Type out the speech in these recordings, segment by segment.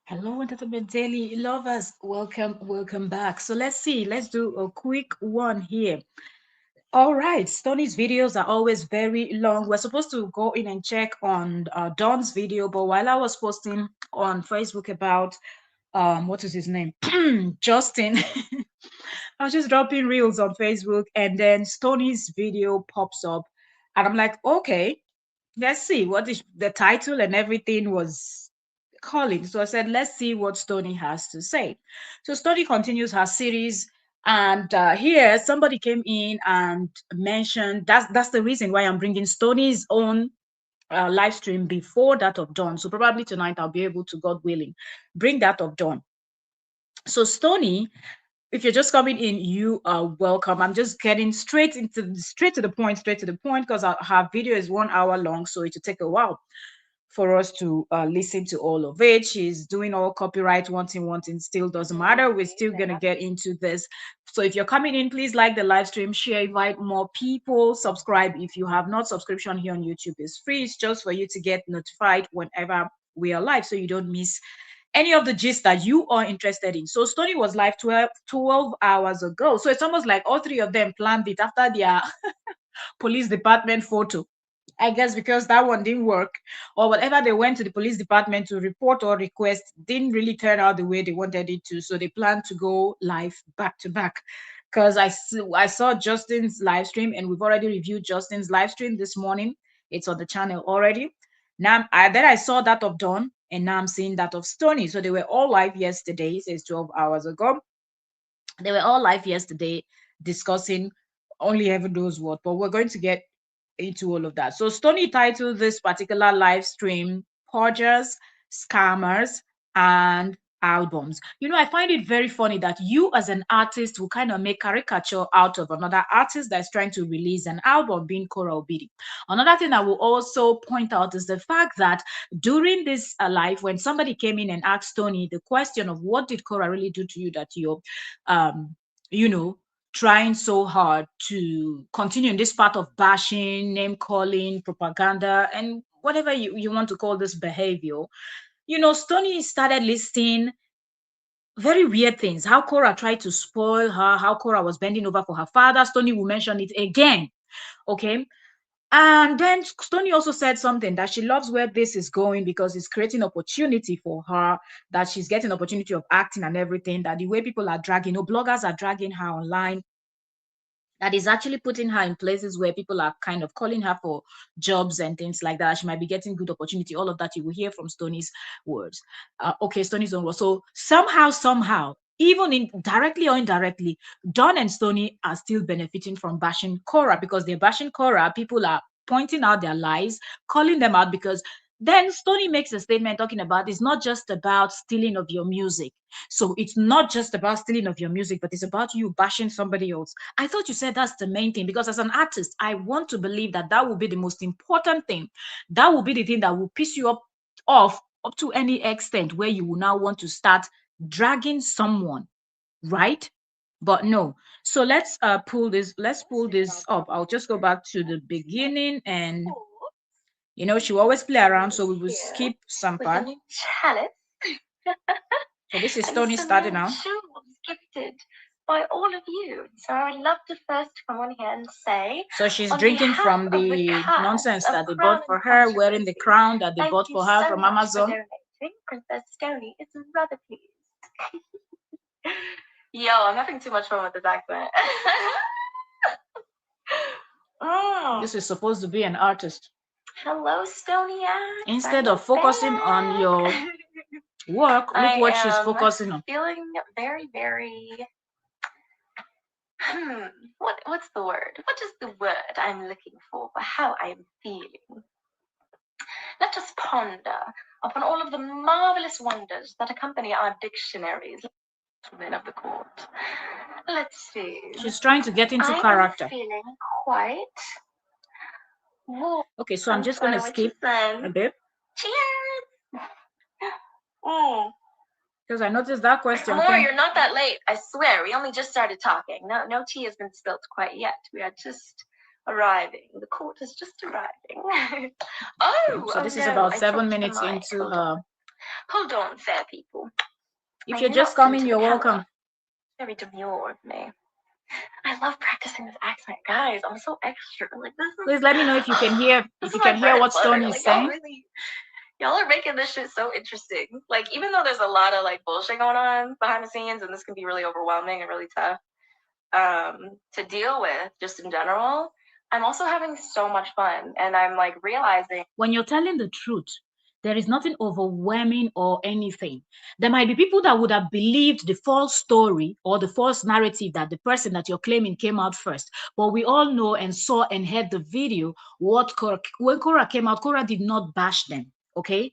Hello, Entertainment Daily lovers. Welcome back. So let's see. Let's do a quick one here. All right, Stoney's videos are always very long. We're supposed to go in and check on Don's video, but while I was posting on Facebook about what is his name, Justin, I was just dropping reels on Facebook, and then Stoney's video pops up, and I'm like, okay, let's see what is the title and everything was calling. So I said, let's see what Stoney has to say. So Stoney continues her series, and here somebody came in and mentioned that's the reason why I'm bringing Stoney's own live stream before that of Dawn. So probably tonight I'll be able to, God willing, bring that of Dawn. So Stoney, if you're just coming in, you are welcome. I'm just getting straight to the point because her video is 1 hour long, so it'll take a while for us to listen to all of it. She's doing all copyright, wanting, still doesn't matter. We're still going to get into this. So if you're coming in, please like the live stream, share, invite more people, subscribe. If you have not, subscription here on YouTube is free. It's just for you to get notified whenever we are live so you don't miss any of the gist that you are interested in. So Stoney was live 12 hours ago. So it's almost like all three of them planned it after their police department photo. I guess because that one didn't work, or whatever they went to the police department to report or request didn't really turn out the way they wanted it to. So they planned to go live back to back. Because I saw Justin's live stream, and we've already reviewed Justin's live stream this morning. It's on the channel already. Now, then I saw that of Dawn, and now I'm seeing that of Stoney. So they were all live yesterday, says 12 hours ago. They were all live yesterday discussing only heaven knows what, but we're going to get into all of that. So Stoney titled this particular live stream Purgers, Scammers, and Albums. You know, I find it very funny that you as an artist will kind of make caricature out of another artist that's trying to release an album, being Korra Obidi. Another thing I will also point out is the fact that during this live, when somebody came in and asked Stoney the question of what did Korra really do to you that you're you know, trying so hard to continue in this part of bashing, name calling, propaganda, and whatever you want to call this behavior. You know, Stoney started listing very weird things. How Cora tried to spoil her, how Cora was bending over for her father. Stoney will mention it again. Okay. And then Stoney also said something that she loves where this is going because it's creating opportunity for her, that she's getting opportunity of acting and everything, that the way people are dragging, bloggers are dragging her online, that is actually putting her in places where people are kind of calling her for jobs and things like that. She might be getting good opportunity. All of that you will hear from Stoney's words. Okay, Stoney's own words. So somehow, even in directly or indirectly, Don and Stoney are still benefiting from bashing Cora because they're bashing Cora. People are pointing out their lies, calling them out because then Stoney makes a statement talking about it's not just about stealing of your music. So it's not just about stealing of your music, but it's about you bashing somebody else. I thought you said that's the main thing because as an artist, I want to believe that that will be the most important thing. That will be the thing that will piss you off up to any extent where you will now want to start dragging someone, right? But no. So let's pull this up. I'll just go back to the beginning, and she will always play around, so we will skip some part. So this is Stoney starting now. Gifted by all of you. So I would love to first come on here and say. So she's drinking from the nonsense that they bought for her, wearing the crown that they bought for her from Amazon. Princess Stoney is rather pleased. Yo, I'm having too much fun with this accent. This is supposed to be an artist. Hello, Stoney. Instead of focusing on your work, look what she's focusing on. Feeling very, very. What's the word? What is the word I'm looking for how I am feeling? Let us ponder upon all of the marvelous wonders that accompany our dictionaries, women of the court. Let's see. She's trying to get into character. I'm feeling quite. Okay, so I'm just gonna skip a bit. Cheers. Because I noticed that question. Amor, you're not that late. I swear, we only just started talking. No tea has been spilt quite yet. We are just arriving. The court is just arriving. So this is about 7 minutes into her Hold on, fair people. If I you're do just not come coming, to the you're camera. welcome. Very demure of me. I love practicing this accent, guys. I'm so extra. Like this is. Please let me know if you can hear This if is you my can hear bread and what butter. Stoney is Like y'all saying. really, y'all are making this shit so interesting. Like even though there's a lot of like bullshit going on behind the scenes, and this can be really overwhelming and really tough to deal with, just in general. I'm also having so much fun, and I'm like realizing When you're telling the truth, there is nothing overwhelming or anything. There might be people that would have believed the false story or the false narrative that the person that you're claiming came out first. But we all know and saw and heard the video when Korra came out, Korra did not bash them. Okay,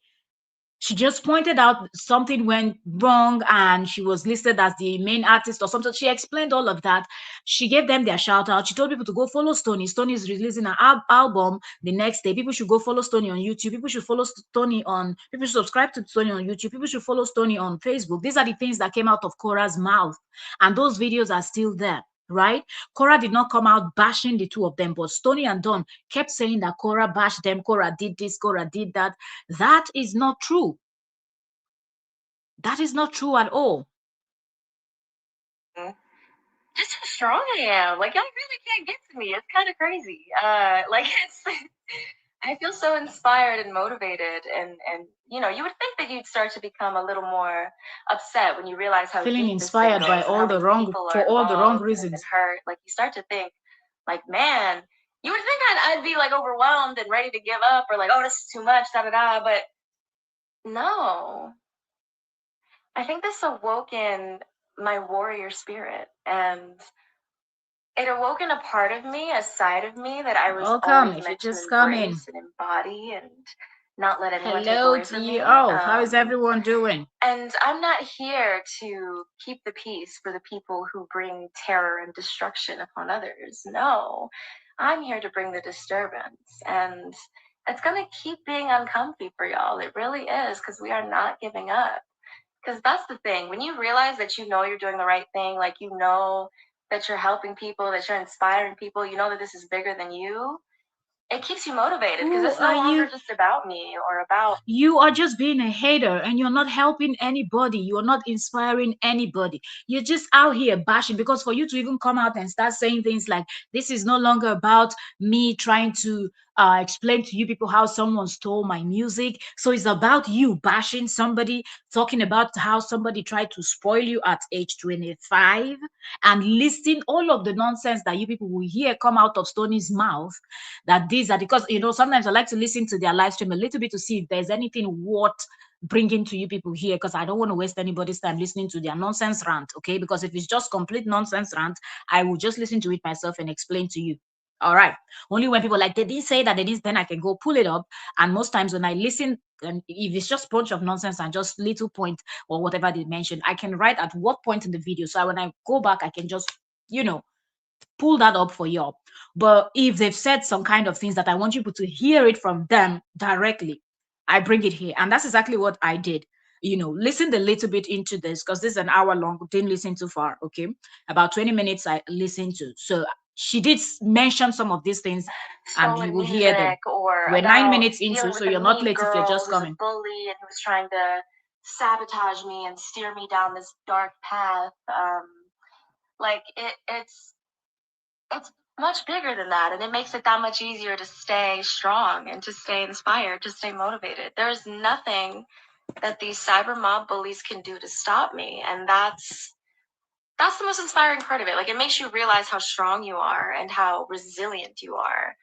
she just pointed out something went wrong and she was listed as the main artist or something. She explained all of that. She gave them their shout out. She told people to go follow Stoney. Stoney is releasing an album the next day. People should go follow Stoney on YouTube. People should follow Stoney on, people should subscribe to Stoney on YouTube. People should follow Stoney on Facebook. These are the things that came out of Korra's mouth. And those videos are still there. Right? Korra did not come out bashing the two of them, but Stoney and Don kept saying that Korra bashed them, Korra did this, Korra did that. That is not true. That is not true at all. just how strong I am. Like y'all really can't get to me. It's kind of crazy. Like it's I feel so inspired and motivated, and you know, you would think that you'd start to become a little more upset when you realize how Feeling deep this thing inspired by goes and how many people for are all the wrong involved and have been reasons. hurt. Like you start to think, like, man, you would think I'd be like overwhelmed and ready to give up or like, oh, this is too much, da da da. But no, I think this awoke in my warrior spirit, and it awoken a part of me, a side of me that I was Welcome always if you're meant to just coming. embrace and embody and not let anyone take Hello away to from you. me. Oh, how is everyone doing? And I'm not here to keep the peace for the people who bring terror and destruction upon others. No, I'm here to bring the disturbance. And it's going to keep being uncomfy for y'all. It really is, because we are not giving up. Because that's the thing. When you realize that you know you're doing the right thing, like you know that you're helping people, that you're inspiring people, you know that this is bigger than you, it keeps you motivated because Who it's no are longer you? just about me or about. You are just being a hater and you're not helping anybody. You're not inspiring anybody. You're just out here bashing, because for you to even come out and start saying things like, this is no longer about me trying to explain to you people how someone stole my music. So it's about you bashing somebody, talking about how somebody tried to spoil you at age 25, and listing all of the nonsense that you people will hear come out of Stoney's mouth, that these are, because sometimes I like to listen to their live stream a little bit to see if there's anything worth bringing to you people here, because I don't want to waste anybody's time listening to their nonsense rant. Okay, because if it's just complete nonsense rant, I will just listen to it myself and explain to you. All right. Only when people like, they didn't say that, they didn't, then I can go pull it up. And most times when I listen, and if it's just bunch of nonsense and just little point or whatever they mentioned, I can write at what point in the video, so when I go back I can just pull that up for you. But if they've said some kind of things that I want people to hear it from them directly, I bring it here. And that's exactly what I did. Listen a little bit into this, because this is an hour long. Didn't listen too far. Okay. About 20 minutes I listened to. So she did mention some of these things and you Stolen will hear them. music or We're 9 minutes about into, dealing so with a you're not mean late if you're girl just who's a coming. bully and who's trying to sabotage me and steer me down this dark path. Like it's much bigger than that, and it makes it that much easier to stay strong and to stay inspired, to stay motivated. There's nothing that these cyber mob bullies can do to stop me, and that's the most inspiring part of it. Like it makes you realize how strong you are and how resilient you are.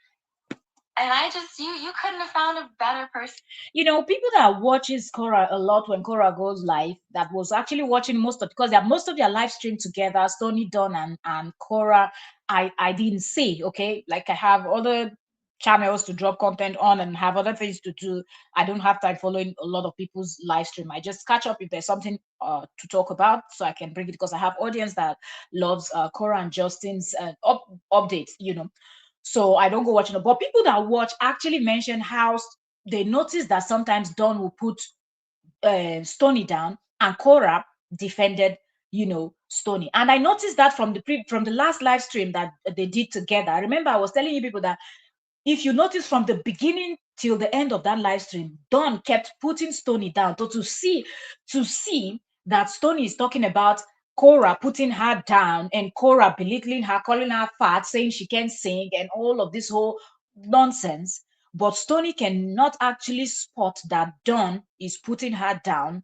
And I just you couldn't have found a better person. People that watches Korra a lot when Korra goes live, that was actually watching because they have most of their live stream together, Stony Dawn and Korra. I didn't see, okay? Like I have other channels to drop content on and have other things to do. I don't have time following a lot of people's live stream. I just catch up if there's something to talk about, so I can bring it, because I have audience that loves Korra and Justin's updates. So I don't go watching it. But people that watch actually mention how they notice that sometimes Dawn will put Stoney down, and Korra defended, Stoney. And I noticed that from the last live stream that they did together. I remember I was telling you people that if you notice from the beginning till the end of that live stream, Dawn kept putting Stoney down to see that Stoney is talking about Korra putting her down and Korra belittling her, calling her fat, saying she can't sing, and all of this whole nonsense. But Stoney cannot actually spot that Dawn is putting her down.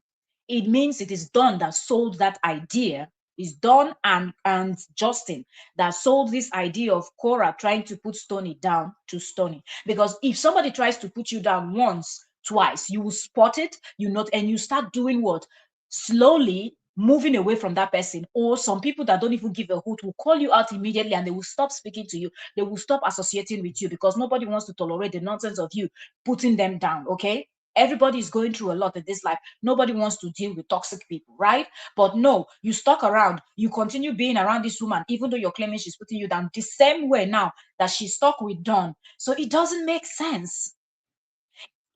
It means it is Dawn that sold that idea. It's Dawn and Justin that sold this idea of Korra trying to put Stoney down to Stoney. Because if somebody tries to put you down once, twice, you will spot it, you not, and you start doing what? Slowly moving away from that person. Or some people that don't even give a hoot will call you out immediately and they will stop speaking to you. They will stop associating with you because nobody wants to tolerate the nonsense of you putting them down. Okay. Everybody is going through a lot in this life. Nobody wants to deal with toxic people, right? But no, you stuck around. You continue being around this woman, even though you're claiming she's putting you down the same way now that she's stuck with Dawn. So it doesn't make sense.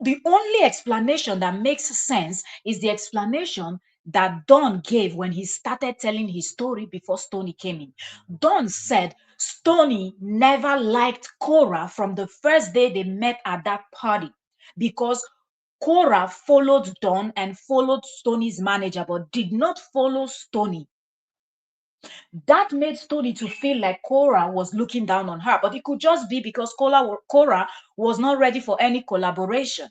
The only explanation that makes sense is the explanation that Don gave when he started telling his story before Stoney came in. Don said Stoney never liked Cora from the first day they met at that party because Cora followed Don and followed Stoney's manager, but did not follow Stoney. That made Stoney to feel like Cora was looking down on her, but it could just be because Cora was not ready for any collaboration.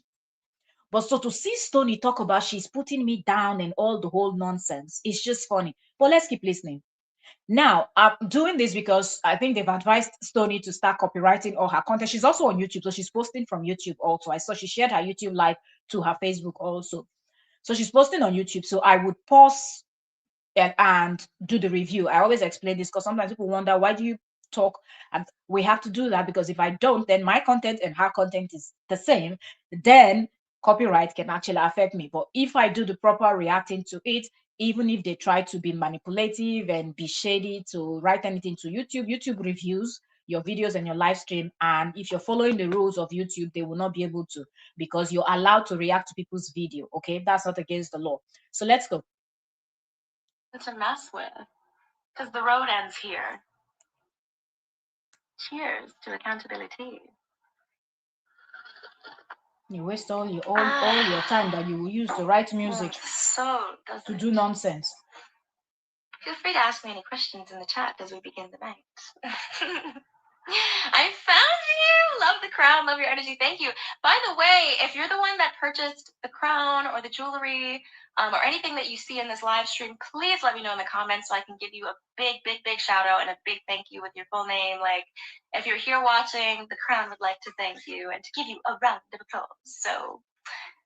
But so to see Stoney talk about she's putting me down and all the whole nonsense, it's just funny. But let's keep listening. Now, I'm doing this because I think they've advised Stoney to start copywriting all her content. She's also on YouTube, so she's posting from YouTube also. I saw she shared her YouTube live to her Facebook also. So she's posting on YouTube. So I would pause and do the review. I always explain this because sometimes people wonder, why do you talk? And we have to do that because if I don't, then my content and her content is the same. Then copyright can actually affect me. But if I do the proper reacting to it, even if they try to be manipulative and be shady to write anything to YouTube reviews your videos and your live stream. And if you're following the rules of YouTube, they will not be able to because you're allowed to react to people's video. Okay, that's not against the law. So let's go. It's a mess with, because the road ends here. Cheers to accountability. You waste all your time that you will use to write music So does to it. do nonsense. Feel free to ask me any questions in the chat as we begin the night. I found you. Love the crown. Love your energy. Thank you. By the way, if you're the one that purchased the crown or the jewelry or anything that you see in this live stream, please let me know in the comments so I can give you a big, big, big shout out and a big thank you with your full name. Like, if you're here watching, the crown would like to thank you and to give you a round of applause. So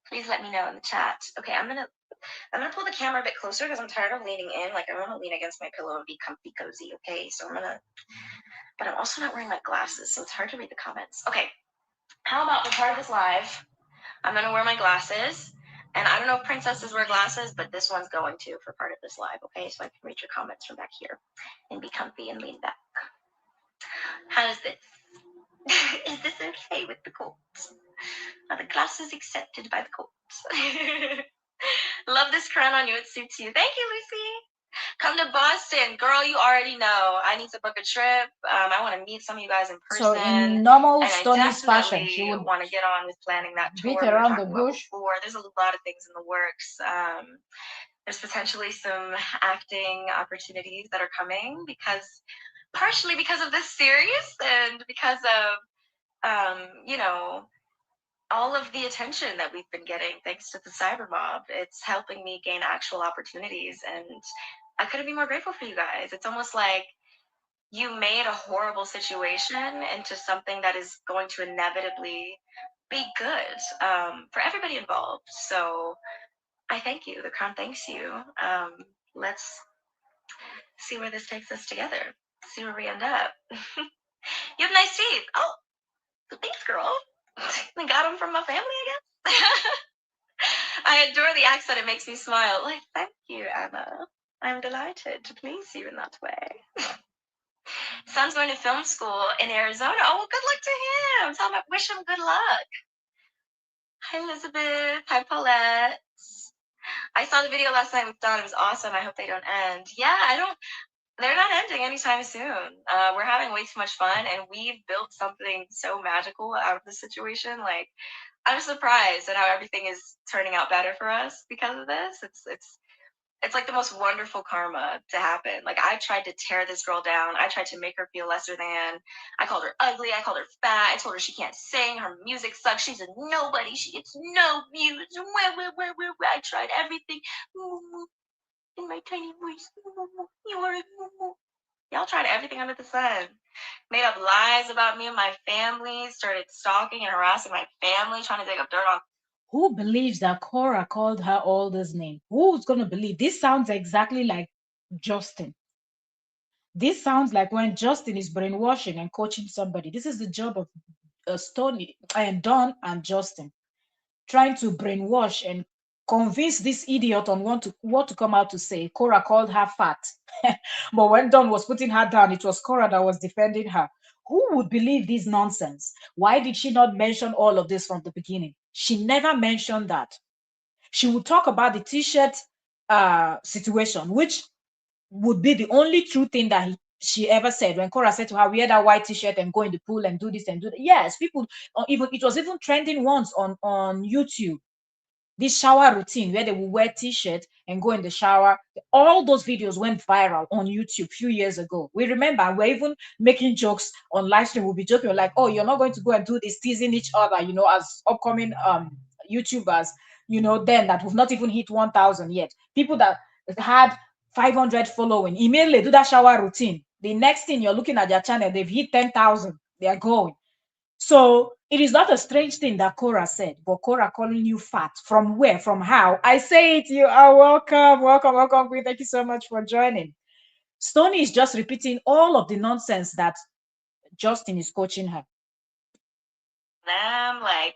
please let me know in the chat. Okay, I'm gonna pull the camera a bit closer because I'm tired of leaning in. Like, I want to lean against my pillow and be comfy cozy. Okay, so but I'm also not wearing my glasses, so it's hard to read the comments. Okay, how about for part of this live, I'm gonna wear my glasses, and I don't know if princesses wear glasses, but this one's going to for part of this live. Okay, so I can read your comments from back here and be comfy and lean back. How is this? Is this okay with the court? Are the glasses accepted by the court? Love this crown on you. It suits you. Thank you, Lucy. Come to Boston. Girl, you already know. I need to book a trip. I want to meet some of you guys in person. So in normal and I Stoney's fashion, she definitely would want to get on with planning that tour beat we were around the talking about bush. before. There's a lot of things in the works. There's potentially some acting opportunities that are coming partially because of this series and because of all of the attention that we've been getting thanks to the cyber mob. It's helping me gain actual opportunities, and I couldn't be more grateful for you guys. It's almost like you made a horrible situation into something that is going to inevitably be good for everybody involved. So I thank you. The crown thanks you. Let's see where this takes us together. See where we end up. You have nice teeth. Oh, thanks, girl. I got them from my family, I guess. I adore the accent. It makes me smile. Like, thank you, Anna. I'm delighted to please you in that way. Son's going to film school in Arizona. Oh, well, good luck to him. Tell him I wish him good luck. Hi, Elizabeth. Hi, Paulette. I saw the video last night with Dawn. It was awesome. I hope they don't end. Yeah, they're not ending anytime soon. We're having way too much fun, and we've built something so magical out of this situation. Like, I'm surprised at how everything is turning out better for us because of this. It's like the most wonderful karma to happen. Like, I tried to tear this girl down. I tried to make her feel lesser than. I called her ugly. I called her fat. I told her she can't sing. Her music sucks. She's a nobody. She gets no views. I tried everything. In my tiny voice. You are a. Y'all tried everything under the sun. Made up lies about me and my family. Started stalking and harassing my family, trying to dig up dirt on. Who believes that Cora called her all this name? Who's going to believe? This sounds exactly like Justin. This sounds like when Justin is brainwashing and coaching somebody. This is the job of Stoney and Don and Justin, trying to brainwash and convince this idiot on what to come out to say. Cora called her fat. But when Don was putting her down, it was Cora that was defending her. Who would believe this nonsense? Why did she not mention all of this from the beginning? She never mentioned that. She would talk about the t-shirt situation, which would be the only true thing that she ever said. When Cora said to her, wear that white t-shirt and go in the pool and do this and do that. Yes, people, even it was even trending once on YouTube, this shower routine where they will wear t-shirt and go in the shower. All those videos went viral on YouTube a few years ago. We remember we're even making jokes on live stream. We'll be joking, we're like, oh, you're not going to go and do this, teasing each other, as upcoming YouTubers, then that we've not even hit 1,000 yet. People that had 500 following immediately do that shower routine. The next thing you're looking at their channel, they've hit 10,000. They are going. So it is not a strange thing that Cora said, but Cora calling you fat. From where? From how? I say it, you are welcome, welcome, welcome, Queen. Thank you so much for joining. Stoney is just repeating all of the nonsense that Justin is coaching her. Them, like,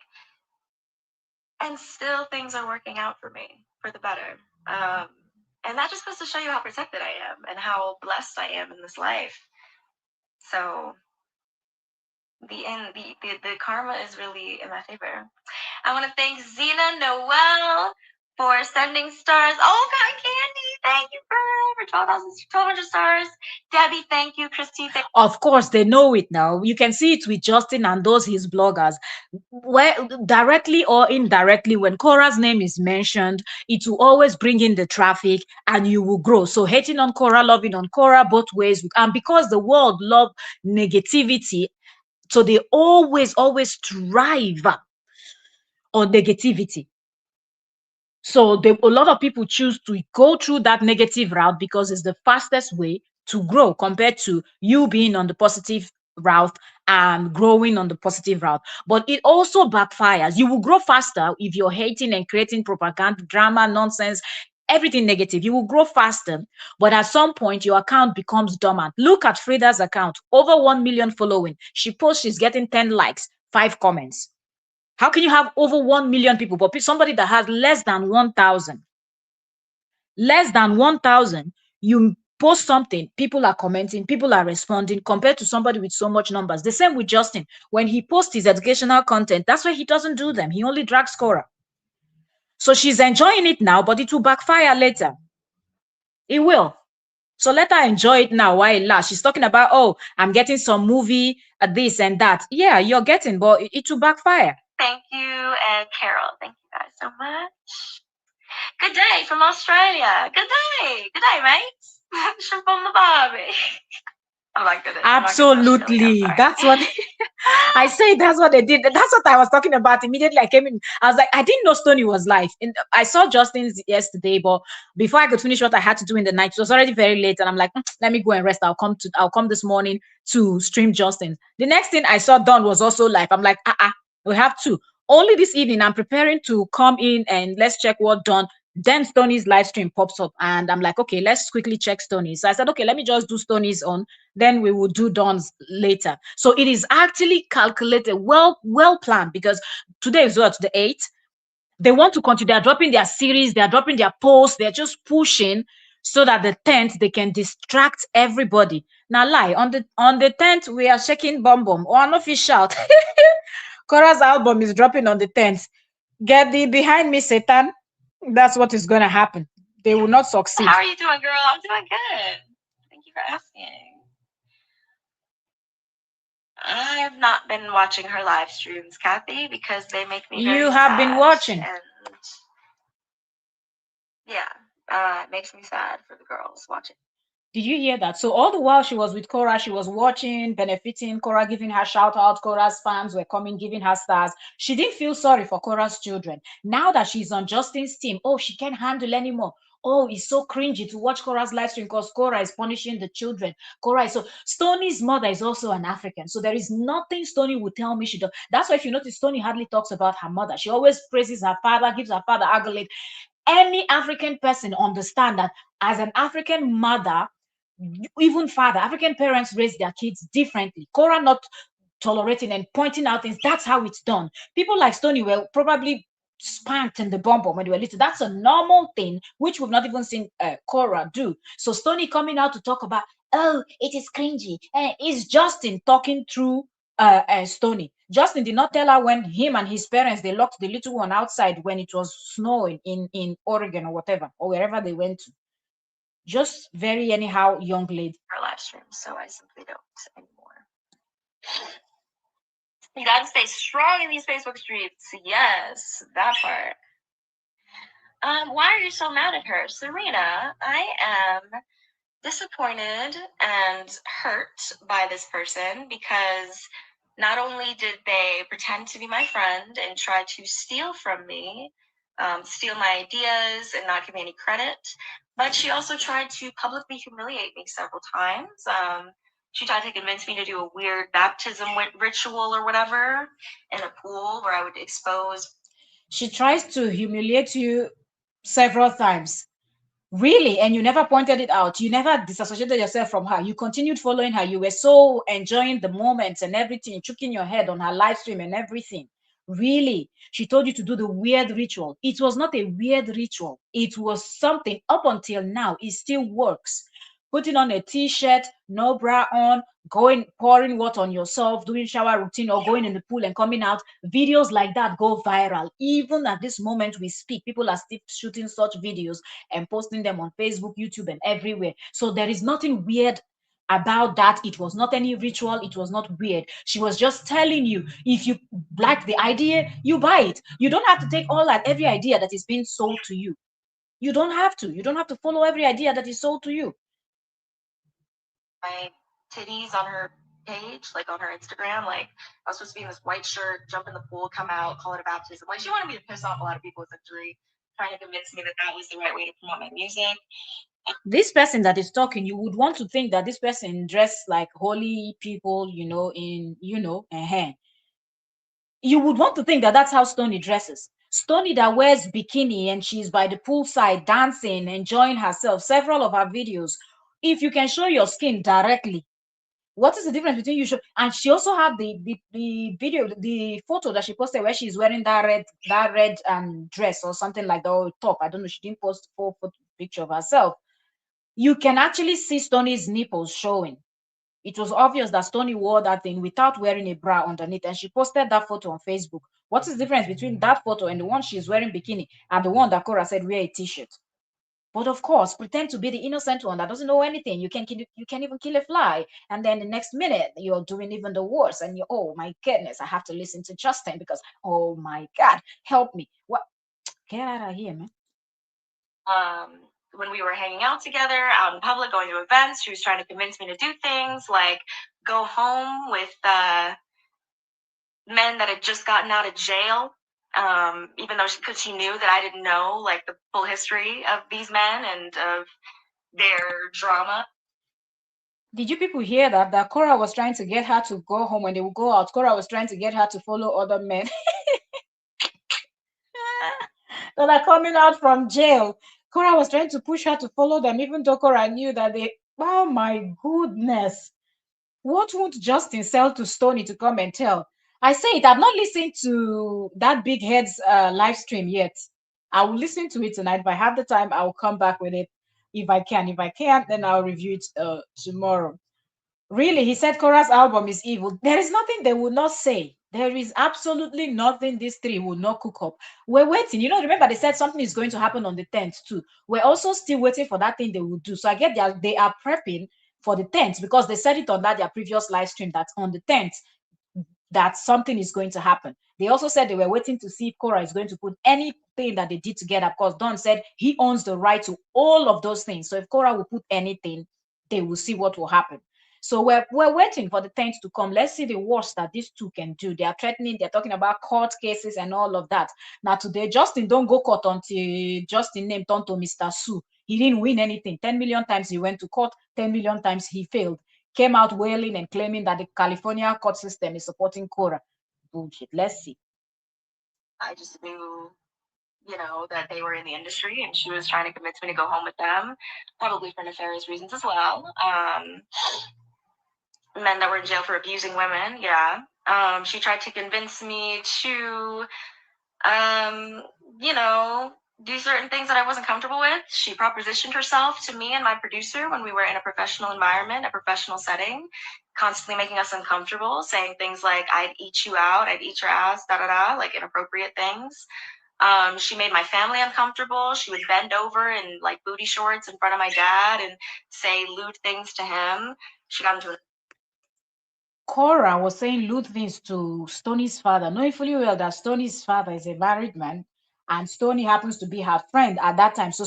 and still things are working out for me for the better. And that just goes to show you how protected I am and how blessed I am in this life. So the karma is really in my favor. I want to thank Zena Noel for sending stars. Oh, God, Candy, thank you for 1,200 stars. Debbie, thank you. Christy, thank you. Of course, they know it now. You can see it with Justin and those his bloggers. Where directly or indirectly, when Cora's name is mentioned, it will always bring in the traffic and you will grow. So hating on Cora, loving on Cora, both ways. And because the world love negativity, so they always strive on negativity. So a lot of people choose to go through that negative route because it's the fastest way to grow compared to you being on the positive route and growing on the positive route. But it also backfires. You will grow faster if you're hating and creating propaganda, drama, nonsense, everything negative. You will grow faster, but at some point your account becomes dormant. Look at Frida's account, over 1 million following. She posts, she's getting 10 likes, 5 comments. How can you have over 1 million people, but somebody that has less than 1,000? Less than 1,000, you post something, people are commenting, people are responding, compared to somebody with so much numbers. The same with Justin. When he posts his educational content, that's why he doesn't do them. He only drags Cora. So she's enjoying it now, but it will backfire later. It will. So let her enjoy it now while it lasts. She's talking about, oh, I'm getting some movie, this and that. Yeah, you're getting, but it will backfire. Thank you, and Carol, thank you guys so much. Good day from Australia. Good day. Good day, mates. Shrimp on the barbie. I'm not good at Absolutely. That's what I say. That's what they did. That's what I was talking about immediately. I came in. I was like, I didn't know Stoney was live. And I saw Justin's yesterday, but before I could finish what I had to do in the night, it was already very late. And I'm like, let me go and rest. I'll come this morning to stream Justin. The next thing I saw Don was also live. I'm like, we have to. Only this evening, I'm preparing to come in and let's check what Don. Then Stoney's live stream pops up, and I'm like, okay, let's quickly check Stoney's. So I said, okay, let me just do Stoney's on, then we will do Dawn's later. So it is actually calculated, well planned, because today is what, the 8th. They want to continue. They're dropping their series, they're dropping their posts, they're just pushing so that the 10th they can distract everybody. Now lie on the 10th, we are shaking Bum Bum or unofficial. Cora's album is dropping on the 10th. Get thee behind me, Satan. That's what is going to happen. They will not succeed. How are you doing, girl? I'm doing good. Thank you for asking. I've not been watching her live streams, Kathy, because they make me very You have been sad. watching. And yeah, it makes me sad for the girls watching. Did you hear that? So all the while she was with Korra, she was watching, benefiting, Korra giving her shout out, Korra's fans were coming, giving her stars. She didn't feel sorry for Korra's children. Now that she's on Justin's team, oh, she can't handle anymore. Oh, it's so cringy to watch Korra's live stream because Korra is punishing the children. Korra is so Stoney's mother is also an African. So there is nothing Stoney would tell me she does. That's why if you notice, Stoney hardly talks about her mother. She always praises her father, gives her father accolade. Any African person understand that as an African mother, even father, African parents raise their kids differently. Cora not tolerating and pointing out things. That's how it's done. People like Stoney were probably spanked in the bum bum when they were little. That's a normal thing, which we've not even seen Cora do. So Stoney coming out to talk about, oh, it is cringy. It's Justin talking through Stoney. Justin did not tell her when him and his parents they locked the little one outside when it was snowing in Oregon or whatever or wherever they went to. Just very anyhow young lady. Her live streams, so I simply don't anymore. You gotta stay strong in these Facebook streets. Yes, that part. Why are you so mad at her? Serena, I am disappointed and hurt by this person because not only did they pretend to be my friend and try to steal from me, steal my ideas and not give me any credit, but she also tried to publicly humiliate me several times. She tried to convince me to do a weird baptism ritual or whatever in a pool where I would expose. She tries to humiliate you several times. Really? And you never pointed it out. You never disassociated yourself from her. You continued following her. You were so enjoying the moments and everything, choking your head on her live stream and everything. Really? She told you to do the weird ritual. It was not a weird ritual. It was something up until now. It still works. Putting on a t-shirt, no bra on, going pouring water on yourself, doing shower routine or going in the pool and coming out. Videos like that go viral. Even at this moment we speak, people are still shooting such videos and posting them on Facebook, YouTube, and everywhere. So there is nothing weird about that. It was not any ritual. It was not weird. She was just telling you if you like the idea, you buy it. You don't have to take all that, every idea that is being sold to you. You don't have to. You don't have to follow every idea that is sold to you. My titties on her page, like on her Instagram. Like I was supposed to be in this white shirt, jump in the pool, come out, call it a baptism. Like she wanted me to piss off a lot of people essentially, trying to convince me that that was the right way to promote my music. This person that is talking, you would want to think that this person dressed like holy people, you would want to think that that's how Stoney dresses. Stoney that wears bikini and she's by the poolside dancing, enjoying herself. Several of her videos, if you can show your skin directly, what is the difference between you show? And she also had the video, the photo that she posted where she's wearing that red dress or something like that, or top. I don't know. She didn't post full picture of herself. You can actually see Stoney's nipples showing. It was obvious that Stoney wore that thing without wearing a bra underneath, and she posted that photo on Facebook. What is the difference between that photo and the one she's wearing bikini and the one that Cora said wear a t-shirt? But of course, pretend to be the innocent one that doesn't know anything. You can't even kill a fly, and then the next minute you're doing even the worse. And you, oh my goodness, I have to listen to Justin because oh my God, help me. What? Get out of here, man. When we were hanging out together out in public, going to events, she was trying to convince me to do things like go home with men that had just gotten out of jail. Even though because she knew that I didn't know like the full history of these men and of their drama. Did you people hear that? That Cora was trying to get her to go home when they would go out. Cora was trying to get her to follow other men that are coming out from jail. Cora was trying to push her to follow them, even though Cora knew that they. Oh my goodness. What would Justin sell to Stoney to come and tell? I say it, I've not listened to that Big Heads live stream yet. I will listen to it tonight. If I have the time, I will come back with it if I can. If I can't, then I'll review it tomorrow. Really, he said Korra's album is evil. There is nothing they would not say. There is absolutely nothing these three will not cook up. We're waiting. Remember they said something is going to happen on the 10th too. We're also still waiting for that thing they will do. So I get they are prepping for the 10th because they said it on their previous live stream that on the 10th that something is going to happen. They also said they were waiting to see if Korra is going to put anything that they did together, because Don said he owns the right to all of those things. So if Korra will put anything, they will see what will happen. So we're waiting for the things to come. Let's see the worst that these two can do. They are threatening, they're talking about court cases and all of that. Now today, Justin don't go court until Justin named Tonto Mr. Sue. He didn't win anything. 10 million times he went to court, 10 million times he failed. Came out wailing and claiming that the California court system is supporting Cora. Bullshit. Let's see. I just knew, that they were in the industry and she was trying to convince me to go home with them, probably for nefarious reasons as well. Men that were in jail for abusing women, yeah. She tried to convince me to, um, do certain things that I wasn't comfortable with. She propositioned herself to me and my producer when we were in a professional environment, a professional setting, constantly making us uncomfortable, saying things like, I'd eat you out, I'd eat your ass, da da da, like inappropriate things. She made my family uncomfortable. She would bend over in like booty shorts in front of my dad and say lewd things to him. She got into Cora was saying lewd things to Stoney's father, knowing fully well that Stoney's father is a married man, and Stoney happens to be her friend at that time. So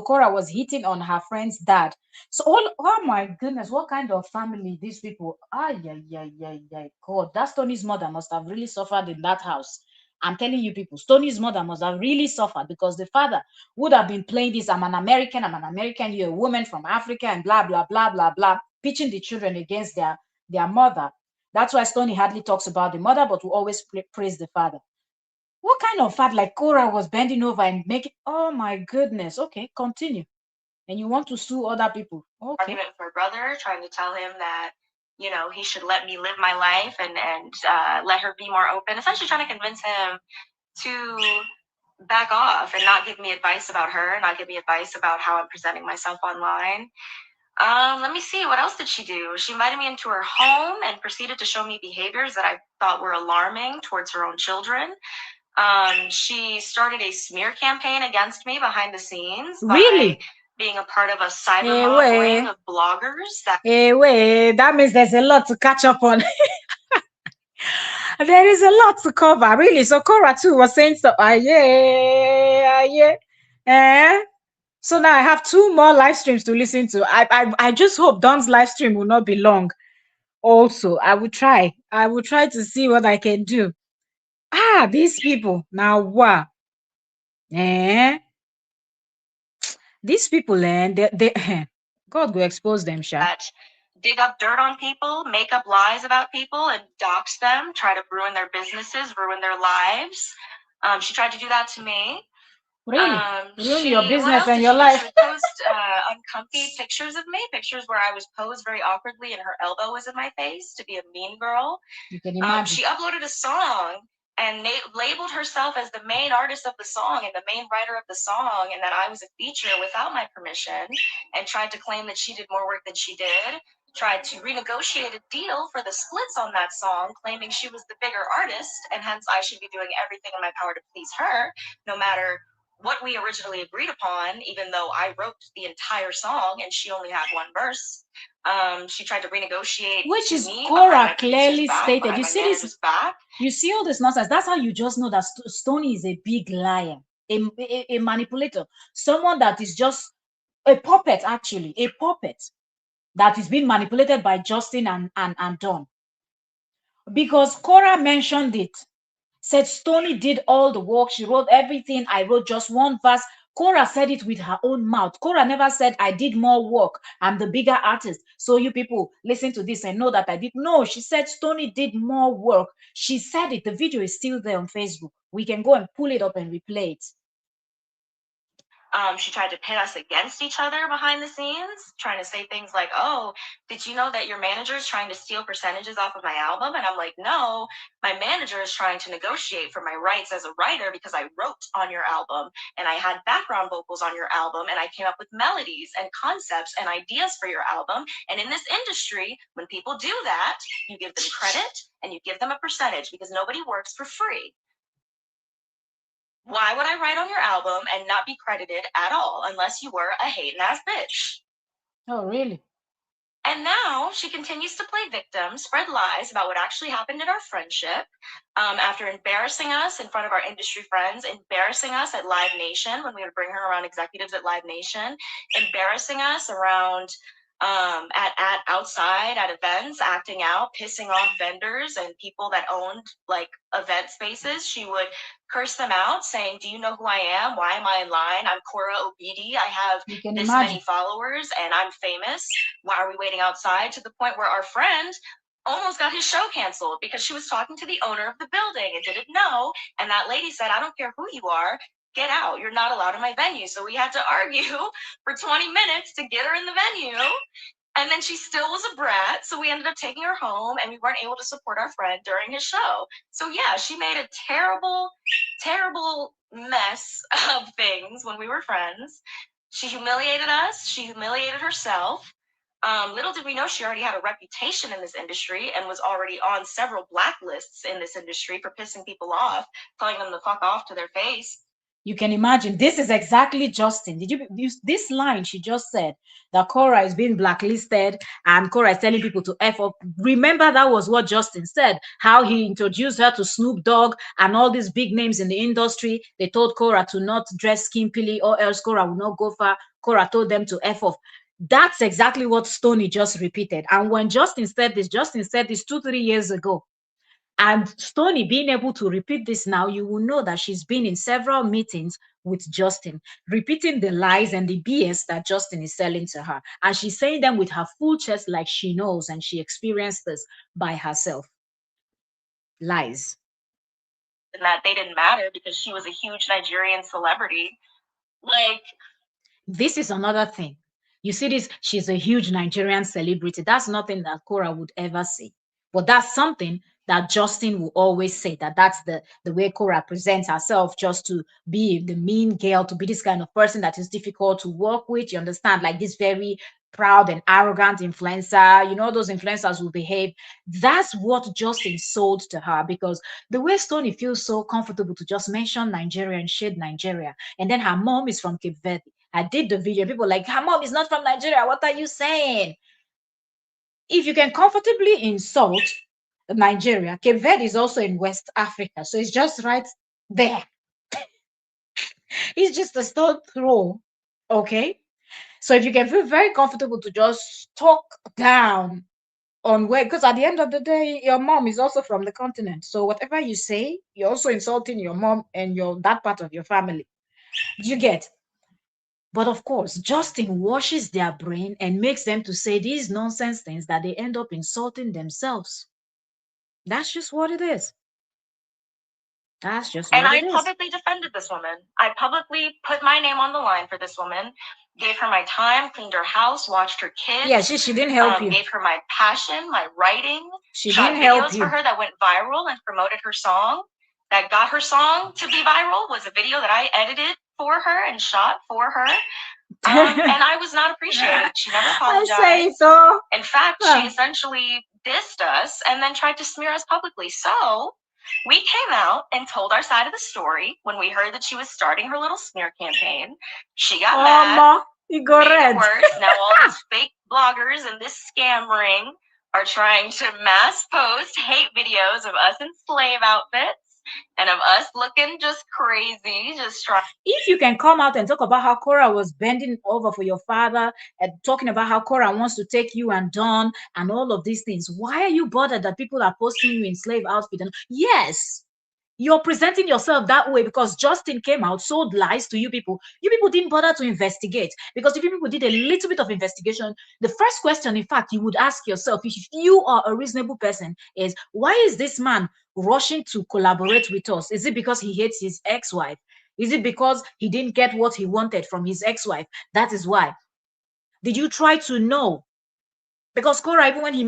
Cora was hitting on her friend's dad. So oh my goodness, what kind of family these people? Ah, yeah, yeah, yeah, yeah. God, that Stoney's mother must have really suffered in that house. I'm telling you, people, Stoney's mother must have really suffered, because the father would have been playing this. I'm an American, you're a woman from Africa, and blah, blah, blah, blah, blah, pitching the children against their mother. That's why Stoney hardly talks about the mother, but will always praise the father. What kind of father, like Cora was bending over and making? Oh my goodness. Okay, continue. And you want to sue other people? Okay. argument with my brother, trying to tell him that he should let me live my life and let her be more open. Essentially, trying to convince him to back off and not give me advice about her, not give me advice about how I'm presenting myself online. Let me see. What else did she do? She invited me into her home and proceeded to show me behaviors that I thought were alarming towards her own children. She started a smear campaign against me behind the scenes Really? by being a part of a cyber mob ring of bloggers that That means there's a lot to catch up on. There is a lot to cover, really. So Cora too was saying stuff. Ah, yeah, ah, yeah. Eh? So now I have two more live streams to listen to. I just hope Don's live stream will not be long. Also, I will try. I will try to see what I can do. Ah, these people. Now what? Eh? These people, they God will expose them, Sha. that dig up dirt on people, make up lies about people, and dox them, try to ruin their businesses, ruin their lives. She tried to do that to me. Really? Ruin your What business else and did your she do? She life. would post uncomfy pictures of me, pictures where I was posed very awkwardly and her elbow was in my face to be a mean girl. You can imagine. She uploaded a song and labeled herself as the main artist of the song and the main writer of the song, and that I was a feature without my permission, and tried to claim that she did more work than she did. Tried to renegotiate a deal for the splits on that song, claiming she was the bigger artist and hence I should be doing everything in my power to please her, no matter what we originally agreed upon, even though I wrote the entire song and she only had one verse. She tried to renegotiate, which is me Cora clearly stated. You see this? back. You see all this nonsense. That's how you just know that Stoney is a big liar, a manipulator, someone that is just a puppet, actually, a puppet that is being manipulated by Justin and Don. Because Cora mentioned it, said Stoney did all the work. She wrote everything. I wrote just one verse. Cora said it with her own mouth. Cora never said, I did more work. I'm the bigger artist. So you people listen to this and know that I did. No, she said Stoney did more work. She said it. The video is still there on Facebook. We can go and pull it up and replay it. She tried to pit us against each other behind the scenes, trying to say things like, oh, did you know that your manager is trying to steal percentages off of my album? And I'm like, no, my manager is trying to negotiate for my rights as a writer because I wrote on your album and I had background vocals on your album and I came up with melodies and concepts and ideas for your album. And in this industry, when people do that, you give them credit and you give them a percentage because nobody works for free. Why would I write on your album and not be credited at all unless you were a hating ass bitch? Oh, really? And now she continues to play victim, spread lies about what actually happened in our friendship, after embarrassing us in front of our industry friends, embarrassing us at Live Nation when we would bring her around executives at Live Nation, embarrassing us around at outside at events, acting out, pissing off vendors and people that owned like event spaces. She would curse them out, saying, "Do you know who I am? Why am I in line? I'm Korra Obidi. I have You can this many imagine. followers and I'm famous. Why are we waiting outside?" To the point where our friend almost got his show canceled because she was talking to the owner of the building and didn't know. And that lady said, "I don't care who you are, get out. You're not allowed in my venue." So we had to argue for 20 minutes to get her in the venue. And then she still was a brat. So we ended up taking her home and we weren't able to support our friend during his show. So yeah, she made a terrible, terrible mess of things when we were friends. She humiliated us. She humiliated herself. Little did we know she already had a reputation in this industry and was already on several blacklists in this industry for pissing people off, telling them to fuck off to their face. You can imagine. This is exactly Justin. Did you use this line she just said that Korra is being blacklisted and Korra is telling people to F up? Remember, that was what Justin said, how he introduced her to Snoop Dogg and all these big names in the industry. They told Korra to not dress skimpily or else Korra would not go far. Korra told them to F off. That's exactly what Stoney just repeated. And when Justin said this 2, 3 years ago. And Stoney being able to repeat this now, you will know that she's been in several meetings with Justin, repeating the lies and the BS that Justin is selling to her. And she's saying them with her full chest, like she knows and she experienced this by herself. Lies. And that they didn't matter because she was a huge Nigerian celebrity. Like, This is another thing. You see this, she's a huge Nigerian celebrity. That's nothing that Cora would ever say. But that's something that Justin will always say, that that's the way Cora presents herself, just to be the mean girl, to be this kind of person that is difficult to work with. You understand? Like this very proud and arrogant influencer. You know, those influencers will behave. That's what Justin sold to her, because the way Stoney feels so comfortable to just mention Nigeria and shade Nigeria. And then her mom is from Cape Verde. I did the video. People like, her mom is not from Nigeria. What are you saying? If you can comfortably insult Nigeria, Cape Verde is also in West Africa. So it's just right there. It's just a stone throw. Okay. So if you can feel very comfortable to just talk down on where, because at the end of the day, your mom is also from the continent. So whatever you say, you're also insulting your mom and your that part of your family. Do you get? But of course, Justin washes their brain and makes them to say these nonsense things that they end up insulting themselves. That's just what it is. That's just and what I it is. publicly defended this woman. I publicly put my name on the line for this woman, gave her my time, cleaned her house, watched her kids. Yeah, she didn't help you. Gave her my passion, my writing, She shot didn't help videos you. for her that went viral and promoted her song. That got her song to be viral was a video that I edited for her and shot for her. And I was not appreciated. She never apologized. I say so. In fact, she essentially dissed us and then tried to smear us publicly. So we came out and told our side of the story when we heard that she was starting her little smear campaign. She got mad, You go made red. it worse. Now all these fake bloggers and this scam ring are trying to mass post hate videos of us in slave outfits and of us looking just crazy, just trying. If you can come out and talk about how Cora was bending over for your father and talking about how Cora wants to take you and Dawn and all of these things, why are you bothered that people are posting you in slave outfit? And yes, you're presenting yourself that way because Justin came out, sold lies to you people. You people didn't bother to investigate, because if you people did a little bit of investigation, the first question, in fact, you would ask yourself, if you are a reasonable person, is why is this man rushing to collaborate with us? Is it because he hates his ex-wife? Is it because he didn't get what he wanted from his ex-wife? That is why. Did you try to know? Because Cora, even when she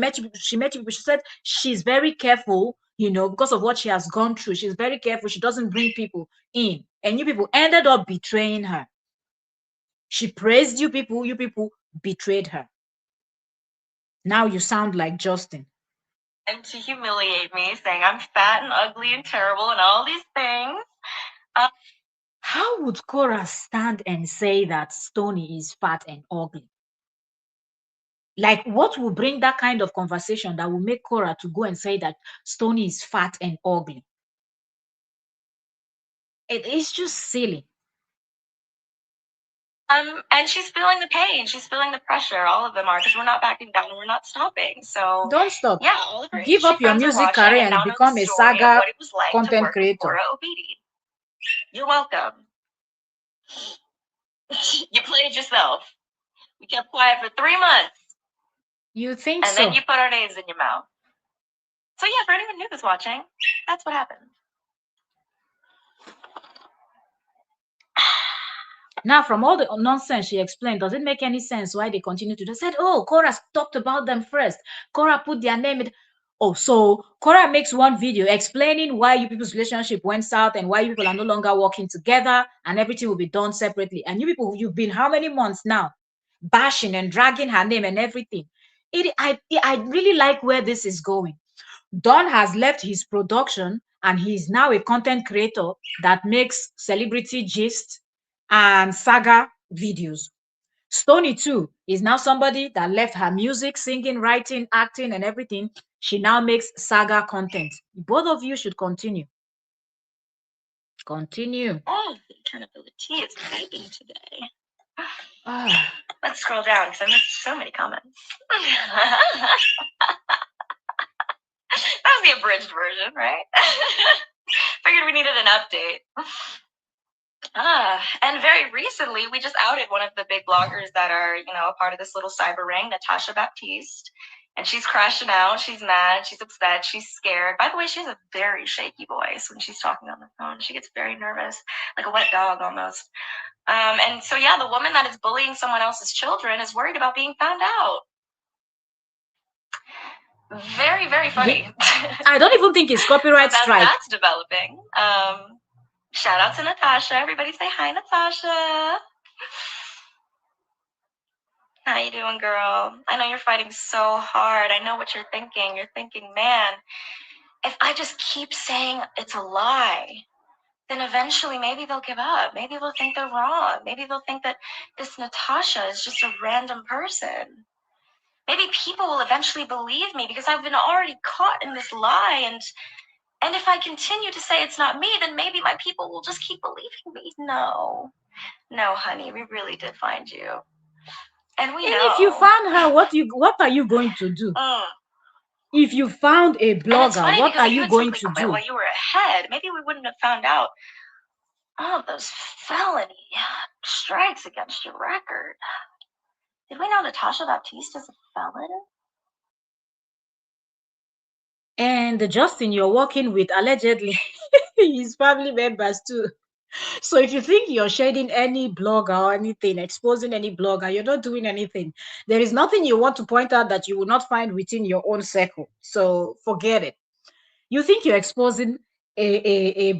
met you, she said she's very careful, because of what she has gone through. She's very careful. She doesn't bring people in. And you people ended up betraying her. She praised you people betrayed her. Now you sound like Justin. And to humiliate me, saying I'm fat and ugly and terrible and all these things. How would Cora stand and say that Stoney is fat and ugly? Like, what will bring that kind of conversation that will make Korra to go and say that Stonii is fat and ugly? It is just silly. And she's feeling the pain. She's feeling the pressure. All of them are, because we're not backing down and we're not stopping. So Don't stop. yeah, all of her Give industry up your friends are music watching career and and now know the become a story of saga what it was like to content work with creator. Korra Obidi. You're welcome. You played yourself. We kept quiet for 3 months, You think and then so? you put our names in your mouth. So yeah, for anyone new that's watching, that's what happened. Now, from all the nonsense she explained, does it make any sense why they continue to do? Said, oh, Korra talked about them first. Korra put their name in. Oh, so Korra makes one video explaining why you people's relationship went south and why you people are no longer working together and everything will be done separately. And you people, you've been how many months now bashing and dragging her name and everything. I really like where this is going. Don has left his production and he's now a content creator that makes celebrity gist and saga videos. Stonii too is now somebody that left her music, singing, writing, acting, and everything. She now makes saga content. Both of you should continue. Continue. Oh, turn up the tea is typing today. Ah, Let's scroll down because I missed so many comments. That was the abridged version, right? Figured we needed an update. And very recently, we just outed one of the big bloggers that are, a part of this little cyber ring, Natasha Baptiste. And she's crashing out. She's mad. She's upset. She's scared. By the way, she has a very shaky voice when she's talking on the phone. She gets very nervous, like a wet dog almost. And so, yeah, the woman that is bullying someone else's children is worried about being found out. Very, very funny. I don't even think it's copyright So strike. that's developing. Shout out to Natasha. Everybody say hi, Natasha. How you doing, girl? I know you're fighting so hard. I know what you're thinking. You're thinking, man, if I just keep saying it's a lie, then eventually maybe they'll give up. Maybe they'll think they're wrong. Maybe they'll think that this Natasha is just a random person. Maybe people will eventually believe me because I've been already caught in this lie. And if I continue to say it's not me, then maybe my people will just keep believing me. No, honey, we really did find you. And we And know. if you found her, what are you going to do? If you found a blogger, what are you going to do? While you were ahead, maybe we wouldn't have found out all of those felony strikes against your record. Did we know Natasha Baptiste is a felon? And Justin, you're working with allegedly his family members too. So if you think you're shading any blogger or anything, exposing any blogger, you're not doing anything. There is nothing you want to point out that you will not find within your own circle. So forget it. You think you're exposing a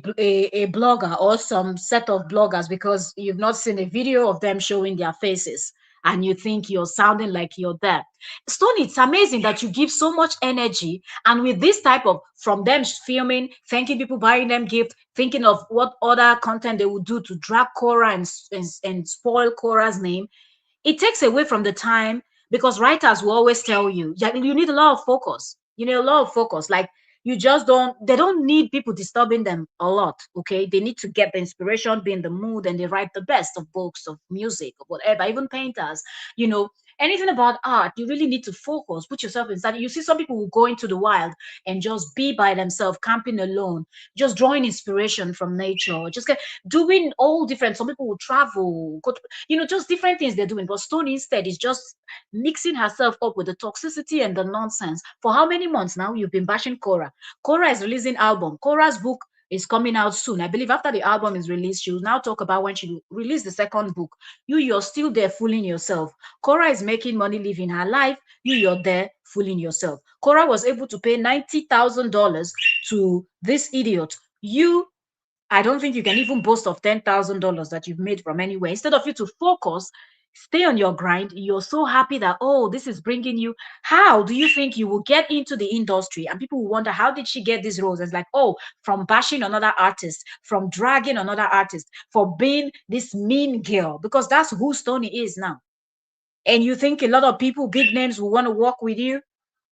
blogger or some set of bloggers because you've not seen a video of them showing their faces and you think you're sounding like you're there. Stone, it's amazing that you give so much energy, and with this type of, from them filming, thanking people, buying them gift, thinking of what other content they would do to drag Korra and spoil Korra's name, it takes away from the time, because writers will always tell you, yeah, you need a lot of focus. You need a lot of focus. Like, you just don't, they don't need people disturbing them a lot. Okay, they need to get the inspiration, be in the mood, and they write the best of books, of music, of whatever. Even painters, you know, anything about art, you really need to focus, put yourself inside. You see, some people will go into the wild and just be by themselves, camping alone, just drawing inspiration from nature, just doing all different. Some people will travel, go to, just different things they're doing. But Stone instead is just mixing herself up with the toxicity and the nonsense. For how many months now you've been bashing Korra? Korra is releasing album. Korra's book is coming out soon. I believe after the album is released, she'll now talk about when she released the second book. You're still there fooling yourself. Korra is making money living her life. You're there fooling yourself. Korra was able to pay $90,000 to this idiot. I don't think you can even boast of $10,000 that you've made from anywhere. Instead of you to focus, stay on your grind, you're so happy that, oh, this is bringing you. How do you think you will get into the industry? And people will wonder, how did she get these roles? It's like, oh, from bashing another artist, from dragging another artist, for being this mean girl, because that's who Stonii is now. and you think a lot of people, big names, will want to work with you,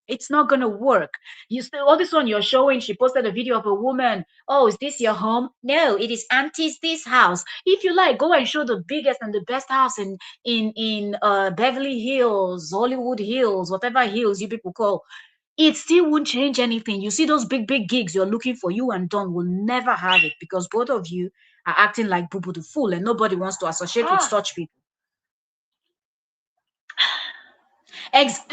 it's not gonna work. You still, all this one you're showing, she posted a video of a woman. Oh, is this your home? No, it is auntie's this house. If you like, go and show the biggest and the best house in Beverly Hills, Hollywood Hills, whatever hills you people call. It still won't change anything. You see those big gigs you're looking for, you and Don will never have it because both of you are acting like Boo Boo the Fool, and nobody wants to associate with such people.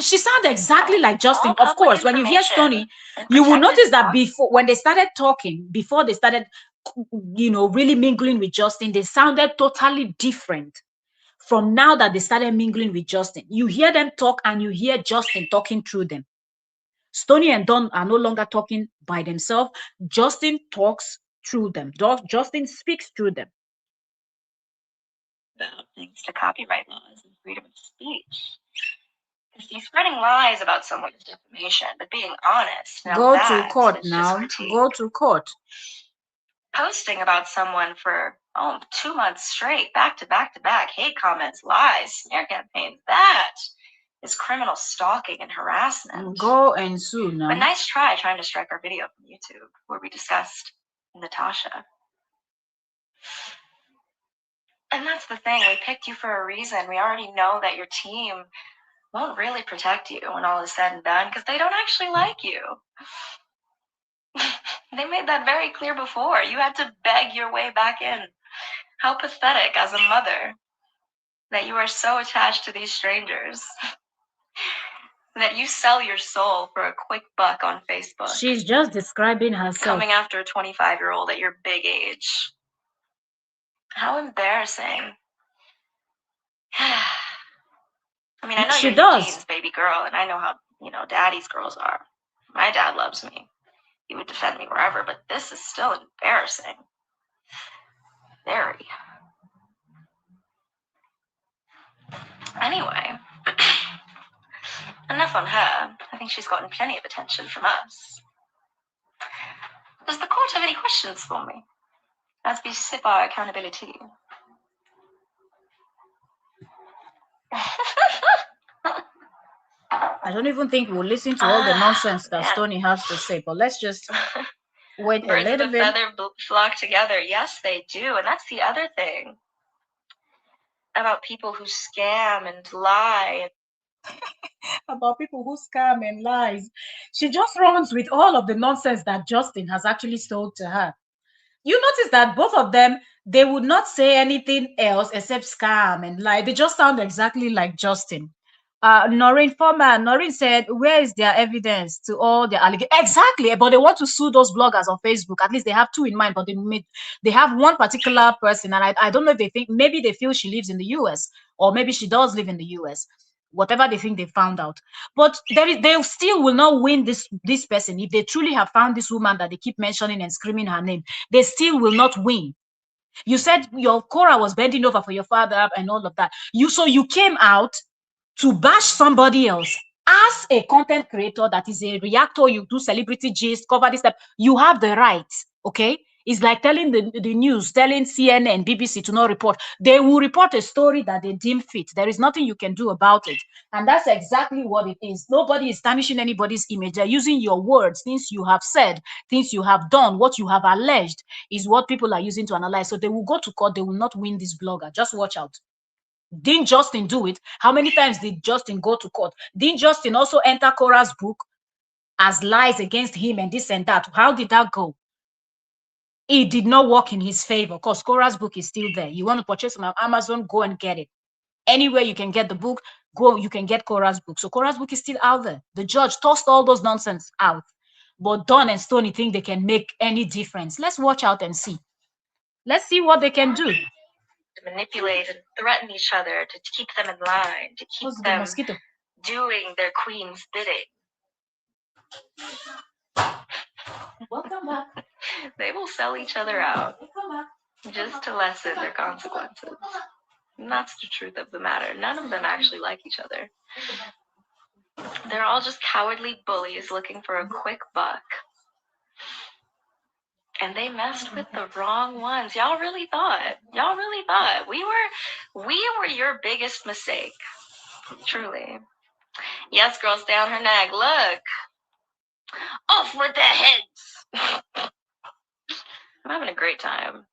She sounded exactly like Justin. Of course, when you hear Stonii, you will notice that before, when they started talking, before they started, really mingling with Justin, they sounded totally different from now that they started mingling with Justin. You hear them talk and you hear Justin talking through them. Stonii and Don are no longer talking by themselves. Justin talks through them. Justin speaks through them. About things to copyright laws and freedom of speech. He's spreading lies about someone's defamation, but being honest. Go to court now. Go to court. Posting about someone for 2 months straight, back to back to back, hate comments, lies, smear campaigns. That is criminal stalking and harassment. Go and sue now. But nice try trying to strike our video from YouTube where we discussed Natasha. And that's the thing. We picked you for a reason. We already know that your team won't really protect you when all is said and done because they don't actually like you. They made that very clear before. You had to beg your way back in. How pathetic as a mother that you are so attached to these strangers that you sell your soul for a quick buck on Facebook. She's just describing herself. Coming after a 25-year-old at your big age. How embarrassing. I mean, I know she you're does. Eugene's baby girl, and I know how, daddy's girls are. My dad loves me. He would defend me wherever, but this is still embarrassing. Very. Anyway, enough on her. I think she's gotten plenty of attention from us. Does the court have any questions for me as we sip our accountability? I don't even think we'll listen to all the nonsense that Stonii has to say, but let's just wait a little bit. Birds of a feather flock together. Yes, they do. And that's the other thing about people who scam and lie. About people who scam and lies. She just runs with all of the nonsense that Justin has actually told to her. You notice that both of them, they would not say anything else except scam and lie. They just sound exactly like Justin. Noreen said, where is their evidence to all their allegations? Exactly, but they want to sue those bloggers on Facebook. At least they have two in mind, but they have one particular person, and I don't know if they think, maybe they feel she lives in the US, or maybe she does live in the US. Whatever they think they found out, but they still will not win this person. If they truly have found this woman that they keep mentioning and screaming her name, they still will not win. You said your Korra was bending over for your father and all of that. So you came out to bash somebody else. As a content creator that is a reactor, you do celebrity gist, cover this stuff, you have the right, okay? It's like telling the news, telling CNN, BBC to not report. They will report a story that they deem fit. There is nothing you can do about it. And that's exactly what it is. Nobody is tarnishing anybody's image. They're using your words, things you have said, things you have done, what you have alleged is what people are using to analyze. So they will go to court. They will not win this blogger. Just watch out. Didn't Justin do it? How many times did Justin go to court? Didn't Justin also enter Korra's book as lies against him and this and that? How did that go? It did not work in his favor because Korra's book is still there. You want to purchase on Amazon, go and get it. Anywhere you can get the book, go, you can get Korra's book. So Korra's book is still out there. The judge tossed all those nonsense out. But Don and Stonii think they can make any difference. Let's watch out and see. Let's see what they can do. To manipulate and threaten each other, to keep them in line, to keep them doing their queen's bidding. Welcome back. They will sell each other out just to lessen their consequences. And that's the truth of the matter. None of them actually like each other. They're all just cowardly bullies looking for a quick buck. And they messed with the wrong ones. Y'all really thought we were your biggest mistake. Truly. Yes, girl, stay on her nag. Look. Off with their heads. I'm having a great time.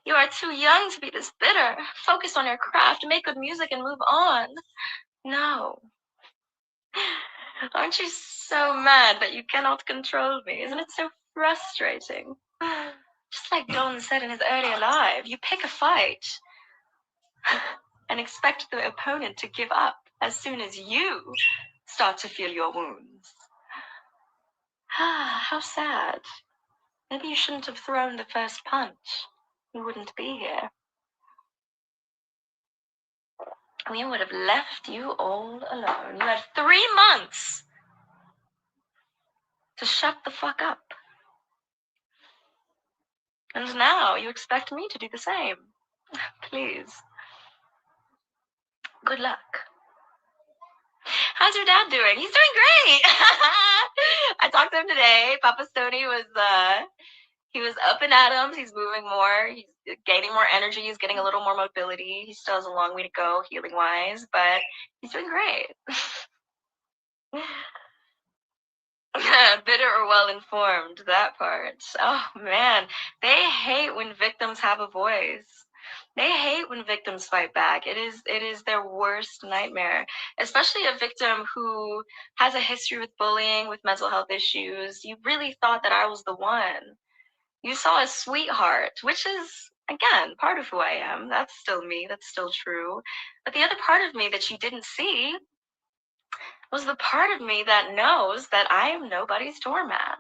You are too young to be this bitter. Focus on your craft, make good music, and move on. No. Aren't you so mad that you cannot control me? Isn't it so frustrating? Just like Don said in his earlier live, you pick a fight and expect the opponent to give up as soon as you start to feel your wounds. How sad. Maybe you shouldn't have thrown the first punch. We wouldn't be here. We would have left you all alone. You had 3 months to shut the fuck up. And now you expect me to do the same. Please. Good luck. How's your dad doing? He's doing great. I talked to him today. Papa Stonii he was up and Adams. He's moving more. He's gaining more energy. He's getting a little more mobility. He still has a long way to go healing wise, but he's doing great. Bitter or well informed, that part. Oh man, they hate when victims have a voice. They hate when victims fight back. It is their worst nightmare, especially a victim who has a history with bullying, with mental health issues. You really thought that I was the one. You saw a sweetheart, which is again part of who I am. That's still me. That's still true. But the other part of me that you didn't see was the part of me that knows that I am nobody's doormat.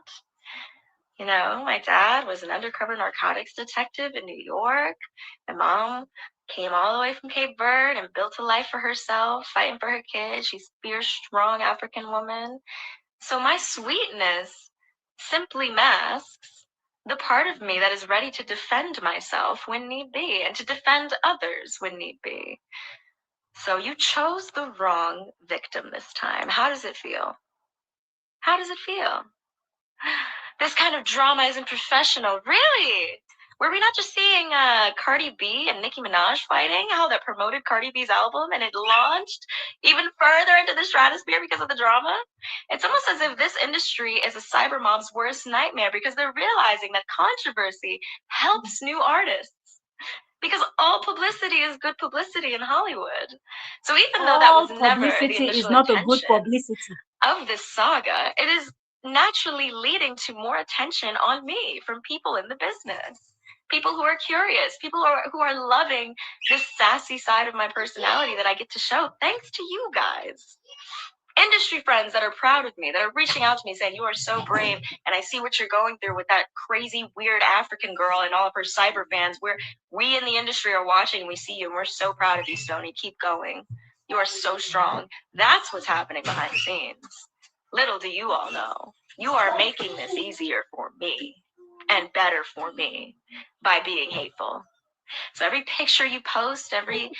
You know, my dad was an undercover narcotics detective in New York. My mom came all the way from Cape Verde and built a life for herself, fighting for her kids. She's a fierce, strong African woman. So my sweetness simply masks the part of me that is ready to defend myself when need be and to defend others when need be. So you chose the wrong victim this time. How does it feel? How does it feel? This kind of drama isn't professional. Really? Were we not just seeing Cardi B and Nicki Minaj fighting? How that promoted Cardi B's album and it launched even further into the stratosphere because of the drama? It's almost as if this industry is a cyber mom's worst nightmare because they're realizing that controversy helps new artists. Because all publicity is good publicity in Hollywood. So even though that All was never the publicity is initial not a good intention publicity. of this saga, it is naturally leading to more attention on me from people in the business. People who are curious, people who are loving this sassy side of my personality that I get to show thanks to you guys. Industry friends that are proud of me, that are reaching out to me saying, you are so brave, and I see what you're going through with that crazy, weird African girl and all of her cyber fans. We in the industry are watching, we see you, and we're so proud of you, Stonii. Keep going. You are so strong. That's what's happening behind the scenes. Little do you all know, you are making this easier for me and better for me by being hateful. So every picture you post, every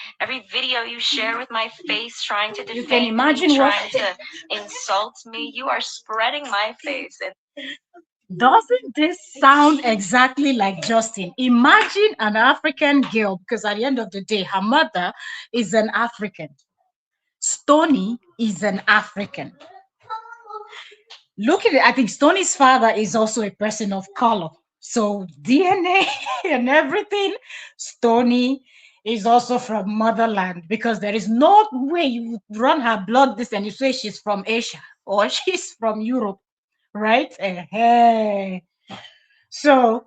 video you share with my face trying to You can defame me, imagine what. trying to insult me, you are spreading my face. And Doesn't this sound exactly like Justin? Imagine an African girl, because at the end of the day, her mother is an African. Stonii is an African. Look at it. I think Stonii's father is also a person of color. So DNA and everything, Stonii is also from motherland because there is no way you run her blood this and you say she's from Asia or she's from Europe, right? Hey. So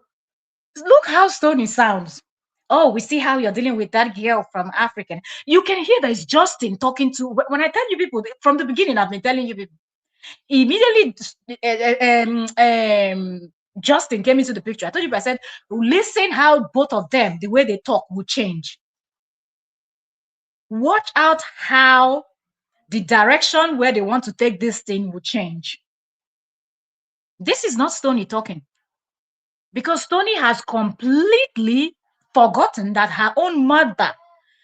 look how Stonii sounds. Oh, we see how you're dealing with that girl from African. You can hear that it's Justin talking to. When I tell you people from the beginning, I've been telling you people immediately. Justin came into the picture. I told you, I said, listen how both of them, the way they talk, will change. Watch out how the direction where they want to take this thing will change. This is not Stonii talking. Because Stonii has completely forgotten that her own mother,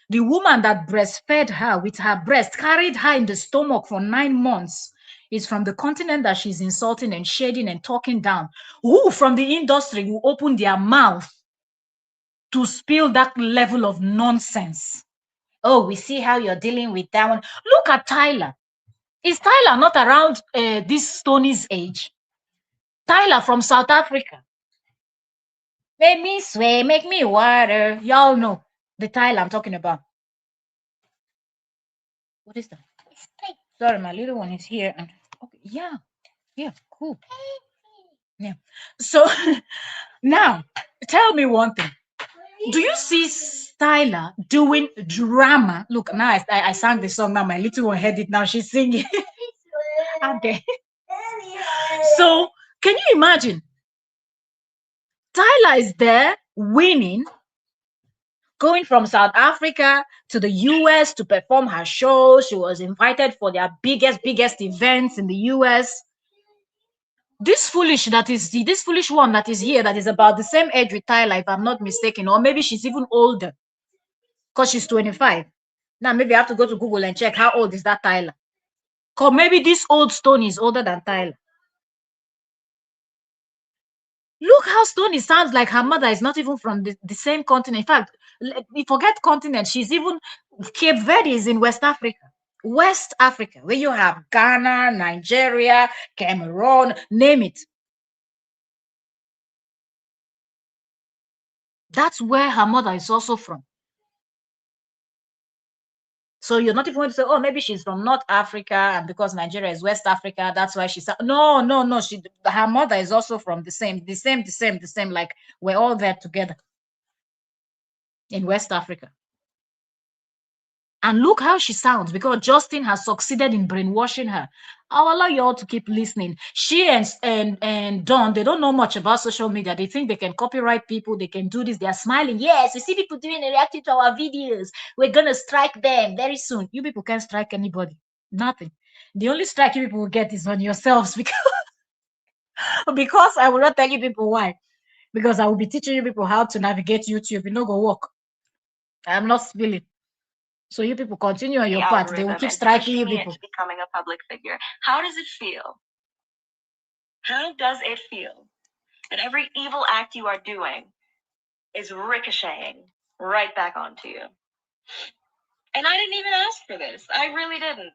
the woman that breastfed her with her breast, carried her in the stomach for 9 months, is from the continent that she's insulting and shading and talking down. Who from the industry will open their mouth to spill that level of nonsense? Oh, we see how you're dealing with that one. Look at Tyler. Is Tyler not around this Stoney's age? Tyler from South Africa. Make me sway, make me water. Y'all know the Tyler I'm talking about. What is that? Sorry, my little one is here. And okay, yeah, cool. Yeah. So now tell me one thing. Do you see Tyler doing drama? Look, now I sang the song. Now my little one heard it. Now she's singing. Okay. So can you imagine? Tyler is there winning, going from South Africa to the US to perform her show. She was invited for their biggest events in the US. This foolish one that is here that is about the same age with Tyler, if I'm not mistaken, or maybe she's even older because she's 25. Now maybe I have to go to Google and check how old is that Tyler. Because maybe this old Stone is older than Tyler. Look how Stoney sounds like her mother is not even from the same continent. In fact, forget continent. She's even Cape Verde is in West Africa. West Africa, where you have Ghana, Nigeria, Cameroon, name it. That's where her mother is also from. So you're not even going to say, oh, maybe she's from North Africa, and because Nigeria is West Africa, that's why she's no. Her mother is also from the same. Like we're all there together in West Africa. And look how she sounds because Justin has succeeded in brainwashing her. I'll allow you all to keep listening. She and Don, they don't know much about social media. They think they can copyright people. They can do this. They are smiling. Yes, we see people doing and reacting to our videos. We're going to strike them very soon. You people can't strike anybody. Nothing. The only strike you people will get is on yourselves because I will not tell you people why. Because I will be teaching you people how to navigate YouTube. You know, go work. I'm not spilling. So you people continue on your path. They will keep striking you people. Becoming a public figure. How does it feel? How does it feel that every evil act you are doing is ricocheting right back onto you? And I didn't even ask for this. I really didn't.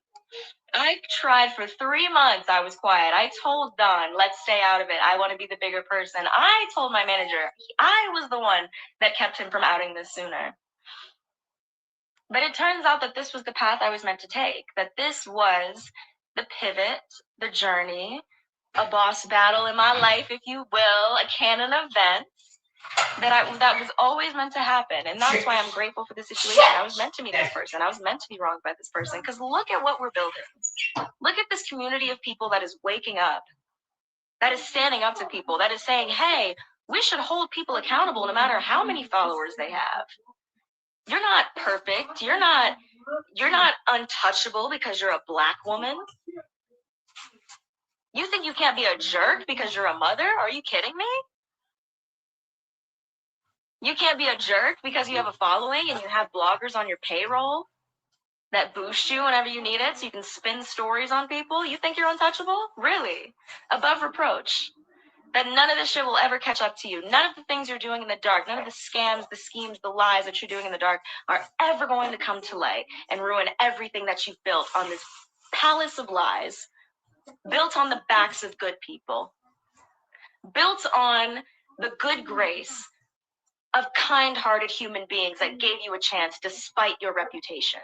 I tried for 3 months. I was quiet. I told Don, let's stay out of it. I want to be the bigger person. I told my manager, I was the one that kept him from outing this sooner. But it turns out that this was the path I was meant to take, that this was the pivot, the journey, a boss battle in my life, if you will, a canon event that was always meant to happen. And that's why I'm grateful for the situation. I was meant to meet this person. I was meant to be wronged by this person. Because look at what we're building. Look at this community of people that is waking up, that is standing up to people, that is saying, hey, we should hold people accountable no matter how many followers they have. You're not perfect. You're not untouchable because you're a Black woman. You think you can't be a jerk because you're a mother? Are you kidding me? You can't be a jerk because you have a following and you have bloggers on your payroll that boost you whenever you need it so you can spin stories on people? You think you're untouchable? Really? Above reproach. That none of this shit will ever catch up to you. None of the things you're doing in the dark, none of the scams, the schemes, the lies that you're doing in the dark are ever going to come to light and ruin everything that you've built on this palace of lies, built on the backs of good people, built on the good grace of kind-hearted human beings that gave you a chance despite your reputation,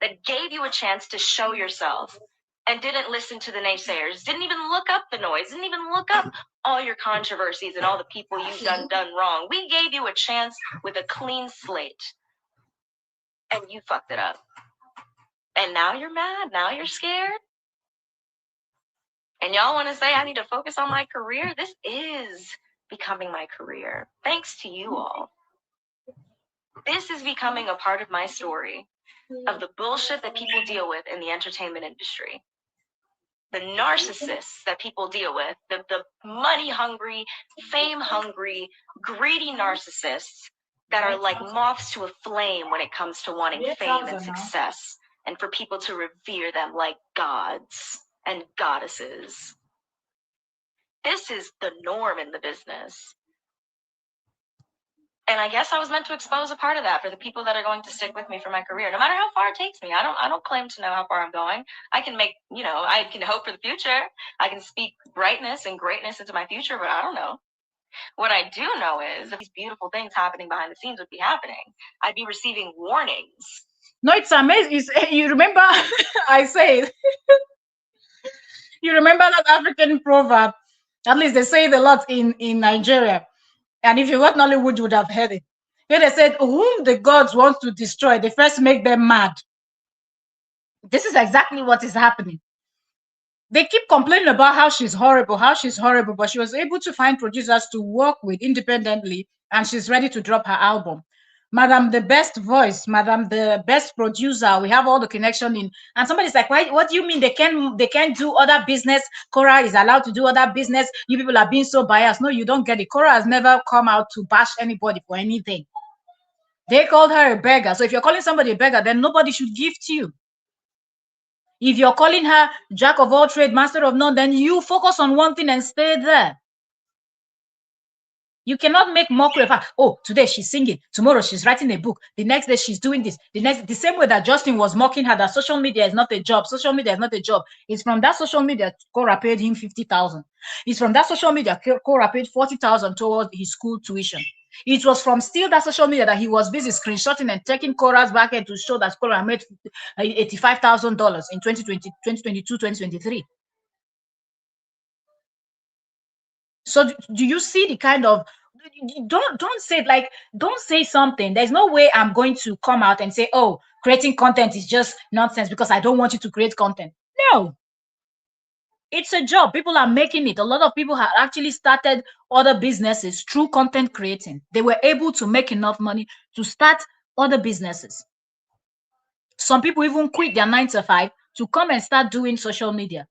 that gave you a chance to show yourself and didn't listen to the naysayers, didn't even look up the noise, didn't even look up all your controversies and all the people you've done wrong. We gave you a chance with a clean slate, and you fucked it up. And now you're mad, now you're scared. And y'all want to say I need to focus on my career? This is becoming my career, thanks to you all. This is becoming a part of my story, of the bullshit that people deal with in the entertainment industry. The narcissists that people deal with, the money-hungry, fame-hungry, greedy narcissists that are like moths to a flame when it comes to wanting fame and success, and for people to revere them like gods and goddesses. This is the norm in the business. And I guess I was meant to expose a part of that for the people that are going to stick with me for my career, no matter how far it takes me. I don't claim to know how far I'm going. I can make, I can hope for the future. I can speak brightness and greatness into my future, but I don't know. What I do know is if these beautiful things happening behind the scenes would be happening, I'd be receiving warnings. No, it's amazing. You remember I say you remember that African proverb? At least they say it a lot in Nigeria. And if you watch Nollywood, you would have heard it. Here they said, whom the gods want to destroy, they first make them mad. This is exactly what is happening. They keep complaining about how she's horrible, but she was able to find producers to work with independently, and she's ready to drop her album. Madam, the best voice, Madam, the best producer. We have all the connection in. And somebody's like, why? What do you mean they can't do other business? Korra is allowed to do other business. You people are being so biased. No, you don't get it. Korra has never come out to bash anybody for anything. They called her a beggar. So if you're calling somebody a beggar, then nobody should give to you. If you're calling her jack of all trade, master of none, then you focus on one thing and stay there. You cannot make mockery of her. Oh, today she's singing. Tomorrow she's writing a book. The next day she's doing this. The same way that Justin was mocking her that social media is not a job. Social media is not a job. It's from that social media Korra paid him 50,000. It's from that social media Korra paid 40,000 towards his school tuition. It was from still that social media that he was busy screenshotting and taking Korra's back end to show that Korra made $85,000 in 2020, 2022, 2023. So do you see the kind of don't say like don't say something. There's no way I'm going to come out and say, oh, creating content is just nonsense because I don't want you to create content. No, it's a job. People are making it. A lot of people have actually started other businesses through content creating. They were able to make enough money to start other businesses. Some people even quit their 9 to 5 to come and start doing social media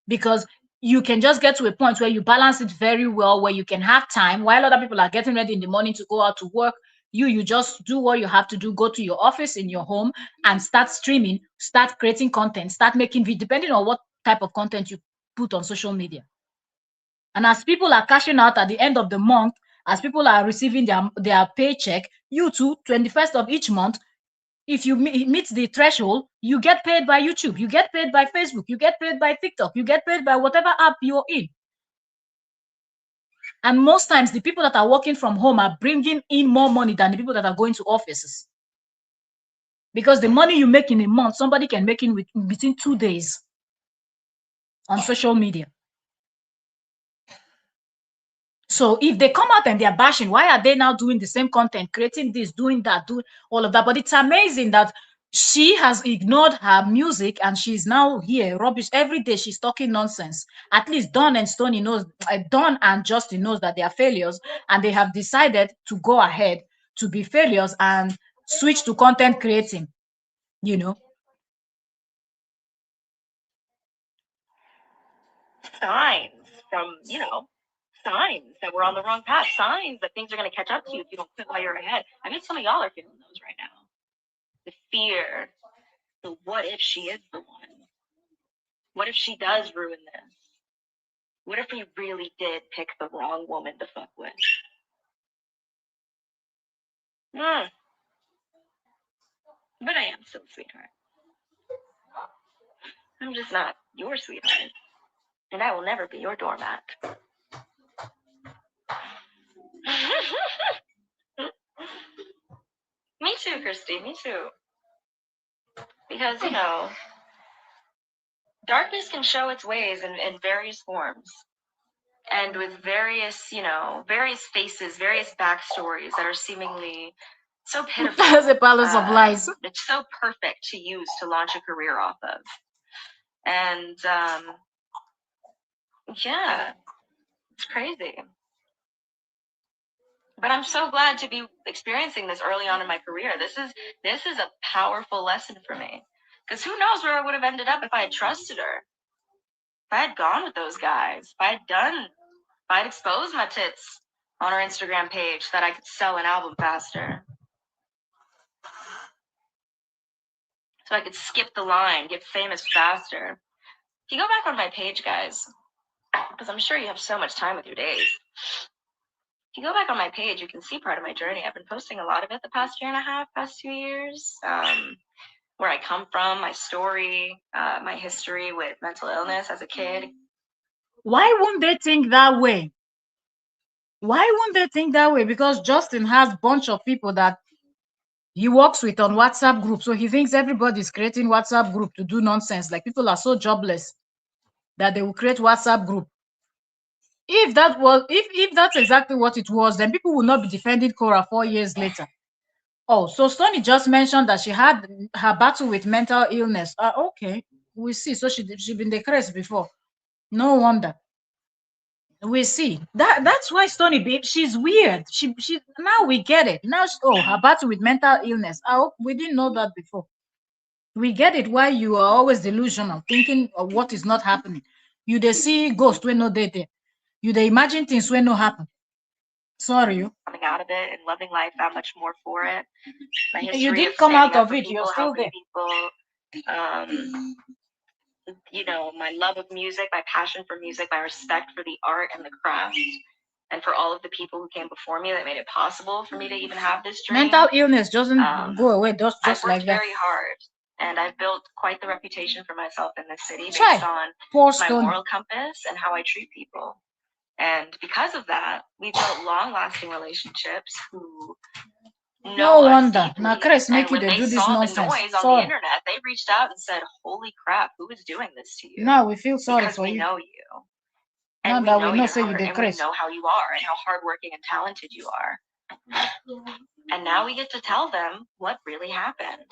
because you can just get to a point where you balance it very well, where you can have time while other people are getting ready in the morning to go out to work. You just do what you have to do, go to your office in your home and start streaming, start creating content, start making video, depending on what type of content you put on social media. And as people are cashing out at the end of the month, as people are receiving their paycheck, you too, 21st of each month, if you meet the threshold, you get paid by YouTube, you get paid by Facebook, you get paid by TikTok, you get paid by whatever app you're in. And most times, the people that are working from home are bringing in more money than the people that are going to offices. Because the money you make in a month, somebody can make in between 2 days on social media. So if they come out and they're bashing, why are they now doing the same content, creating this, doing that, doing all of that? But it's amazing that she has ignored her music and she's now here rubbish every day. She's talking nonsense. At least Don and Stoney knows, Don and Justin knows that they are failures, and they have decided to go ahead to be failures and switch to content creating. You know, Signs from, signs that we're on the wrong path, signs that things are going to catch up to you if you don't quit while you're ahead. I bet some of y'all are feeling those right now. The fear, the what if she is the one? What if she does ruin this? What if we really did pick the wrong woman to fuck with? But I am still a sweetheart. I'm just not your sweetheart. And I will never be your doormat. Me too, Christy. Me too. Because, darkness can show its ways in various forms. And with various, various faces, various backstories that are seemingly so pitiful. as a palace of lies. It's so perfect to use to launch a career off of. And, yeah, it's crazy. But I'm so glad to be experiencing this early on in my career. This is a powerful lesson for me. Because who knows where I would have ended up if I had trusted her. If I had gone with those guys. If I had exposed my tits on her Instagram page so that I could sell an album faster. So I could skip the line, get famous faster. If you go back on my page, guys, because I'm sure you have so much time with your days. If you go back on my page, you can see part of my journey. I've been posting a lot of it the past year and a half, past 2 years. Where I come from, my story, my history with mental illness as a kid. Why wouldn't they think that way? Why wouldn't they think that way? Because Justin has a bunch of people that he works with on WhatsApp group. So he thinks everybody's creating WhatsApp group to do nonsense. Like people are so jobless that they will create WhatsApp group. If that was if that's exactly what it was, then people will not be defending Korra 4 years later. Oh, so Stoney just mentioned that she had her battle with mental illness. Okay, we see. So she been the craze before. No wonder. We see that's why Stoney babe, she's weird. She now we get it. Now her battle with mental illness. Oh, we didn't know that before. We get it why you are always delusional, thinking of what is not happening. You they see ghost when no they there. You they imagine things when no happen. Sorry, you. Coming out of it and loving life that much more for it. My history You of didn't come standing out up of for it. people, You're still helping there. people. You know, my love of music, my passion for music, my respect for the art and the craft, and for all of the people who came before me that made it possible for me to even have this dream. Mental illness doesn't go away just I've worked like that. very hard, and I've built quite the reputation for myself in this city based Try. on Poor my Stoney. moral compass and how I treat people. And because of that, we built long-lasting relationships who No know us wonder. deeply. Now, Chris, And make you when they they do this saw the nonsense. noise on the Sorry. internet, they reached out and said, "Holy crap, who is doing this to you?" Now we feel sorry Because for we you. know you. Now And we that know we know your say you heart, the and we Chris. know how you are and how hardworking and talented you are. And now we get to tell them what really happened.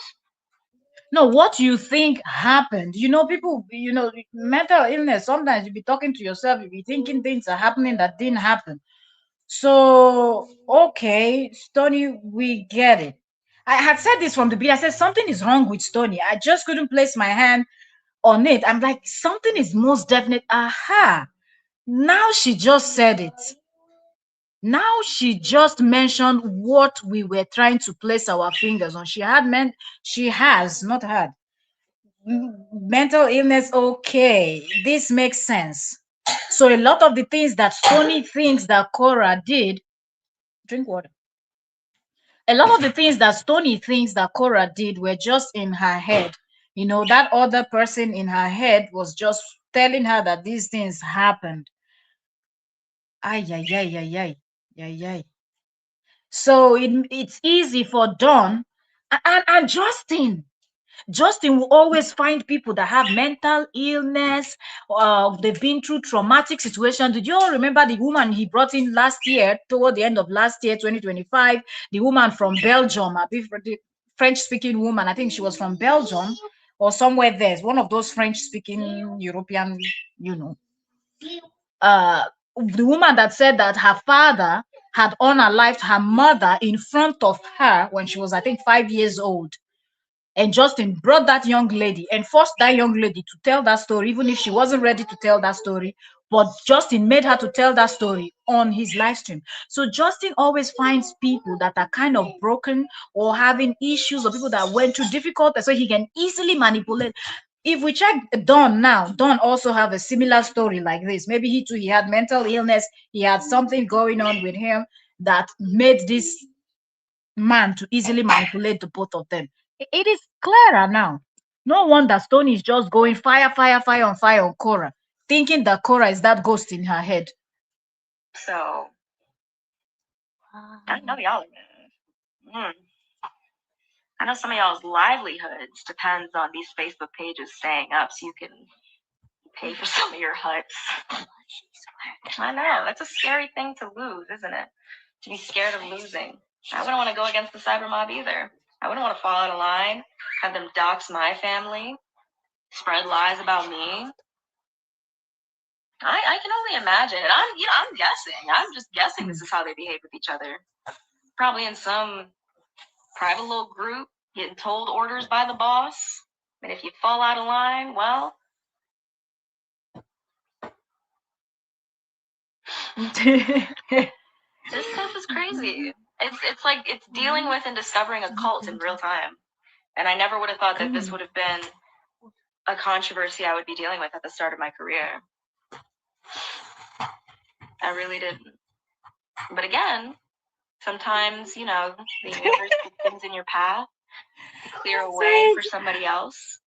No, what you think happened. You know, people, mental illness, sometimes you be talking to yourself, you be thinking things are happening that didn't happen. So, okay, Stony, we get it. I had said this from the beginning. I said something is wrong with Stony. I just couldn't place my hand on it. I'm like, something is most definite. Aha. Now she just said it. Now she just mentioned what we were trying to place our fingers on. She has not had mental illness. Okay, this makes sense. So a lot of the things that Sony thinks that Cora did, drink water. A lot of the things that Stoney thinks that Cora did were just in her head. That other person in her head was just telling her that these things happened. Ay, ay, ay, ay, ay, ay, ay. So it's easy for Dawn and Justin. Justin will always find people that have mental illness. They've been through traumatic situations. Did you all remember the woman he brought in last year, toward the end of last year, 2025? The woman from Belgium, the French-speaking woman. I think she was from Belgium or somewhere there. It's one of those French-speaking European, you know. The woman that said that her father had unalived her mother in front of her when she was, I think, 5 years old. And Justin brought that young lady and forced that young lady to tell that story, even if she wasn't ready to tell that story. But Justin made her to tell that story on his live stream. So Justin always finds people that are kind of broken or having issues, or people that went through difficult, so he can easily manipulate. If we check Don now, Don also have a similar story like this. Maybe he had mental illness. He had something going on with him that made this man to easily manipulate the both of them. It is clearer now. No wonder Stone is just going fire, fire, fire on Cora, thinking that Cora is that ghost in her head. So, I know y'all are. I know some of y'all's livelihoods depends on these Facebook pages staying up so you can pay for some of your huts. I know, that's a scary thing to lose, isn't it? To be scared of losing. I wouldn't want to go against the cyber mob either. I wouldn't want to fall out of line, have them dox my family, spread lies about me. I can only imagine, and I'm guessing. I'm just guessing this is how they behave with each other. Probably in some private little group, getting told orders by the boss. And if you fall out of line, well, this stuff is crazy. It's like it's dealing with and discovering a cult in real time. And I never would have thought that this would have been a controversy I would be dealing with at the start of my career. I really didn't. But again, sometimes, the universe puts things in your path to clear a way for somebody else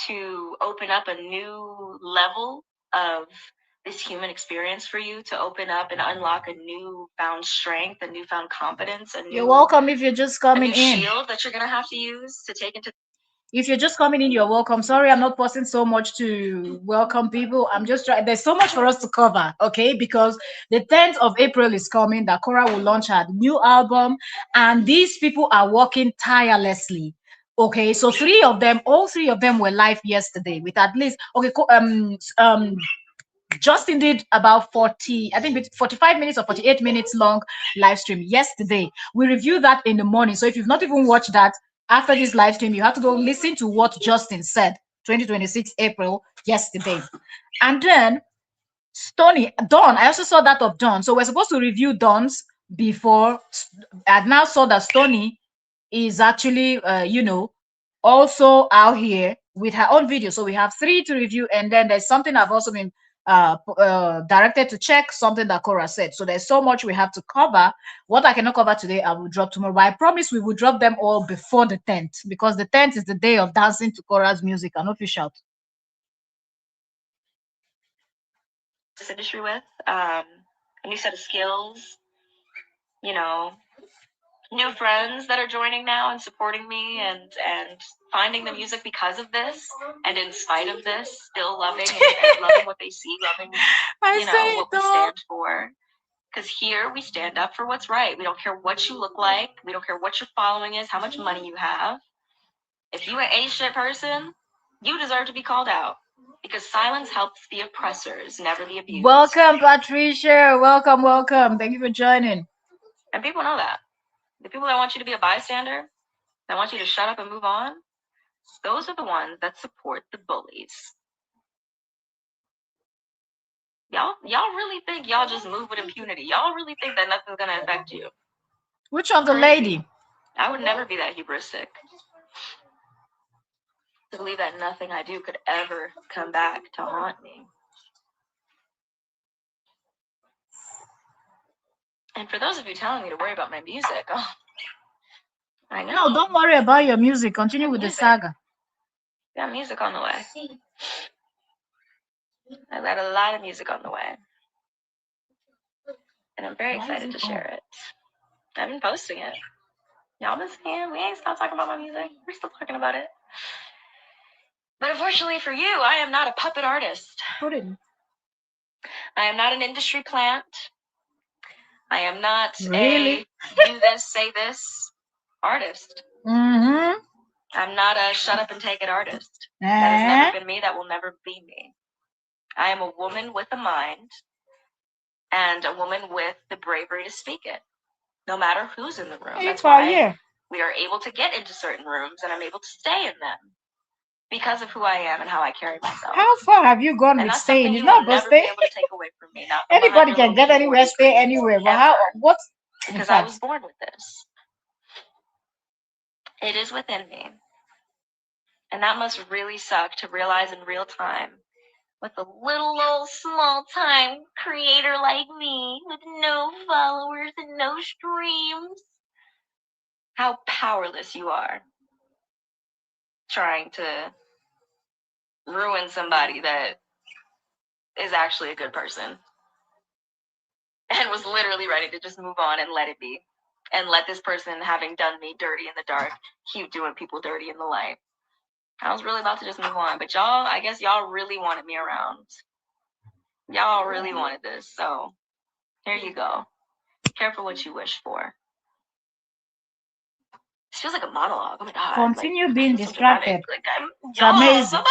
to open up a new level of this human experience for you, to open up and unlock a newfound strength, a newfound confidence, You're welcome if you're just coming in. Shield that you're gonna have to use to take into. If you're just coming in, you're welcome. Sorry, I'm not posting so much to welcome people. I'm just trying. There's so much for us to cover, okay? Because the 10th of April is coming. That Korra will launch her new album, and these people are working tirelessly. Okay, so all three of them were live yesterday with at least Justin did about 40, I think 45 minutes or 48 minutes long live stream yesterday. We reviewed that in the morning. So if you've not even watched that after this live stream, you have to go listen to what Justin said 2026 April yesterday. And then Stonii, Dawn, I also saw that of Dawn. So we're supposed to review Dawn's before. I now saw that Stonii is actually, also out here with her own video. So we have three to review, and then there's something I've also been directed to check, something that Korra said. So there's so much we have to cover. What I cannot cover today, I will drop tomorrow. But I promise we will drop them all before the 10th, because the 10th is the day of dancing to Korra's music. I know if you shout. This industry with a new set of skills, new friends that are joining now and supporting me, and finding the music because of this, and in spite of this, still loving and loving what they see, loving what we stand for. Because here we stand up for what's right. We don't care what you look like. We don't care what your following is, how much money you have. If you an a shit person, you deserve to be called out. Because silence helps the oppressors, never the abused. Welcome, Patricia. Welcome, welcome. Thank you for joining. And people know that. The people that want you to be a bystander, that want you to shut up and move on, those are the ones that support the bullies. Y'all really think y'all just move with impunity? Y'all really think that nothing's gonna affect you? Which of the lady? I would never be that hubristic to believe that nothing I do could ever come back to haunt me. And for those of you telling me to worry about my music, I know. No, don't worry about your music. Continue with the saga. Got music on the way. I've got a lot of music on the way. And I'm very excited to share it. I've been posting it. Y'all been saying we ain't stopped talking about my music. We're still talking about it. But unfortunately for you, I am not a puppet artist. I am not an industry plant. I am not a do this, say this artist. Mm-hmm. I'm not a shut up and take it artist. That has never been me. That will never be me. I am a woman with a mind, and a woman with the bravery to speak it, no matter who's in the room. That's why we are able to get into certain rooms, and I'm able to stay in them because of who I am and how I carry myself. How far have you gone with staying? It's not about staying. Able to take away from me. Anybody can get anywhere, stay anywhere. But how? What? Because I was born with this. It is within me. And that must really suck to realize in real time, with a little old small time creator like me with no followers and no streams, how powerless you are trying to ruin somebody that is actually a good person and was literally ready to just move on and let it be, and let this person, having done me dirty in the dark, keep doing people dirty in the light. I was really about to just move on, but y'all, I guess y'all really wanted me around. Y'all really wanted this, so here you go. Careful what you wish for. This feels like a monologue. Oh my god. Continue being distracted. It's amazing.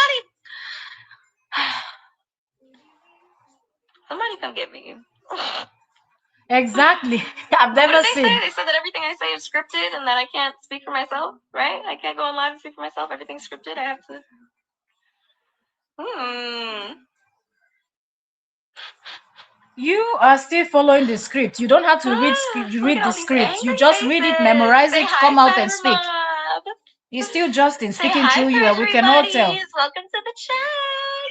Somebody come get me. Exactly. I've never seen. They said that everything I say is scripted and that I can't speak for myself, right? I can't go on live and speak for myself. Everything's scripted. I have to. You are still following the script. You don't have to read the script. You just read it, memorize it, come out and speak. It's still Justin speaking through you, and we can all tell. Welcome to the chat.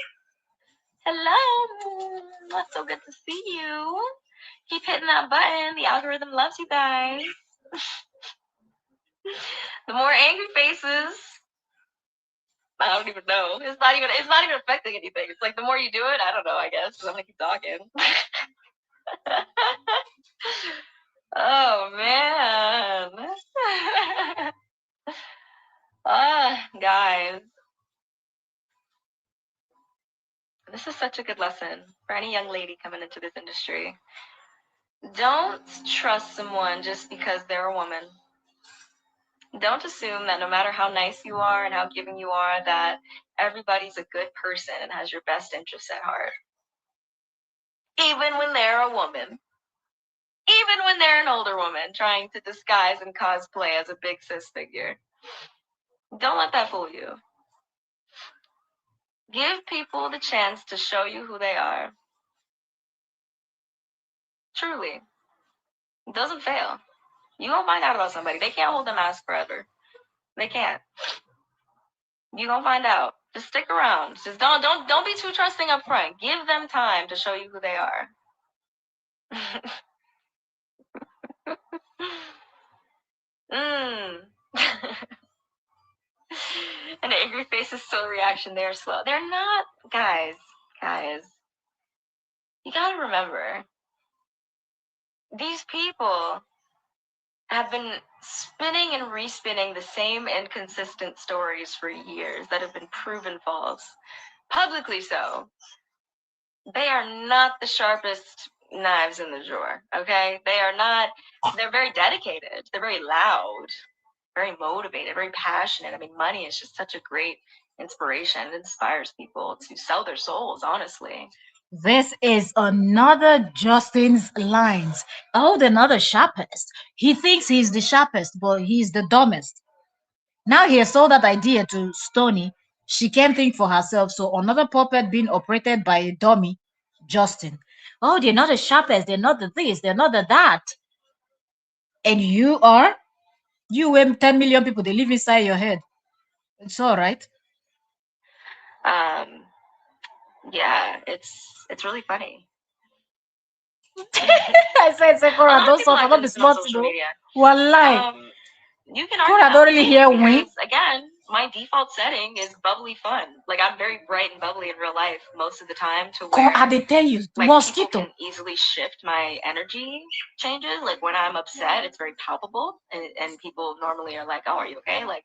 Hello. So good to see you. Keep hitting that button. The algorithm loves you guys. The more angry faces, I don't even know. It's not even affecting anything. It's like the more you do it, I don't know, I guess, because I'm gonna keep talking. Oh man. Guys, this is such a good lesson for any young lady coming into this industry. Don't trust someone just because they're a woman. Don't assume that no matter how nice you are and how giving you are, that everybody's a good person and has your best interests at heart. Even when they're a woman. Even when they're an older woman trying to disguise and cosplay as a big sis figure. Don't let that fool you. Give people the chance to show you who they are. Truly. It doesn't fail. You gonna find out about somebody. They can't hold the mask forever. They can't. You gonna find out. Just stick around. Just don't be too trusting up front. Give them time to show you who they are. mm. An angry face is still a reaction. They're slow. They're not, guys. You gotta remember, these people have been spinning and respinning the same inconsistent stories for years that have been proven false, publicly so. They are not the sharpest knives in the drawer, okay? They are not, they're very dedicated, they're very loud, very motivated, very passionate. I mean, money is just such a great inspiration. It inspires people to sell their souls, honestly. This is another Justin's lines. Oh, another sharpest. He thinks he's the sharpest, but he's the dumbest. Now he has sold that idea to Stonii. She can't think for herself, so another puppet being operated by a dummy, Justin. Oh, they're not the sharpest, they're not the this, they're not the that. And you are? You and 10 million people, they live inside your head. It's all right. Um, yeah, it's really funny. I said, A Sephora, lot of don't people suffer, act not as be if on smart, social media. Wallahi. You can argue Cora that don't with really me hear win. because, again, my default setting is bubbly fun. Like, I'm very bright and bubbly in real life most of the time, to I where they tell you, like people mosquito. can easily shift my energy changes. Like when I'm upset, it's very palpable, and people normally are like, "Oh, are you okay?" Like,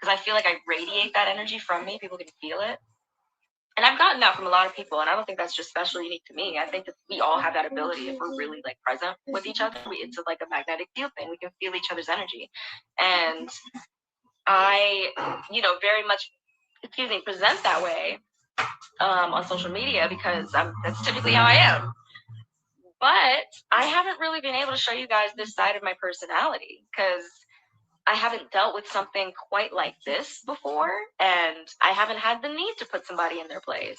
because I feel like I radiate that energy from me. People can feel it. And I've gotten that from a lot of people, and I don't think that's just special unique to me. I think that we all have that ability if we're really like present with each other. It's like a magnetic field thing. We can feel each other's energy, and I, very much, present that way on social media because that's typically how I am. But I haven't really been able to show you guys this side of my personality because I haven't dealt with something quite like this before, and I haven't had the need to put somebody in their place.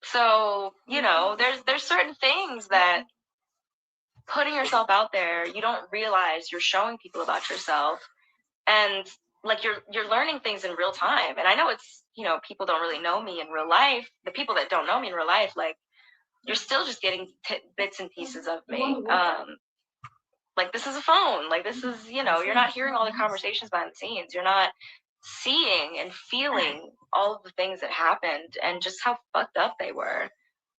So, there's certain things that putting yourself out there, you don't realize you're showing people about yourself, and like you're learning things in real time. And I know it's, people don't really know me in real life. The people that don't know me in real life, like, you're still just getting bits and pieces of me. Like, this is a phone. Like, this is, you're not hearing all the conversations behind the scenes. You're not seeing and feeling all of the things that happened and just how fucked up they were.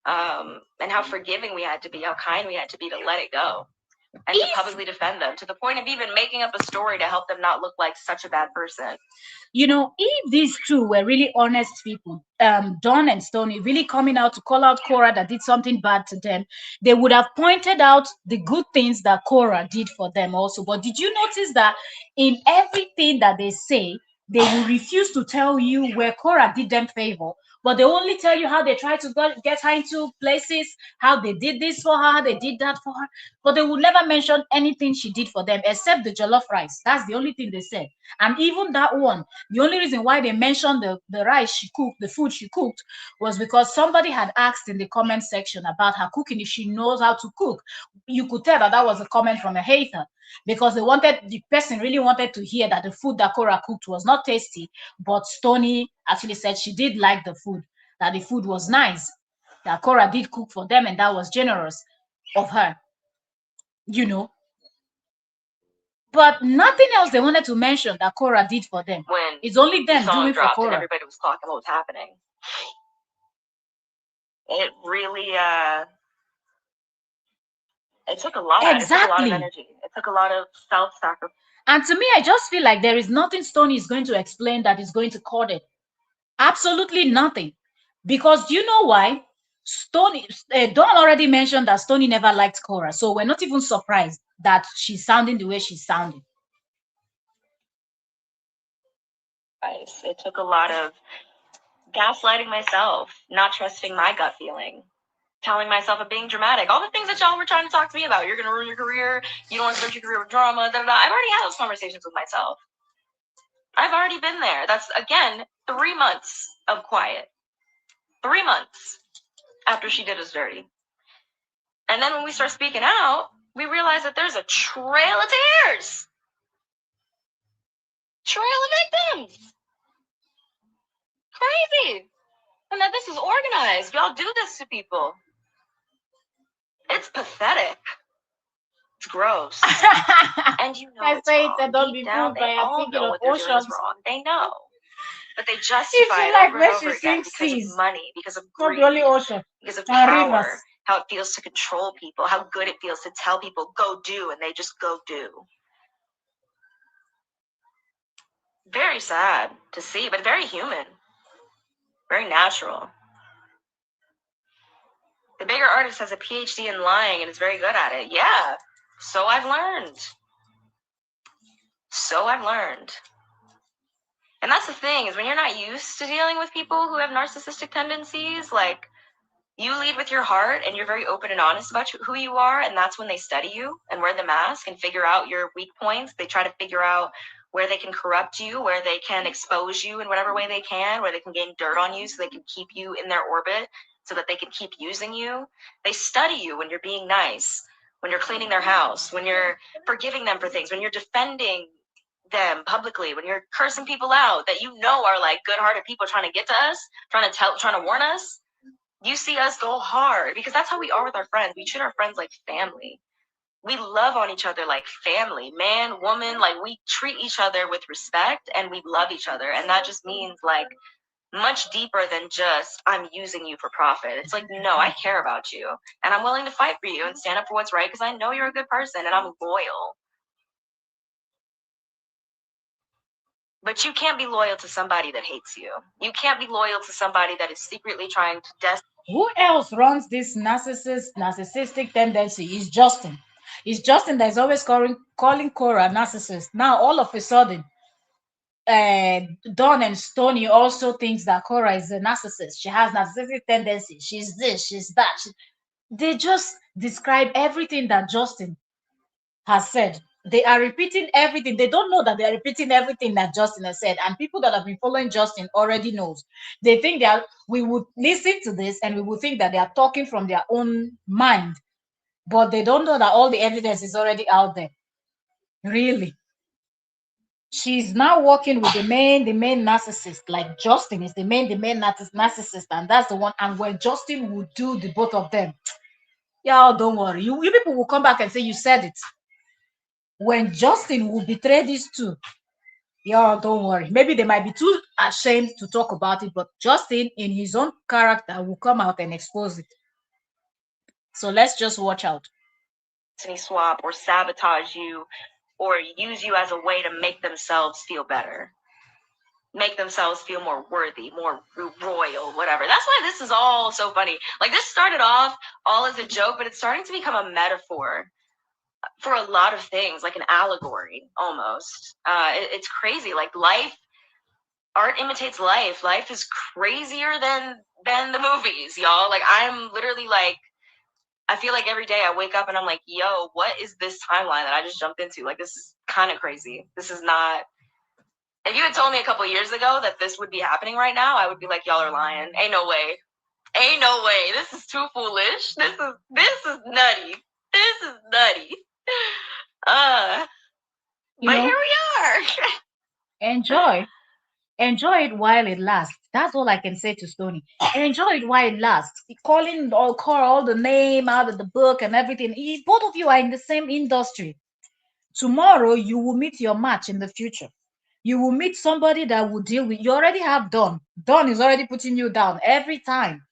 And how forgiving we had to be, how kind we had to be to let it go and to publicly defend them, to the point of even making up a story to help them not look like such a bad person. If these two were really honest people, Don and Stoney really coming out to call out Korra that did something bad to them, they would have pointed out the good things that Korra did for them also. But did you notice that in everything that they say, they will refuse to tell you where Korra did them favor, but they only tell you how they tried to get her into places, how they did this for her, how they did that for her, but they will never mention anything she did for them except the jollof rice. That's the only thing they said. And even that one, the only reason why they mentioned the rice she cooked, the food she cooked, was because somebody had asked in the comment section about her cooking, if she knows how to cook. You could tell that that was a comment from a hater, because the person really wanted to hear that the food that Korra cooked was not tasty, but Stoney actually said she did like the food, that the food was nice. that Korra did cook for them, and that was generous of her, you know. But nothing else they wanted to mention that Korra did for them. When It's only the them song doing for dropped and Korra. everybody was clocking what was happening, it really it took a lot. It took a lot of Exactly. energy. It took a lot of self-sacrifice. And to me, I just feel like there is nothing Stonii is going to explain that is going to cut it. Absolutely nothing. Because do you know why? Stonii, Dawn already mentioned that Stonii never liked Korra. So we're not even surprised that she's sounding the way she's sounding. It took a lot of gaslighting myself, not trusting my gut feeling, telling myself I'm being dramatic. All the things that y'all were trying to talk to me about. You're going to ruin your career. You don't want to start your career with drama. Da, da, da. I've already had those conversations with myself. I've already been there. That's, again, 3 months of quiet. 3 months after she did us dirty. And then when we start speaking out, we realize that there's a trail of tears. Trail of victims. Crazy. And that this is organized. Y'all do this to people. It's pathetic. It's gross. And you know it's wrong. Deep down, they all know what they're doing is wrong. They know. But they justify it over and over again because of money, because of greed, because of power, how it feels to control people, how good it feels to tell people, go do, and they just go do. Very sad to see, but very human. Very natural. The bigger artist has a PhD in lying and is very good at it. Yeah, so I've learned. So I've learned. And that's the thing, is when you're not used to dealing with people who have narcissistic tendencies, like, you lead with your heart and you're very open and honest about who you are, and that's when they study you and wear the mask and figure out your weak points. They try to figure out where they can corrupt you, where they can expose you in whatever way they can, where they can gain dirt on you so they can keep you in their orbit, so that they can keep using you. They study you when you're being nice, when you're cleaning their house, when you're forgiving them for things, when you're defending them publicly, when you're cursing people out that you know are like good-hearted people trying to get to us, trying to warn us. You see us go hard because that's how we are with our friends. We treat our friends like family. We love on each other like family, man, woman, like we treat each other with respect and we love each other. And that just means like much deeper than just I'm using you for profit. It's like, no, I care about you and I'm willing to fight for you and stand up for what's right because I know you're a good person and I'm loyal. But you can't be loyal to somebody that hates you. You can't be loyal to somebody that is secretly trying to Who else runs this narcissistic tendency? Is Justin. It's Justin that is always calling Korra narcissist. Now, all of a sudden, Dawn and Stonii also thinks that Korra is a narcissist. She has narcissistic tendency. She's this, she's that. They just describe everything that Justin has said. They are repeating everything. They don't know that they are repeating everything that Justin has said. And people that have been following Justin already knows. They think that we would listen to this and we would think that they are talking from their own mind. But they don't know that all the evidence is already out there. Really. She's now working with the main narcissist. Like Justin is the main narcissist, and that's the one. And when Justin would do the both of them, y'all don't worry. You people will come back and say you said it. When Justin will betray these two, y'all don't worry. Maybe they might be too ashamed to talk about it, but Justin, in his own character, will come out and expose it. So let's just watch out. Swap or sabotage you or use you as a way to make themselves feel better, make themselves feel more worthy, more royal, whatever. That's why this is all so funny. Like, this started off all as a joke, but it's starting to become a metaphor for a lot of things, like an allegory almost. It's crazy. Like, life, art imitates life. Life is crazier than the movies, y'all. Like, I'm literally like, I feel like every day I wake up and I'm like, yo, what is this timeline that I just jumped into? Like, this is kind of crazy. This is not. If you had told me a couple years ago that this would be happening right now, I would be like, y'all are lying. Ain't no way. Ain't no way. This is too foolish. This is nutty. This is nutty. But here we are. Enjoy. Enjoy it while it lasts. That's all I can say to Stony. Enjoy it while it lasts. Calling all call all the name out of the book and everything. Both of you are in the same industry. Tomorrow you will meet your match in the future. You will meet somebody that will deal with you already have done. Done is already putting you down every time.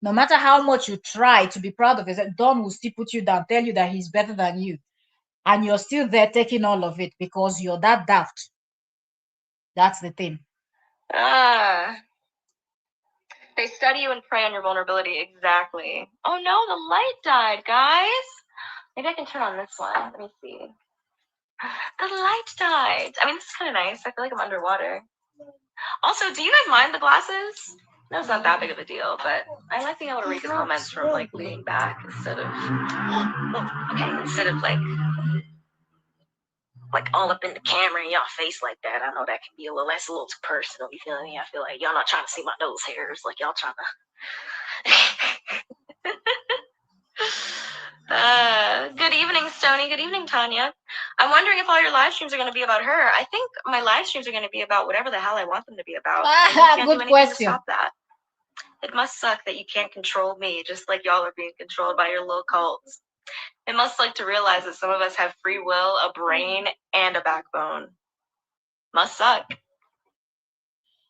No matter how much you try to be proud of yourself, Don will still put you down, tell you that he's better than you. And you're still there taking all of it because you're that daft. That's the thing. Ah, they study you and prey on your vulnerability. Exactly. Oh no, the light died, guys. Maybe I can turn on this one. Let me see. The light died. I mean, this is kind of nice. I feel like I'm underwater. Also, do you guys mind the glasses? No, it's not that big of a deal, but I like being able to read the comments from like leaning back instead of like all up in the camera in y'all face like that. I know that can be a little too personal. You feel me? I feel like y'all not trying to see my nose hairs, like y'all trying to. Good evening, Stonii. Good evening, Tanya. I'm wondering if all your live streams are going to be about her. I think my live streams are going to be about whatever the hell I want them to be about. And you can't do Good anything question. to stop that. It must suck that you can't control me, just like y'all are being controlled by your little cults. It must suck to realize that some of us have free will, a brain, and a backbone. Must suck.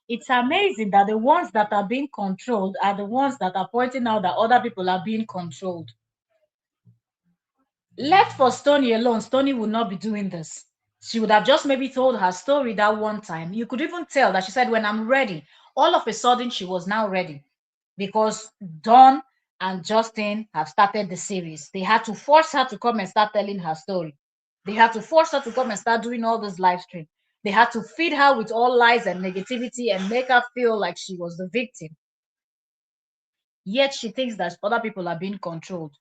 It's amazing that the ones that are being controlled are the ones that are pointing out that other people are being controlled. Left for Stonii alone, Stonii would not be doing this. She would have just maybe told her story that one time. You could even tell that she said, when I'm ready. All of a sudden, she was now ready because Dawn and Justin have started the series. They had to force her to come and start telling her story. They had to force her to come and start doing all this live stream. They had to feed her with all lies and negativity and make her feel like she was the victim. Yet she thinks that other people are being controlled.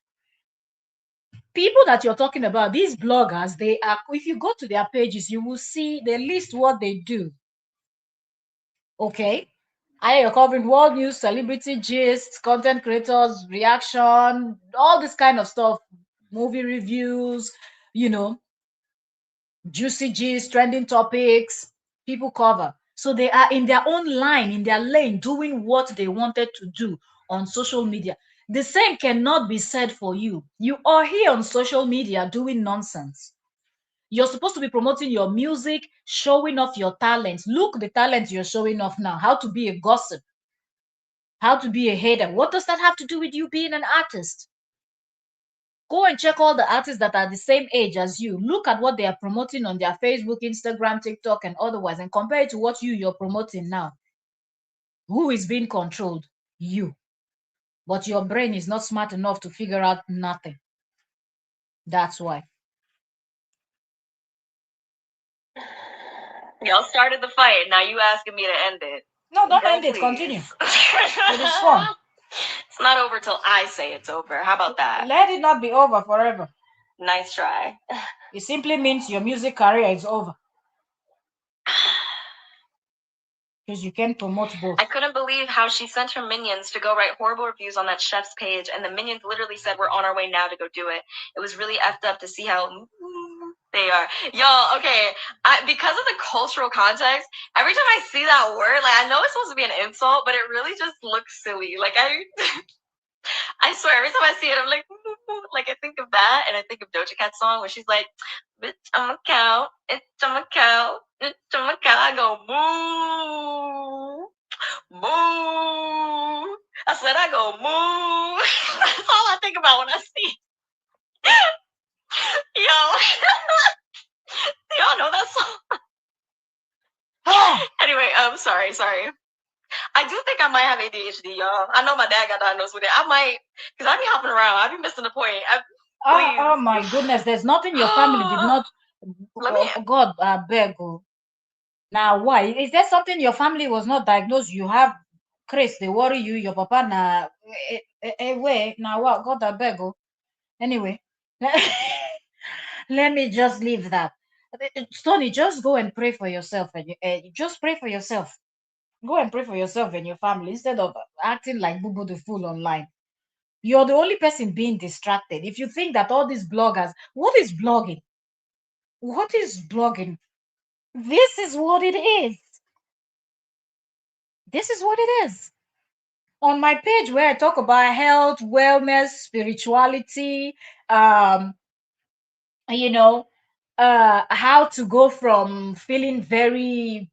People that you're talking about, these bloggers, they are, if you go to their pages, you will see they list what they do. Okay. I are covering world news, celebrity gist, content creators, reaction, all this kind of stuff, movie reviews, you know, juicy gist, trending topics, people cover. So they are in their own line, in their lane, doing what they wanted to do on social media. The same cannot be said for you. You are here on social media doing nonsense. You're supposed to be promoting your music, showing off your talents. Look, the talent you're showing off now. How to be a gossip, how to be a hater. What does that have to do with you being an artist? Go and check all the artists that are the same age as you. Look at what they are promoting on their Facebook, Instagram, TikTok, and otherwise, and compare it to what you're promoting now. Who is being controlled? You. But your brain is not smart enough to figure out nothing. That's why. Y'all started the fight. Now you asking me to end it. No, don't end it. Continue. It is fun. It's not over till I say it's over. How about that? Let it not be over forever. Nice try. It simply means your music career is over. Because you can promote both. I couldn't believe how she sent her minions to go write horrible reviews on that chef's page, and the minions literally said we're on our way now to go do it. It was really effed up to see how they are. Y'all, okay, because of the cultural context, every time I see that word, like, I know it's supposed to be an insult, but it really just looks silly. Like, I swear, every time I see it, I'm like I think of that, and I think of Doja Cat's song where she's like, bitch, I'm a cow, I'm a cow, I'm a cow. I go, moo, moo. I said, I go, moo. That's all I think about when I see Yo. Y'all know that song? Anyway, sorry. I do think I might have ADHD, y'all. I know my dad got diagnosed with it. I might, because I be hopping around. I be missing the point. Oh my goodness, there's nothing your family did not. God, I beg you. Now, why? Is there something your family was not diagnosed? You have Chris, they worry you, your papa na wait, now what? God, I beg you. Anyway, let me just leave that. Stoney, just go and pray for yourself and just pray for yourself. Go and pray for yourself and your family instead of acting like Boo Boo the fool online. You're the only person being distracted. If you think that all these bloggers, what is blogging? What is blogging? This is what it is. This is what it is. On my page where I talk about health, wellness, spirituality, um, you know, how to go from feeling very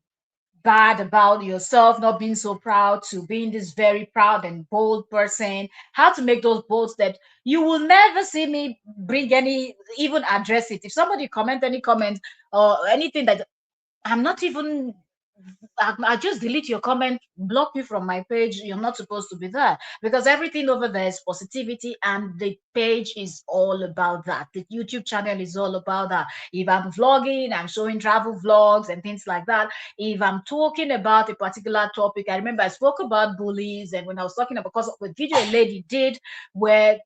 bad about yourself, not being so proud, to being this very proud and bold person, how to make those bold steps. You will never see me bring any, even address it. If somebody comment any comment or anything that I'm not even, I just delete your comment, block you from my page. You're not supposed to be there because everything over there is positivity, and the page is all about that. The YouTube channel is all about that. If I'm vlogging, I'm showing travel vlogs and things like that. If I'm talking about a particular topic, I remember I spoke about bullies, and when I was talking about, because of the video a lady did where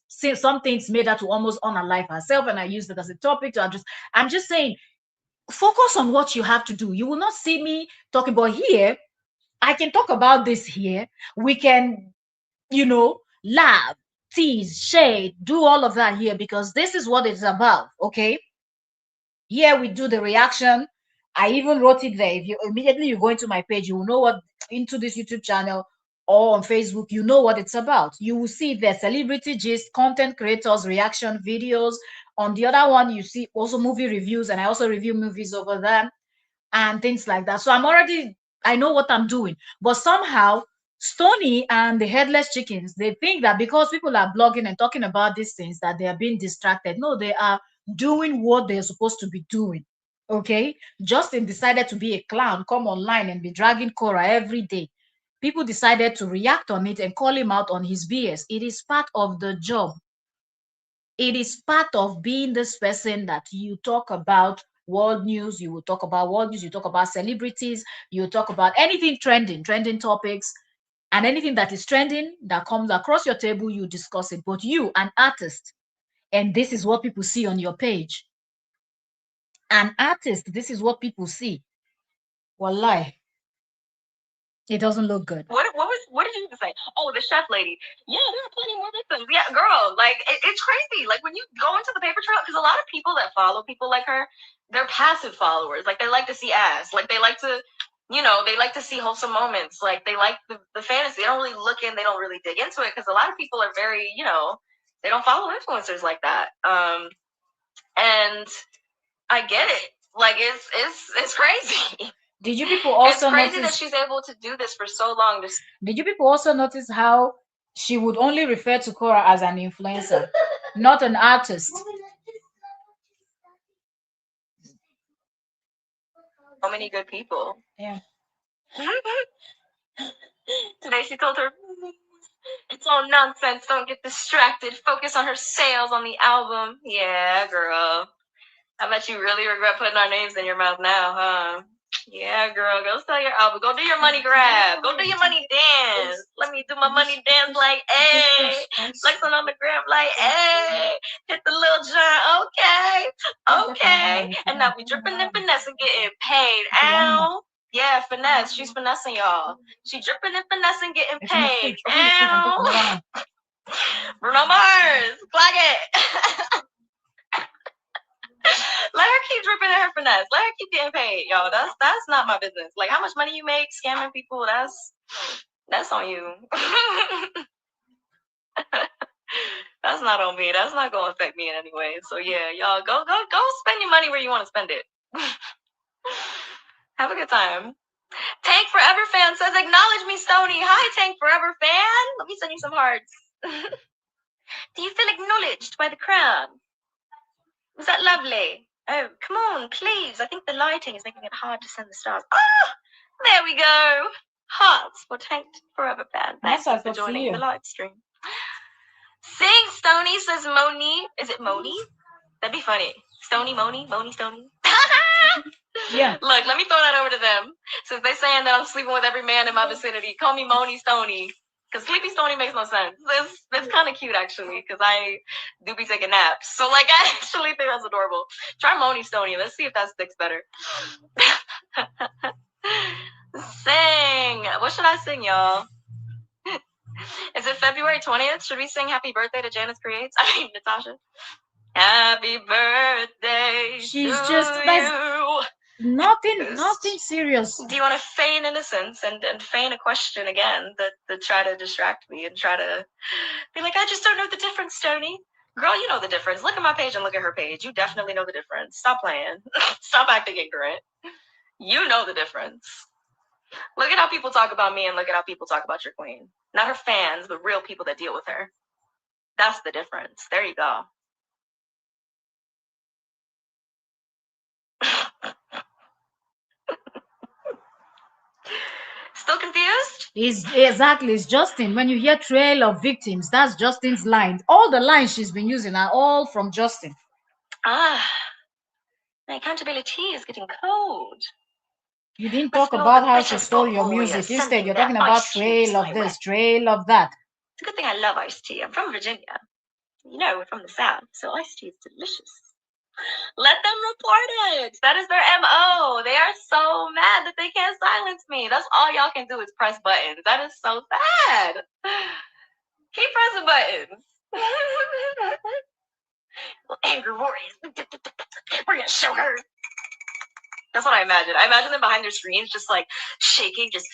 some things made her to almost unalive herself, and I used it as a topic to address. I'm just saying, focus on what you have to do. You will not see me talking about here. I can talk about this here. We can, laugh, tease, shade, do all of that here because this is what it's about. Okay. Here we do the reaction. I even wrote it there. If you immediately you go into my page, you will know what, into this YouTube channel or on Facebook, you know what it's about. You will see the celebrity gist, content creators, reaction videos. On the other one, you see also movie reviews, and I also review movies over there and things like that. So I know what I'm doing. But somehow, Stoney and the headless chickens, they think that because people are blogging and talking about these things, that they are being distracted. No, they are doing what they're supposed to be doing. Okay? Justin decided to be a clown, come online and be dragging korra every day. People decided to react on it and call him out on his BS. It is part of the job. It is part of being this person that you talk about world news, you will talk about world news, you talk about celebrities, you talk about anything trending topics, and anything that is trending that comes across your table, you discuss it. But you, an artist, and this is what people see on your page. An artist, this is what people see. Wallahi, it doesn't look good. What did you even say? Oh, the chef lady. Yeah, there are plenty more victims. Yeah, girl, like it's crazy. Like when you go into the paper trail, because a lot of people that follow people like her, they're passive followers. Like they like to see ass. Like they like to, they like to see wholesome moments. Like they like the fantasy. They don't really look in. They don't really dig into it because a lot of people are very, they don't follow influencers like that. And I get it. Like it's crazy. Did you people also It's crazy notice that she's able to do this for so long? Did you people also notice how she would only refer to Korra as an influencer, not an artist? So many good people. Yeah. Today she told her, it's all nonsense. Don't get distracted. Focus on her sales on the album. Yeah, girl. I bet you really regret putting our names in your mouth now, huh? Yeah, girl. Go sell your album. Go do your money grab. Go do your money dance. Let me do my money dance like, hey. Flexing on the gram like, hey. Hit the little joint. Okay. Okay. And now we dripping and finesse and getting paid. Ow. Yeah, finesse. She's finessing y'all. She dripping and finessing, getting paid. Ow. Bruno Mars. Clock it. Let her keep dripping in her finesse. Let her keep getting paid, y'all. That's not my business. Like how much money you make scamming people, that's on you. That's not on me. That's not gonna affect me in any way. So yeah, y'all go spend your money where you want to spend it. Have a good time. Tank Forever Fan says, acknowledge me, Stoney. Hi, Tank Forever Fan. Let me send you some hearts. Do you feel acknowledged by the crowd? Was that lovely? Oh, come on, please. I think the lighting is making it hard to send the stars. Oh, there we go. Hearts for Tank Forever Fan. Thanks for joining the live stream. Sing, Stoney, says Moni. Is it Moni? That'd be funny. Stoney, Moni, Stoney. Yeah. Look, let me throw that over to them. Since they're saying that I'm sleeping with every man in my vicinity, call me Moni Stoney. Because Sleepy Stoney makes no sense. It's kind of cute, actually, because I do be taking naps. So, like, I actually think that's adorable. Try Moni Stoney. Let's see if that sticks better. Sing. What should I sing, y'all? Is it February 20th? Should we sing Happy Birthday to Janice Creates? I mean, Natasha. Happy birthday She's to just you. Nothing serious. Do you want to feign innocence and feign a question again that try to distract me and try to be like, I just don't know the difference, Stoney. Girl, you know the difference. Look at my page and look at her page. You definitely know the difference. Stop playing. Stop acting ignorant. You know the difference. Look at how people talk about me and look at how people talk about your queen. Not her fans, but real people that deal with her. That's the difference. There you go. Still confused? It's Justin. When you hear trail of victims, that's Justin's line. All the lines she's been using are all from Justin. Ah, my accountability is getting cold. You didn't talk about how she stole your music. Instead, Instead, you're talking about trail of this, trail of that. It's a good thing I love iced tea. I'm from Virginia. You know, we're from the South, so iced tea is delicious. Let them report it. That is their MO. They are so mad that they can't silence me. That's all y'all can do is press buttons. That is so sad. Keep pressing buttons. Angry warriors. We're gonna show her. That's what I imagine. I imagine them behind their screens, just like shaking, just.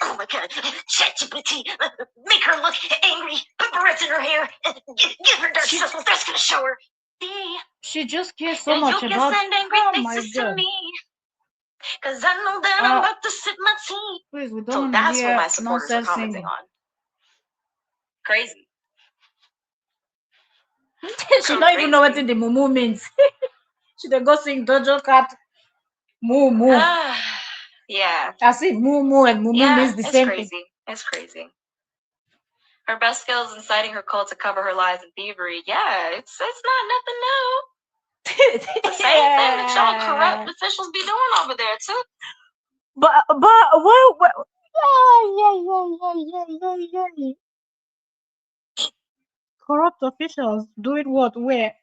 Oh my god, ChatGPT, make her look angry. Put barrettes in her hair. Give her dark circles. That's gonna show her. See? She just cares so much about. Send angry faces to me. Cause I know that I'm about to sip my tea. Please, we don't so want that's to what hear my supporters are nonsense commenting singing. on. Crazy. She don't even know what the moo means. She dey go sing Dojo Cat moo moo. Yeah. As if moo and moo means the same crazy. thing. It's crazy. Her best skill is inciting her cult to cover her lies and thievery. Yeah, it's not nothing new. The same thing that y'all corrupt officials be doing over there too. But well, yeah. Corrupt officials doing what? Where?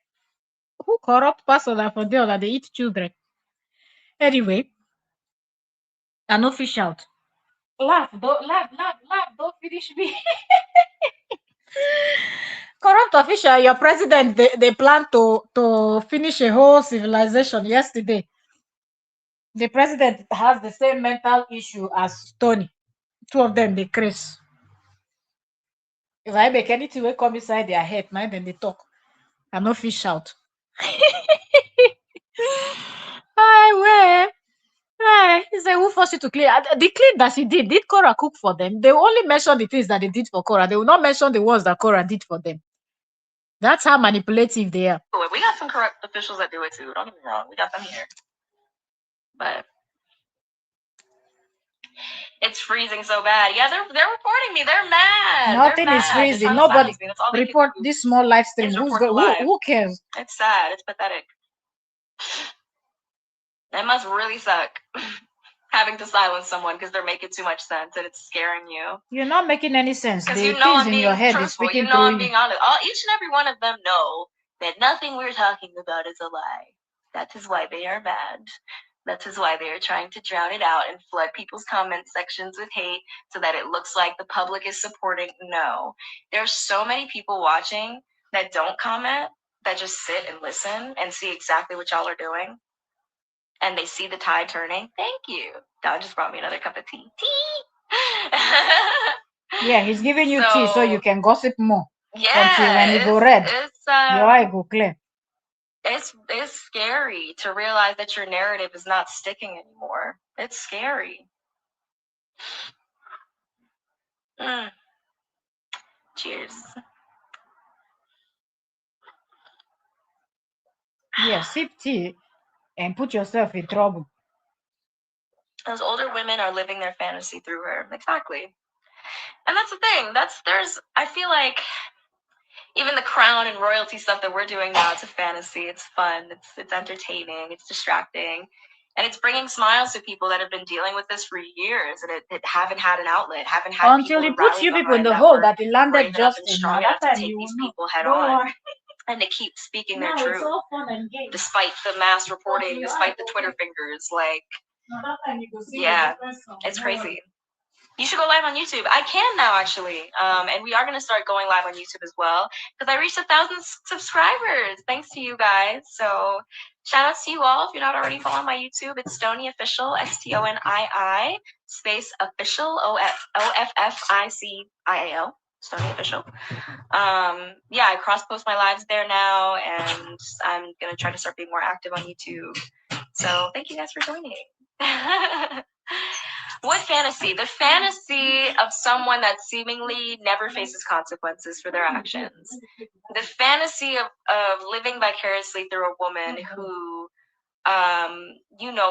Who corrupt person are for there that they eat children? Anyway, I no fish out. Laugh, don't finish me. Corrupt official, your president, they plan to finish a whole civilization yesterday. The president has the same mental issue as Stonii. Two of them, they craze. If I make anything will come inside their head, now then they talk. I no fish out. He said, who forced you to clean? The clean that she did Korra cook for them? They only mention the things that they did for Korra. They will not mention the ones that Korra did for them. That's how manipulative they are. We got some corrupt officials that do it too. Don't get me wrong. We got them here. But it's freezing so bad. Yeah, they're reporting me. They're mad. Nothing is freezing. Nobody report this small live stream. Who cares? It's sad. It's pathetic. It must really suck having to silence someone because they're making too much sense and it's scaring you. You're not making any sense. Because you know I'm being truthful. You know I'm being honest. Each and every one of them know that nothing we're talking about is a lie. That is why they are mad. That is why they are trying to drown it out and flood people's comment sections with hate so that it looks like the public is supporting. No. There's so many people watching that don't comment, that just sit and listen and see exactly what y'all are doing. And they see the tide turning. Thank you. Don just brought me another cup of tea. Yeah, he's giving you tea so you can gossip more. Yeah. Until when you go red, your eye go clear. It's scary to realize that your narrative is not sticking anymore. It's scary. Cheers. Yeah, sip tea and put yourself in trouble. Those older women are living their fantasy through her. Exactly. And that's the thing. I feel like even the crown and royalty stuff that we're doing now, it's a fantasy. It's fun. It's entertaining. It's distracting. And it's bringing smiles to people that have been dealing with this for years and it haven't had an outlet, haven't had until he puts you people in the hole that he landed just in. Now that time you these people head on. And they keep speaking their truth. It's all fun and games. Despite the mass reporting, despite the Twitter fingers, like, yeah, it's crazy. You should go live on YouTube. I can now, actually. And we are going to start going live on YouTube as well because I reached 1,000 subscribers. Thanks to you guys. So shout outs to you all. If you're not already following my YouTube, it's Stonii Official, Stonii space official, OFFICIAL, Stonii Official. Yeah, I cross post my lives there now, and I'm going to try to start being more active on YouTube. So thank you guys for joining. What fantasy? The fantasy of someone that seemingly never faces consequences for their actions. The fantasy of living vicariously through a woman who,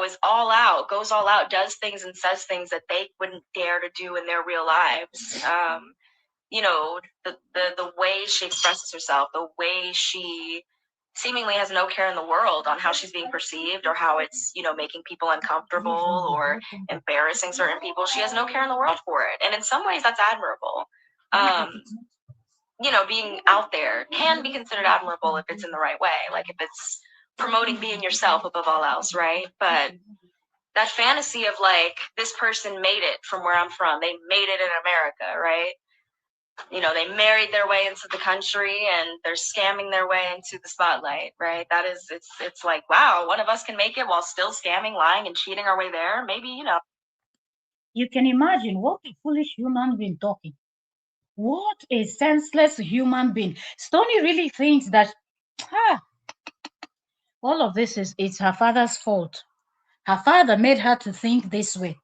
is all out, goes all out, does things and says things that they wouldn't dare to do in their real lives. The way she expresses herself, the way she seemingly has no care in the world on how she's being perceived or how it's, making people uncomfortable or embarrassing certain people. She has no care in the world for it. And in some ways that's admirable. Being out there can be considered admirable if it's in the right way, like if it's promoting being yourself above all else, right? But that fantasy of like, this person made it from where I'm from, they made it in America, right? They married their way into the country and they're scamming their way into the spotlight, right? That is, it's like, wow, one of us can make it while still scamming, lying, and cheating our way there. Maybe, You can imagine what a foolish human being talking. What a senseless human being. Stonii really thinks that all of this is it's her father's fault. Her father made her to think this way.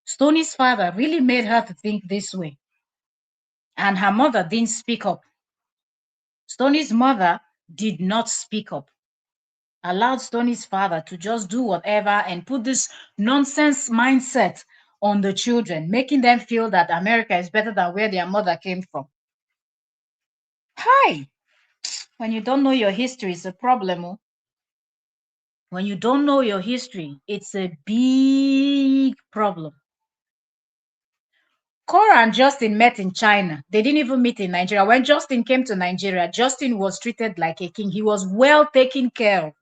Stonii's father really made her to think this way. And her mother didn't speak up. Stonii's mother did not speak up. Allowed Stonii's father to just do whatever and put this nonsense mindset on the children, making them feel that America is better than where their mother came from. Hi! When you don't know your history, it's a problem. Oh. When you don't know your history, it's a big problem. Korra and Justin met in China. They didn't even meet in Nigeria. When Justin came to Nigeria, Justin was treated like a king. He was well taken care of.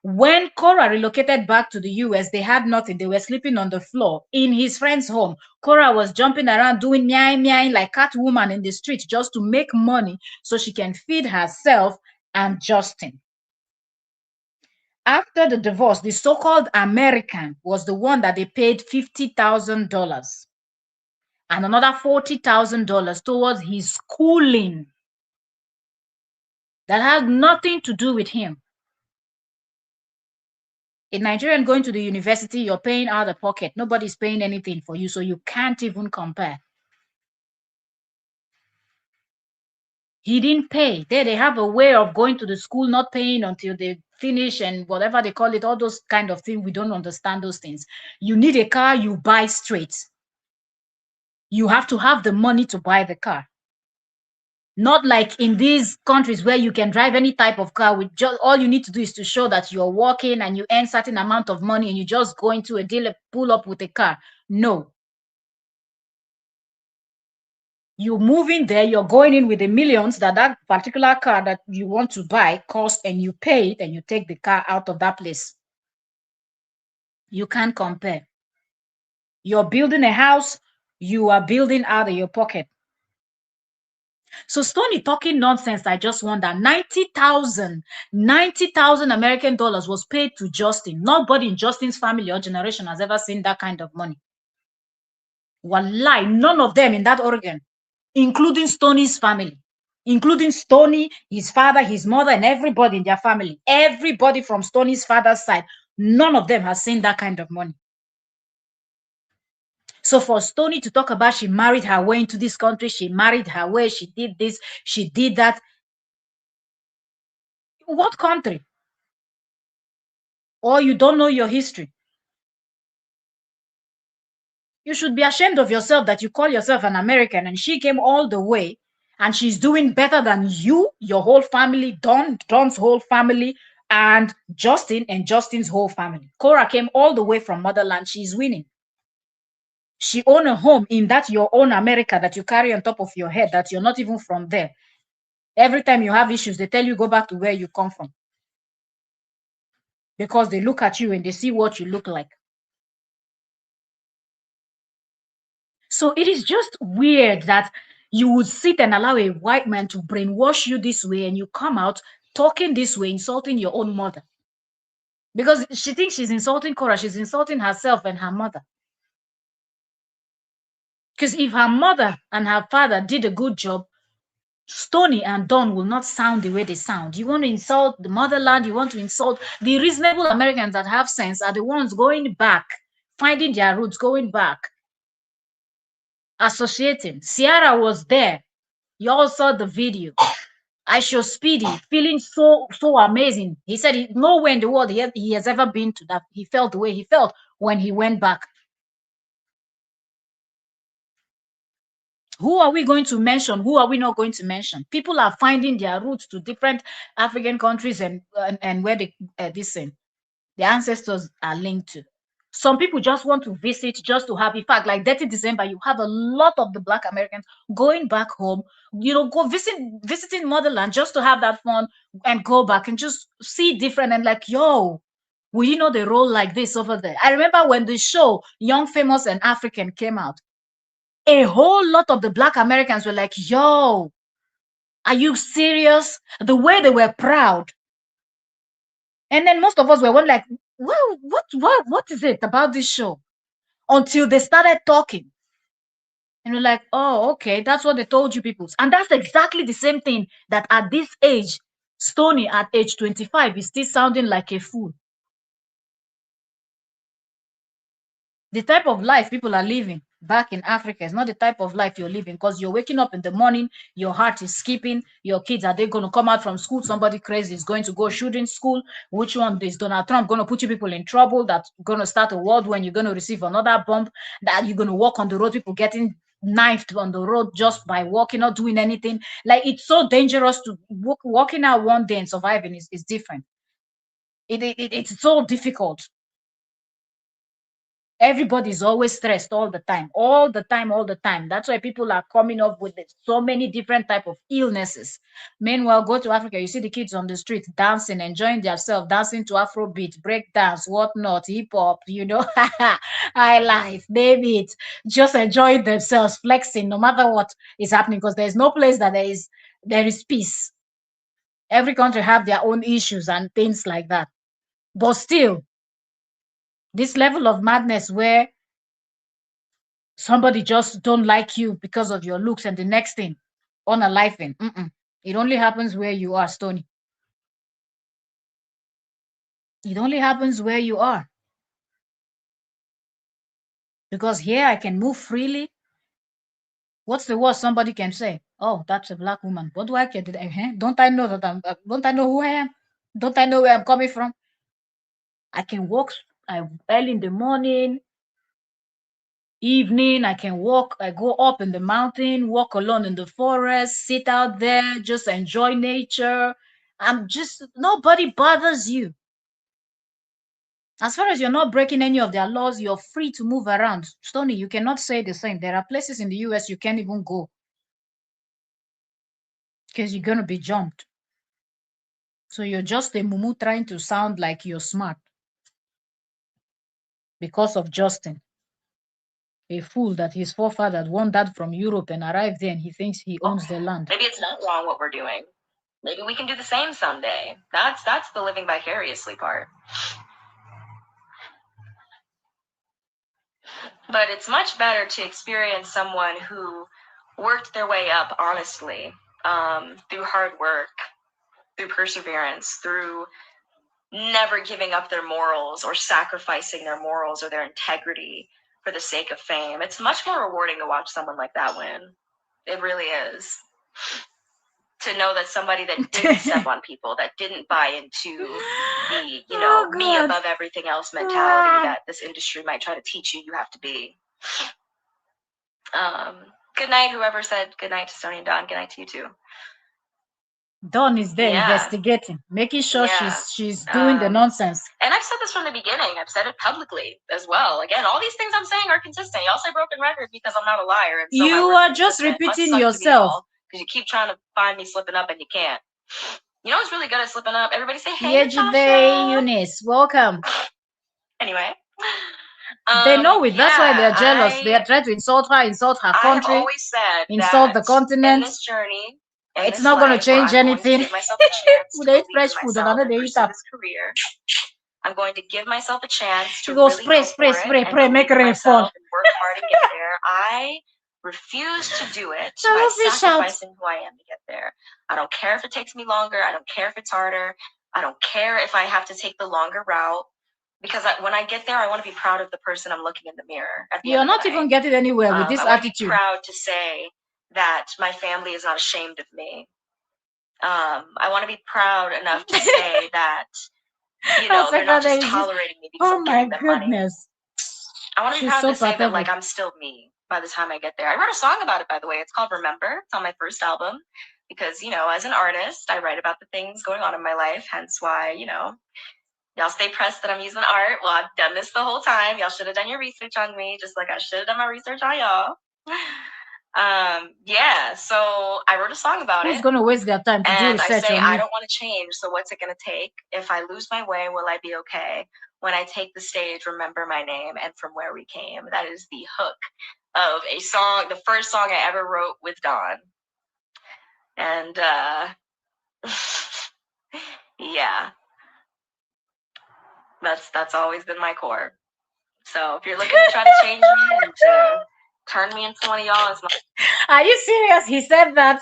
When Korra relocated back to the US, they had nothing. They were sleeping on the floor in his friend's home. Korra was jumping around doing meow meow like Catwoman in the street just to make money so she can feed herself and Justin. After the divorce, the so-called American was the one that they paid $50,000 and another $40,000 towards his schooling that had nothing to do with him. A Nigerian going to the university, you're paying out of pocket. Nobody's paying anything for you, so you can't even compare. He didn't pay. They have a way of going to the school, not paying until they finish and whatever they call it, all those kind of things. We don't understand those things. You need a car, you buy straight. You have to have the money to buy the car. Not like in these countries where you can drive any type of car with just all you need to do is to show that you're working and you earn certain amount of money and you just go into a dealer, pull up with a car. No. You move in there, you're going in with the millions that particular car that you want to buy cost, and you pay it and you take the car out of that place. You can't compare. You're building a house, you are building out of your pocket. So Stonii talking nonsense. I just wonder, 90,000 American dollars was paid to Justin. Nobody in Justin's family or generation has ever seen that kind of money. Wallahi, none of them in that Oregon, including Stonii's family, including Stonii, his father, his mother, and everybody in their family. Everybody from Stonii's father's side, none of them has seen that kind of money. So for Stonii to talk about she married her way into this country, she married her way, she did this, she did that. What country? Or you don't know your history. You should be ashamed of yourself that you call yourself an American and she came all the way and she's doing better than you, your whole family, Don's whole family, and Justin and Justin's whole family. Korra came all the way from motherland. She's winning. She own a home in that your own America that you carry on top of your head, that you're not even from there. Every time you have issues, they tell you go back to where you come from. Because they look at you and they see what you look like. So it is just weird that you would sit and allow a white man to brainwash you this way and you come out talking this way, insulting your own mother. Because she thinks she's insulting Cora, she's insulting herself and her mother. Because if her mother and her father did a good job, Stoney and Don will not sound the way they sound. You want to insult the motherland, you want to insult the reasonable Americans that have sense are the ones going back, finding their roots, going back, associating. Ciara was there. You all saw the video. I show Speedy feeling so amazing. He said nowhere in the world he has ever been to that. He felt the way he felt when he went back. Who are we going to mention? Who are we not going to mention? People are finding their roots to different African countries and where they this thing, their ancestors are linked to. Some people just want to visit just to have. In fact, like 30 December, you have a lot of the Black Americans going back home. Go visiting motherland just to have that fun and go back and just see different and like, yo, will you know they roll like this over there? I remember when the show Young, Famous, and African came out. A whole lot of the Black Americans were like, yo, are you serious? The way they were proud. And then most of us were like, well, what is it about this show? Until they started talking. And we're like, oh, okay, that's what they told you people. And that's exactly the same thing that at this age, Stoney at age 25 is still sounding like a fool. The type of life people are living back in Africa is not the type of life you're living, because you're waking up in the morning, your heart is skipping, your kids, are they going to come out from school? Somebody crazy is going to go shooting school. Which one is Donald Trump going to put you people in trouble? That's going to start a world when you're going to receive another bomb, that you're going to walk on the road, people getting knifed on the road just by walking, not doing anything. Like, it's so dangerous to walking out one day and surviving is different. It's so difficult. Everybody's always stressed all the time, all the time, all the time. That's why people are coming up with so many different type of illnesses. Meanwhile, go to Africa, you see the kids on the street dancing, enjoying themselves, dancing to Afrobeat, break dance, whatnot, hip hop, high life, baby, it, just enjoying themselves, flexing, no matter what is happening, because there's no place that there is peace. Every country have their own issues and things like that. But still, this level of madness where somebody just don't like you because of your looks and the next thing on a life in. It only happens where you are, Stony. It only happens where you are. Because here I can move freely. What's the worst somebody can say? Oh, that's a black woman. What do I care? Don't I know that don't I know who I am? Don't I know where I'm coming from? I can walk early in the morning, evening. I can walk. I go up in the mountain, walk alone in the forest, sit out there, just enjoy nature. Nobody bothers you. As far as you're not breaking any of their laws, you're free to move around. Stony, you cannot say the same. There are places in the US you can't even go because you're going to be jumped. So you're just a mumu trying to sound like you're smart because of Justin, a fool that his forefathers wandered from Europe and arrived there and he thinks he owns the land. Maybe it's not wrong what we're doing. Maybe we can do the same someday. That's the living vicariously part. But it's much better to experience someone who worked their way up honestly, through hard work, through perseverance, through never giving up their morals or sacrificing their morals or their integrity for the sake of fame. It's much more rewarding to watch someone like that win. It really is. To know that somebody that didn't step on people, that didn't buy into the, me above everything else mentality that this industry might try to teach you have to be. Good night, whoever said good night to Stoney and Don. Good night to you too. Dawn is there investigating, making sure she's doing the nonsense. And I've said this from the beginning. I've said it publicly as well. Again, all these things I'm saying are consistent. Y'all say broken record because I'm not a liar. And so you are just repeating yourself. Because you keep trying to find me slipping up and you can't. You know what's really good at slipping up? Everybody say, hey, Natasha. Eunice, welcome. Anyway, They know it. That's why Yeah, they're jealous. They are trying to insult her I have country, always said insult that the in continent. this journey, in It's this not going to life, where change I'm going to anything. give myself a chance to They eat believe fresh in food and I myself know and they eat pursue up. this career, I'm going to give myself a chance You to go really spray, go spray, for it spray, and pray, make believe in rain fall. myself and work hard and get there. I refuse to do it So by fish out. sacrificing who I am to get there. I don't care if it takes me longer. I don't care if it's harder. I don't care if I have to take the longer route. Because when I get there, I want to be proud of the person I'm looking in the mirror at the You're end of the not night. even getting anywhere with this I want to be attitude. proud to say that my family is not ashamed of me. I want to be proud enough to say that, you know, they're not just tolerating me because Oh I'm my giving them money. goodness. I want to be She's proud so to say that, like, pathetic. I'm still me by the time I get there. I wrote a song about it, by the way. It's called Remember. It's on my first album because, you know, as an artist, I write about the things going on in my life, hence why, you know, y'all stay pressed that I'm using art. Well, I've done this the whole time. Y'all should have done your research on me, just like I should have done my research on y'all. Yeah, so I wrote a song about Who's it. going to waste their time to do And I research say, on I you? don't want to change, so what's it going to take? If I lose my way, will I be okay? When I take the stage, remember my name and from where we came. That is the hook of a song, the first song I ever wrote with Dawn. And yeah, that's always been my core. So if you're looking to try to change me and to turn me into one of y'all, it's not. Are you serious? He said that.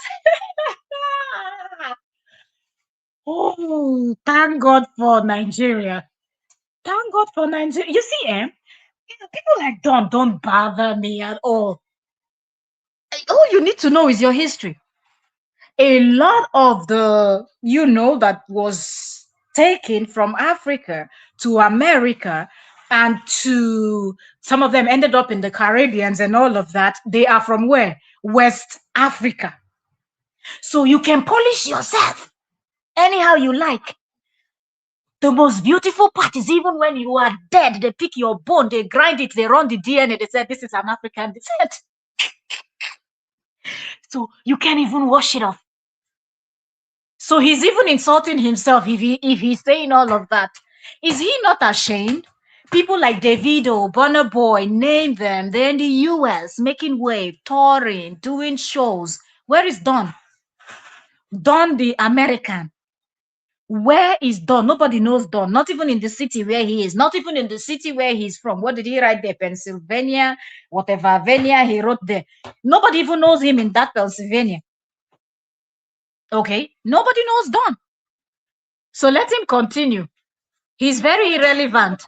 Oh, thank God for Nigeria. Thank God for Nigeria. You see, people like Don don't bother me at all. All you need to know is your history. A lot of the, that was taken from Africa to America and to some of them ended up in the Caribbeans and all of that. They are from where? West Africa. So you can polish yourself anyhow you like. The most beautiful part is even when you are dead, they pick your bone, they grind it, they run the DNA, they say this is an African descent. So you can't even wash it off. So he's even insulting himself if he's saying all of that. Is he not ashamed? People like Davido, Burna Boy, name them. They're in the US making wave, touring, doing shows. Where is Don? Don the American. Where is Don? Nobody knows Don. Not even in the city where he is. Not even in the city where he's from. What did he write there? Pennsylvania, whatever Venia he wrote there. Nobody even knows him in that Pennsylvania. Okay, nobody knows Don. So let him continue. He's very irrelevant.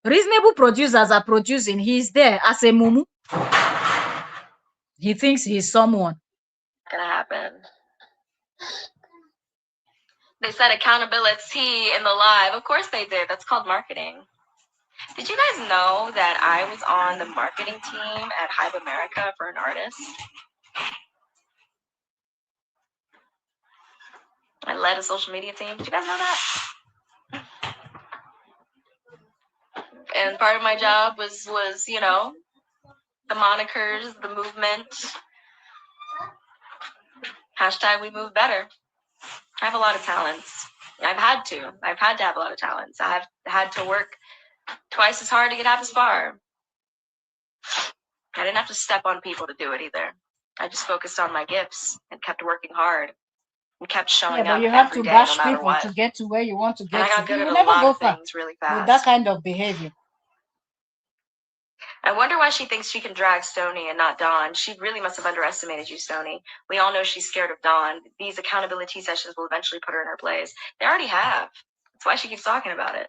Reasonable producers are producing. He's there as a mumu. He thinks he's someone. Gonna happen. They said accountability in the live. Of course they did. That's called marketing. Did you guys know that I was on the marketing team at Hype America for an artist? I led a social media team. Did you guys know that? And part of my job was you know, the monikers, the movement. Hashtag we move better. I have a lot of talents. I've had to have a lot of talents. I've had to work twice as hard to get half as far. I didn't have to step on people to do it either. I just focused on my gifts and kept working hard and kept showing Yeah, but up you have every to day, no bash matter people what. to get to where you want to And I get to. got good You at will a never lot go of far things really with that fast. kind of behavior. I wonder why she thinks she can drag Stonii and not Dawn. She really must have underestimated you, Stonii. We all know she's scared of Dawn. These accountability sessions will eventually put her in her place. They already have. That's why she keeps talking about it.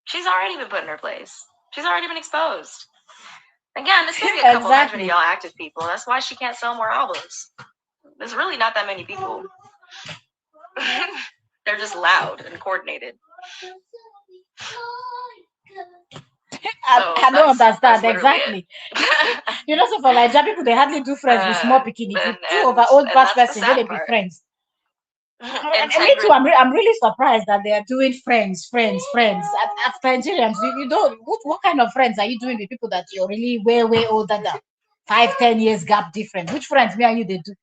She's already been put in her place. She's already been exposed. Again, this may be a couple hundred of y'all active people. That's why she can't sell more albums. There's really not that many people. They're just loud and coordinated. I don't understand exactly. So for Nigeria people, they hardly do friends with small bikini. If you do over old batch person, they be friends. And me too. I'm really surprised that they are doing friends. As Nigerians, you don't. What kind of friends are you doing with people that you're really way older than? 5, 10 years gap difference. Which friends me and you they do?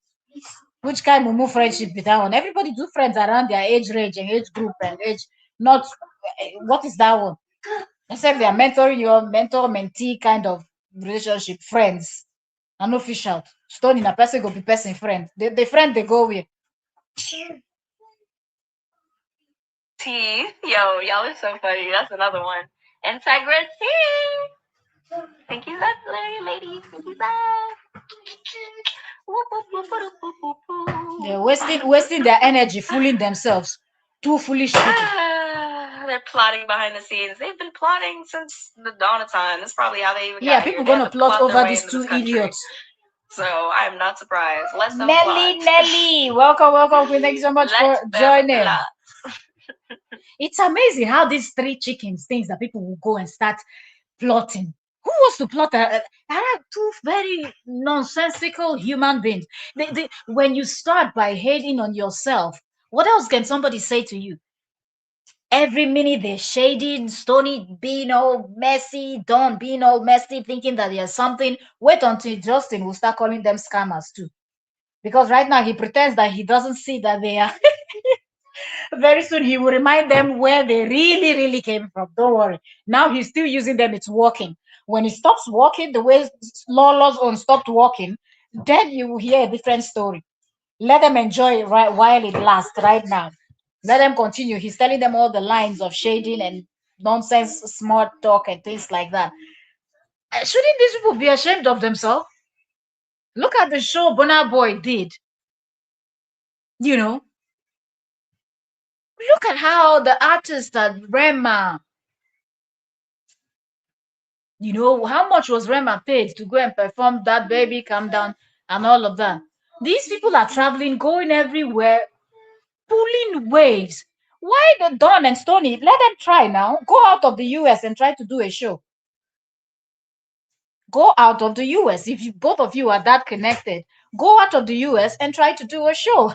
Which kind of mumu friendship be that one? Everybody do friends around their age range and age group and age. Not what is that one? Except they are mentoring your mentor-mentee kind of relationship, friends. Unofficial. Stone in a person go be person friend. The friend they go with. T. Yo, y'all are so funny. That's another one. Integrity. Thank you, lady. Thank you, They're wasting their energy, fooling themselves. Two foolish people. They're plotting behind the scenes. They've been plotting since the dawn of time. That's probably how they even Yeah, got people here. They had gonna to plot plot their over way these into two this country. idiots. So I'm not surprised. Let them Nelly, plot. Nelly, welcome, Queen. Thank you so much Let for them joining. plot. It's amazing how these three chickens things that people will go and start plotting. Who wants to plot? There are two very nonsensical human beings. When you start by hating on yourself, what else can somebody say to you? Every minute they're shading, Stonii being all messy, Don being all messy, thinking that there's something. Wait until Justin will start calling them scammers too. Because right now he pretends that he doesn't see that they are. Very soon he will remind them where they really came from. Don't worry. Now he's still using them, it's working. When he stops working, the way Lawless on stopped working, then you will hear a different story. Let them enjoy it right while it lasts right now. Let them continue. He's telling them all the lines of shading and nonsense, smart talk, and things like that. Shouldn't these people be ashamed of themselves? Look at the show Bonner Boy did. You know, look at how the artist at Rema, you know, how much was Rema paid to go and perform that baby calm down and all of that? These people are traveling, going everywhere, pulling waves. Why the Don and Stonii? Let them try now. Go out of the US and try to do a show. Go out of the US. If you, both of you are that connected, go out of the US and try to do a show.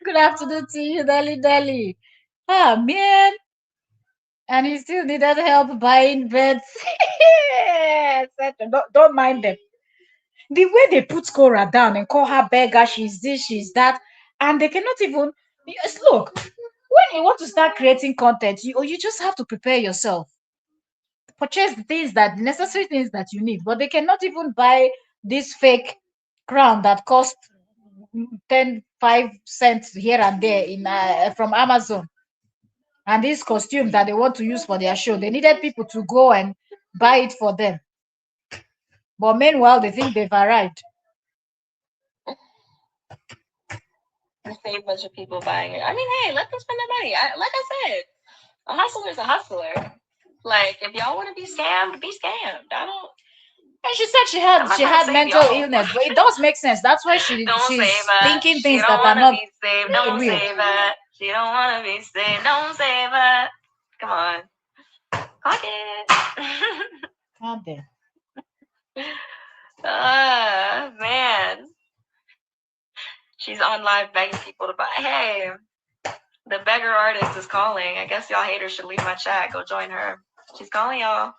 Good afternoon to you, Deli Deli. Ah, man. And he still needed help buying beds. Don't mind them. The way they put Korra down and call her beggar, she's this, she's that, and they cannot even. Yes, look, when you want to start creating content, you just have to prepare yourself. Purchase the things that necessary things that you need, but they cannot even buy this fake crown that cost 5 cents here and there in from Amazon. And this costume that they want to use for their show, they needed people to go and buy it for them. But meanwhile, they think they've arrived. The same bunch of people buying it. I mean, hey, let them spend their money. Like I said, a hustler is a hustler. Like, if y'all want to be scammed, be scammed. I don't. And she said she had mental illness, but it does make sense. That's why Don't she's save her. thinking She things don't that are want to not be saved. Don't real. save her. She don't want to be saved. Don't save her. Come on. Clock it. God damn. Man. She's on live begging people to buy. Hey, the beggar artist is calling. I guess y'all haters should leave my chat. Go join her. She's calling y'all.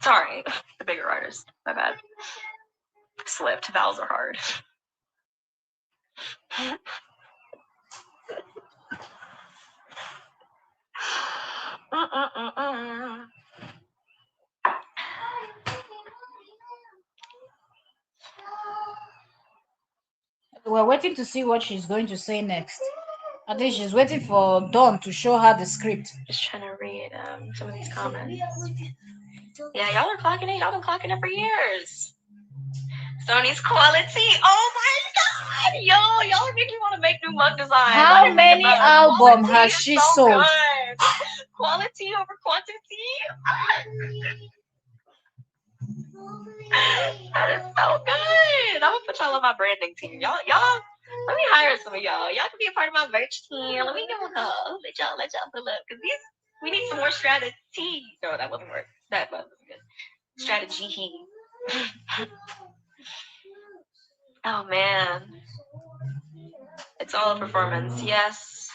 Sorry, the bigger artist. My bad. Slipped. Vowels are hard. We're waiting to see what she's going to say next. I think she's waiting for Dawn to show her the script. Just trying to read some of these comments. Yeah, y'all are clocking it. Y'all been clocking it for years. Stoney's quality. Oh my god! Yo, y'all are making me want to make new mug designs. How many albums has she sold? Good. Quality over quantity. That is so good. I'm gonna put y'all on my branding team. Y'all, let me hire some of y'all. Y'all can be a part of my merch team. Let me give them a call. Let y'all pull up. Because we need some more strategy. No, that wasn't work. That wasn't good. Strategy. Oh man. It's all a performance. Yes.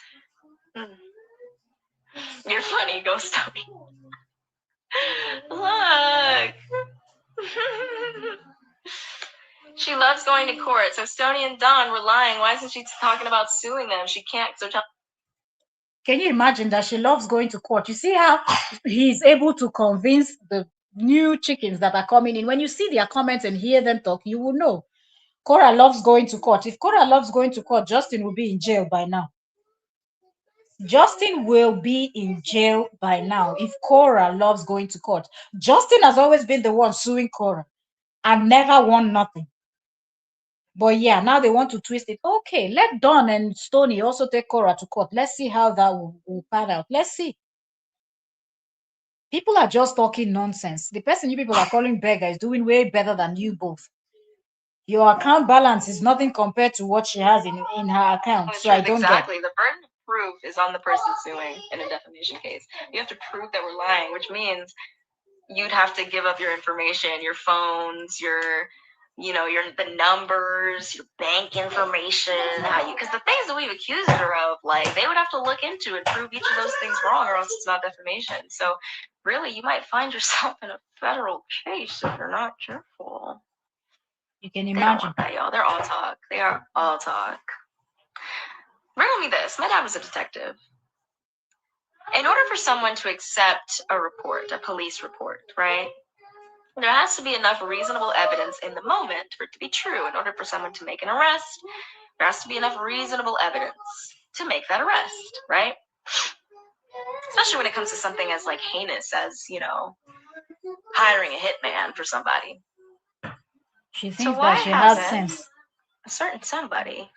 You're funny, Ghost Tony. Look. She loves going to court. So Stonii and Don were lying. Why isn't she talking about suing them? She can't. So Can you imagine that she loves going to court? You see how he's able to convince the new chickens that are coming in. When you see their comments and hear them talk, you will know. Korra loves going to court. If Korra loves going to court, Justin will be in jail by now. Justin will be in jail by now if Korra loves going to court. Justin has always been the one suing Korra and never won nothing. But yeah, now they want to twist it. Okay, let Dawn and Stoney also take Korra to court. Let's see how that will pan out. Let's see. People are just talking nonsense. The person you people are calling beggar is doing way better than you both. Your account balance is nothing compared to what she has in her account. So I don't exactly. The burden of proof is on the person suing in a defamation case. You have to prove that we're lying, which means you'd have to give up your information, your phones, your the numbers, your bank information, how you, because the things that we've accused her of, like, they would have to look into and prove each of those things wrong, or else it's not defamation. So really, you might find yourself in a federal case if you're not careful. You can They don't imagine. want that, y'all. They're all talk. They are all talk. Riddle me this. My dad was a detective. In order for someone to accept a report, a police report, right? There has to be enough reasonable evidence in the moment for it to be true. In order for someone to make an arrest, there has to be enough reasonable evidence to make that arrest, right? Especially when it comes to something as like heinous as, hiring a hitman for somebody. She thinks that she has sense. A certain somebody.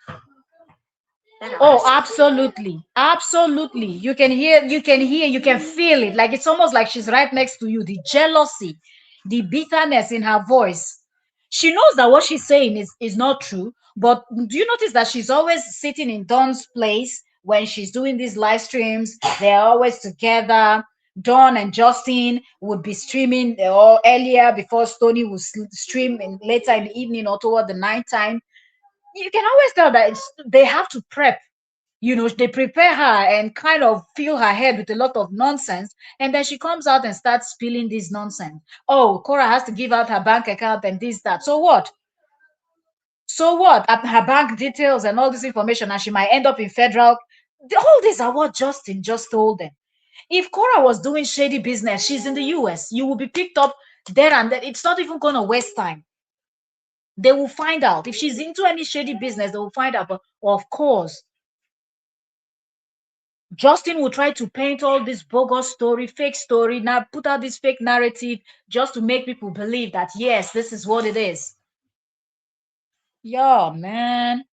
Oh, absolutely. Absolutely. You can hear, you can feel it. Like it's almost like she's right next to you. The jealousy, the bitterness in her voice. She knows that what she's saying is not true. But do you notice that she's always sitting in Dawn's place when she's doing these live streams? They're always together. Dawn and Justin would be streaming or earlier before Stoney would stream in later in the evening or toward the night time. You can always tell that they have to prep. They prepare her and kind of fill her head with a lot of nonsense, and then she comes out and starts spilling this nonsense. Oh, Cora has to give out her bank account and this, that. So what? So what? Her bank details and all this information, and she might end up in federal. All these are what Justin just told them. If Cora was doing shady business, she's in the US. You will be picked up there and then. It's not even going to waste time. They will find out. If she's into any shady business, they will find out. But of course, Justin will try to paint all this bogus story, fake story, now put out this fake narrative just to make people believe that, yes, this is what it is. Yeah, man,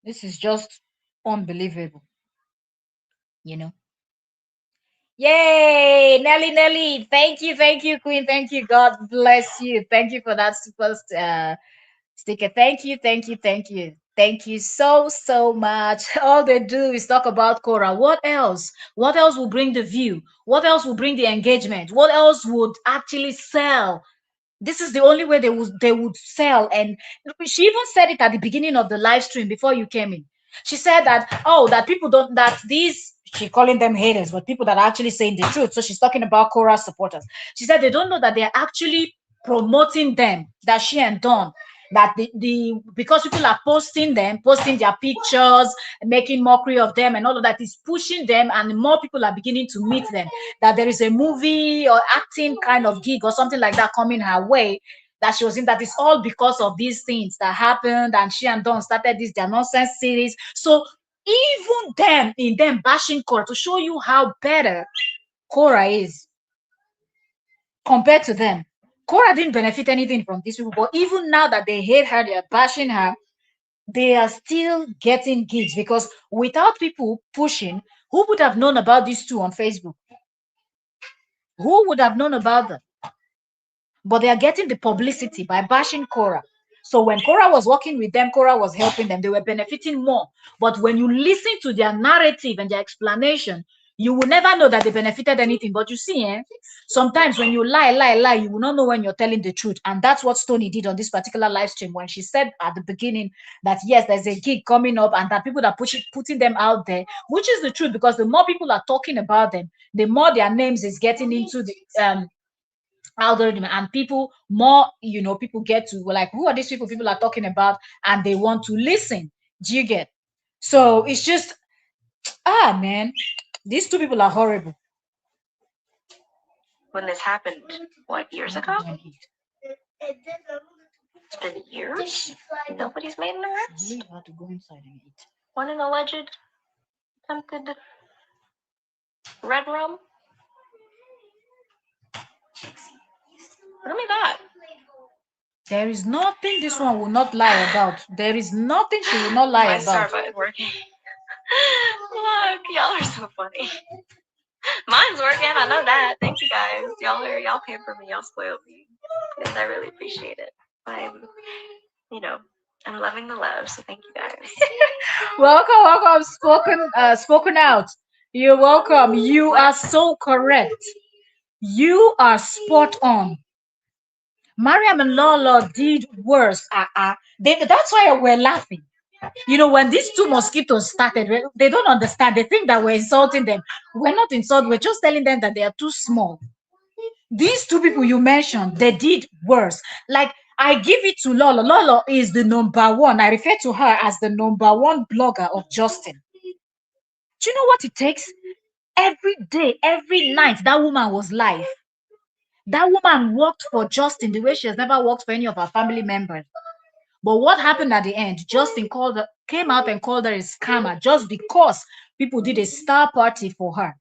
this is just unbelievable, you know. Yay, Nelly, thank you, Queen, thank you, God bless you, thank you for that super sticker. Thank you so much. All they do is talk about Cora. What else? What else will bring the view? What else will bring the engagement? What else would actually sell? This is the only way they would sell. And she even said it at the beginning of the live stream before you came in. She said that, oh, that people don't, that these, she calling them haters, but people that are actually saying the truth. So she's talking about Cora supporters. She said they don't know that they're actually promoting them, that she and Dawn, that the because people are posting them, posting their pictures, making mockery of them and all of that is pushing them, and more people are beginning to meet them, that there is a movie or acting kind of gig or something like that coming her way, that she was in, that is all because of these things that happened, and she and Dawn started this their nonsense series. So even them, in them bashing Cora, to show you how better Cora is compared to them. Cora didn't benefit anything from these people, but even now that they hate her, they're bashing her, they are still getting gigs, because without people pushing, who would have known about these two on Facebook? Who would have known about them? But they are getting the publicity by bashing Cora. So when Cora was working with them, Cora was helping them. They were benefiting more. But when you listen to their narrative and their explanation, you will never know that they benefited anything. But you see, sometimes when you lie, you will not know when you're telling the truth. And that's what Stoney did on this particular live stream when she said at the beginning that, yes, there's a gig coming up and that people are putting them out there, which is the truth, because the more people are talking about them, the more their names is getting into the algorithm, and people more, people get to like, who are these people are talking about, and they want to listen. Do you get? So it's just, man, These two people are horrible. When this happened, what, years ago? It's been years. Nobody's made an arrest. Really hard to go inside and eat. When an alleged attempted red rum. What do that? There is nothing this one will not lie about. There is nothing she will not lie My about. Starbucks is working. Look, y'all are so funny. Mine's working. I know that. Thank you guys. Y'all pay for me. Y'all spoil me. Yes, I really appreciate it. I'm loving the love. So thank you guys. Welcome. Spoken out. You're welcome. You are so correct. You are spot on. Mariam and Lolo did worse. That's why we're laughing. When these two mosquitoes started, they don't understand. They think that we're insulting them. We're not insulting. We're just telling them that they are too small. These two people you mentioned, they did worse. Like, I give it to Lolo. Lolo is the number one. I refer to her as the number one blogger of Justin. Do you know what it takes? Every day, every night, that woman was live. That woman worked for Justin the way she has never worked for any of her family members. But what happened at the end? Justin came out and called her a scammer just because people did a star party for her.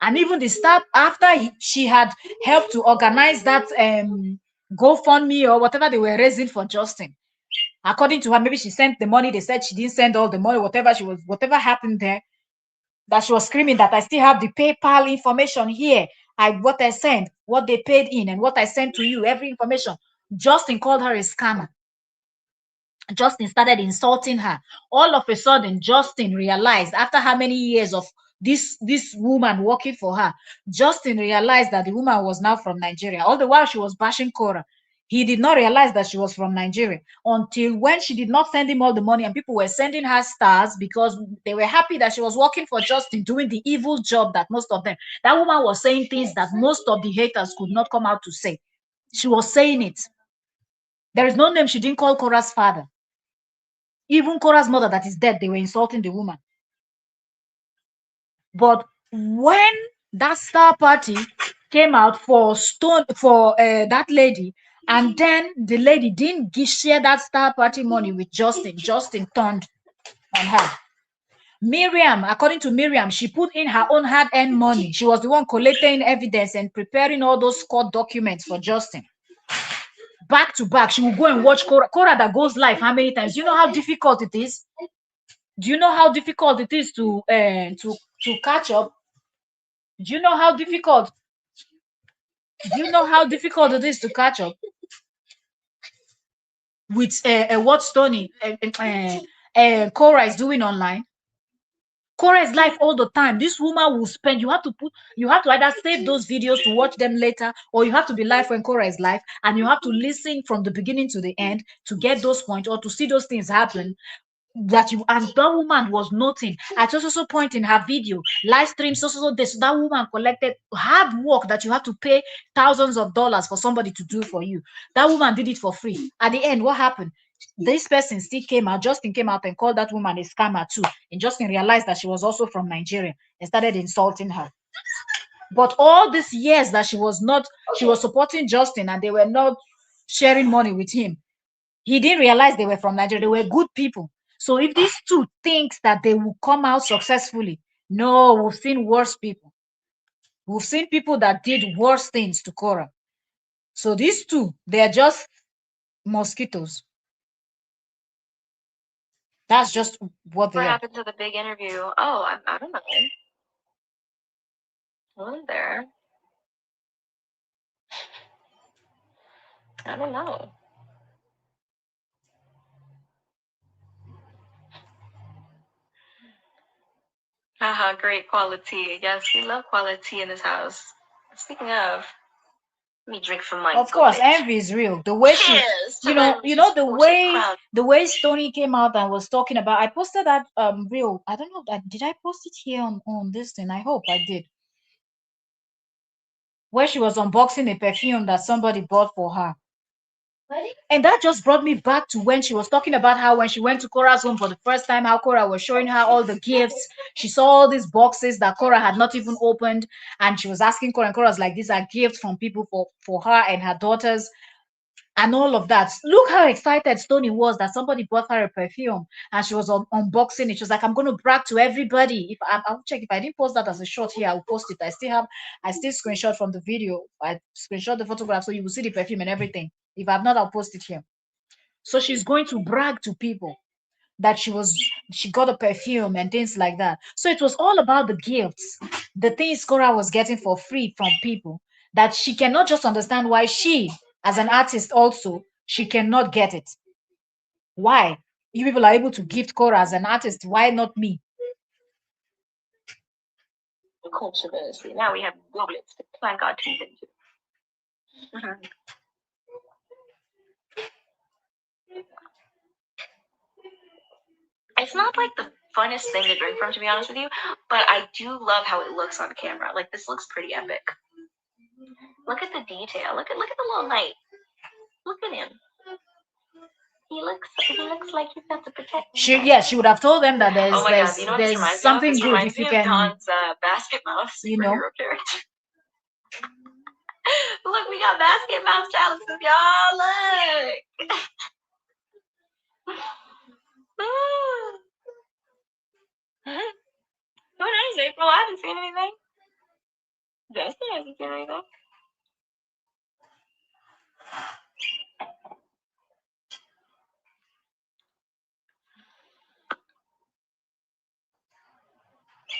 And even the star, after she had helped to organize that GoFundMe or whatever they were raising for Justin. According to her, maybe she sent the money. They said she didn't send all the money, whatever happened there, that she was screaming that I still have the PayPal information here. What I sent, what they paid in, and what I sent to you, every information. Justin called her a scammer. Justin started insulting her. All of a sudden, Justin realized, after how many years of this woman working for her, Justin realized that the woman was now from Nigeria. All the while she was bashing Korra, he did not realize that she was from Nigeria until when she did not send him all the money and people were sending her stars because they were happy that she was working for Justin, doing the evil job that most of them. That woman was saying things that most of the haters could not come out to say. She was saying it. There is no name she didn't call Korra's father. Even Korra's mother that is dead, they were insulting the woman. But when that star party came out for that lady, and then the lady didn't share that star party money with Justin, Justin turned on her. Miriam, according to Miriam, she put in her own hard-earned money. She was the one collecting evidence and preparing all those court documents for Justin. Back to back, she will go and watch Korra. Korra that goes live how many times? You know how difficult it is? Do you know how difficult it is to catch up? Do you know how difficult? Do you know how difficult it is to catch up with what Stonii Korra is doing online? Korra is live all the time. This woman will spend. You have to either save those videos to watch them later, or you have to be live when Korra is live, and you have to listen from the beginning to the end to get those points or to see those things happen. That you and that woman was noting at also point in her video live stream this that woman collected hard work that you have to pay thousands of dollars for somebody to do for you. That woman did it for free. At the end, what happened? This person still came out. Justin came out and called that woman a scammer too, and Justin realized that she was also from Nigeria and started insulting her. But all these years that she was supporting Justin and they were not sharing money with him, he didn't realize they were from Nigeria. They were good people. So if these two thinks that they will come out successfully, no, we've seen worse people. We've seen people that did worse things to Korra. So these two, they're just mosquitoes. That's just what they What are. happened to the big interview? Oh, I don't know. Wasn't there? I don't know. Haha, great quality. Yes, we love quality in this house. Speaking of, let me drink from my. Of course, envy is real. The way she, the way Stonii came out and was talking about. I posted that reel. I don't know. Did I post it here on this thing? I hope I did. Where she was unboxing a perfume that somebody bought for her. And that just brought me back to when she was talking about how when she went to Cora's home for the first time, how Cora was showing her all the gifts. She saw all these boxes that Cora had not even opened, and she was asking Cora, and Cora was like, "These are gifts from people for her and her daughters." And all of that. Look how excited Stoney was that somebody bought her a perfume and she was unboxing it. She was like, "I'm going to brag to everybody." If I'll check if I didn't post that as a short here, I'll post it. I still screenshot from the video. I screenshot the photograph so you will see the perfume and everything. If I've not, I'll post it here. So she's going to brag to people that she got a perfume and things like that. So it was all about the gifts, the things Cora was getting for free from people that she cannot just understand why she, as an artist, also she cannot get it. Why? You people are able to gift Cora as an artist. Why not me? Controversy. Now we have goblets to plank our teeth into. It's not like the funnest thing to drink from, to be honest with you, but I do love how it looks on camera. Like, this looks pretty epic. Look at the detail. Look at the little knight. Look at him. He looks like he's got to protect me. She would have told them that Oh my god, you know what this there's reminds me of? something This good reminds if me you of can, Don's Basket Mouse you know. superhero character. Look, we got Basket Mouse chalices, y'all. Look. Who knows, April? I haven't seen anything. Justin hasn't seen anything.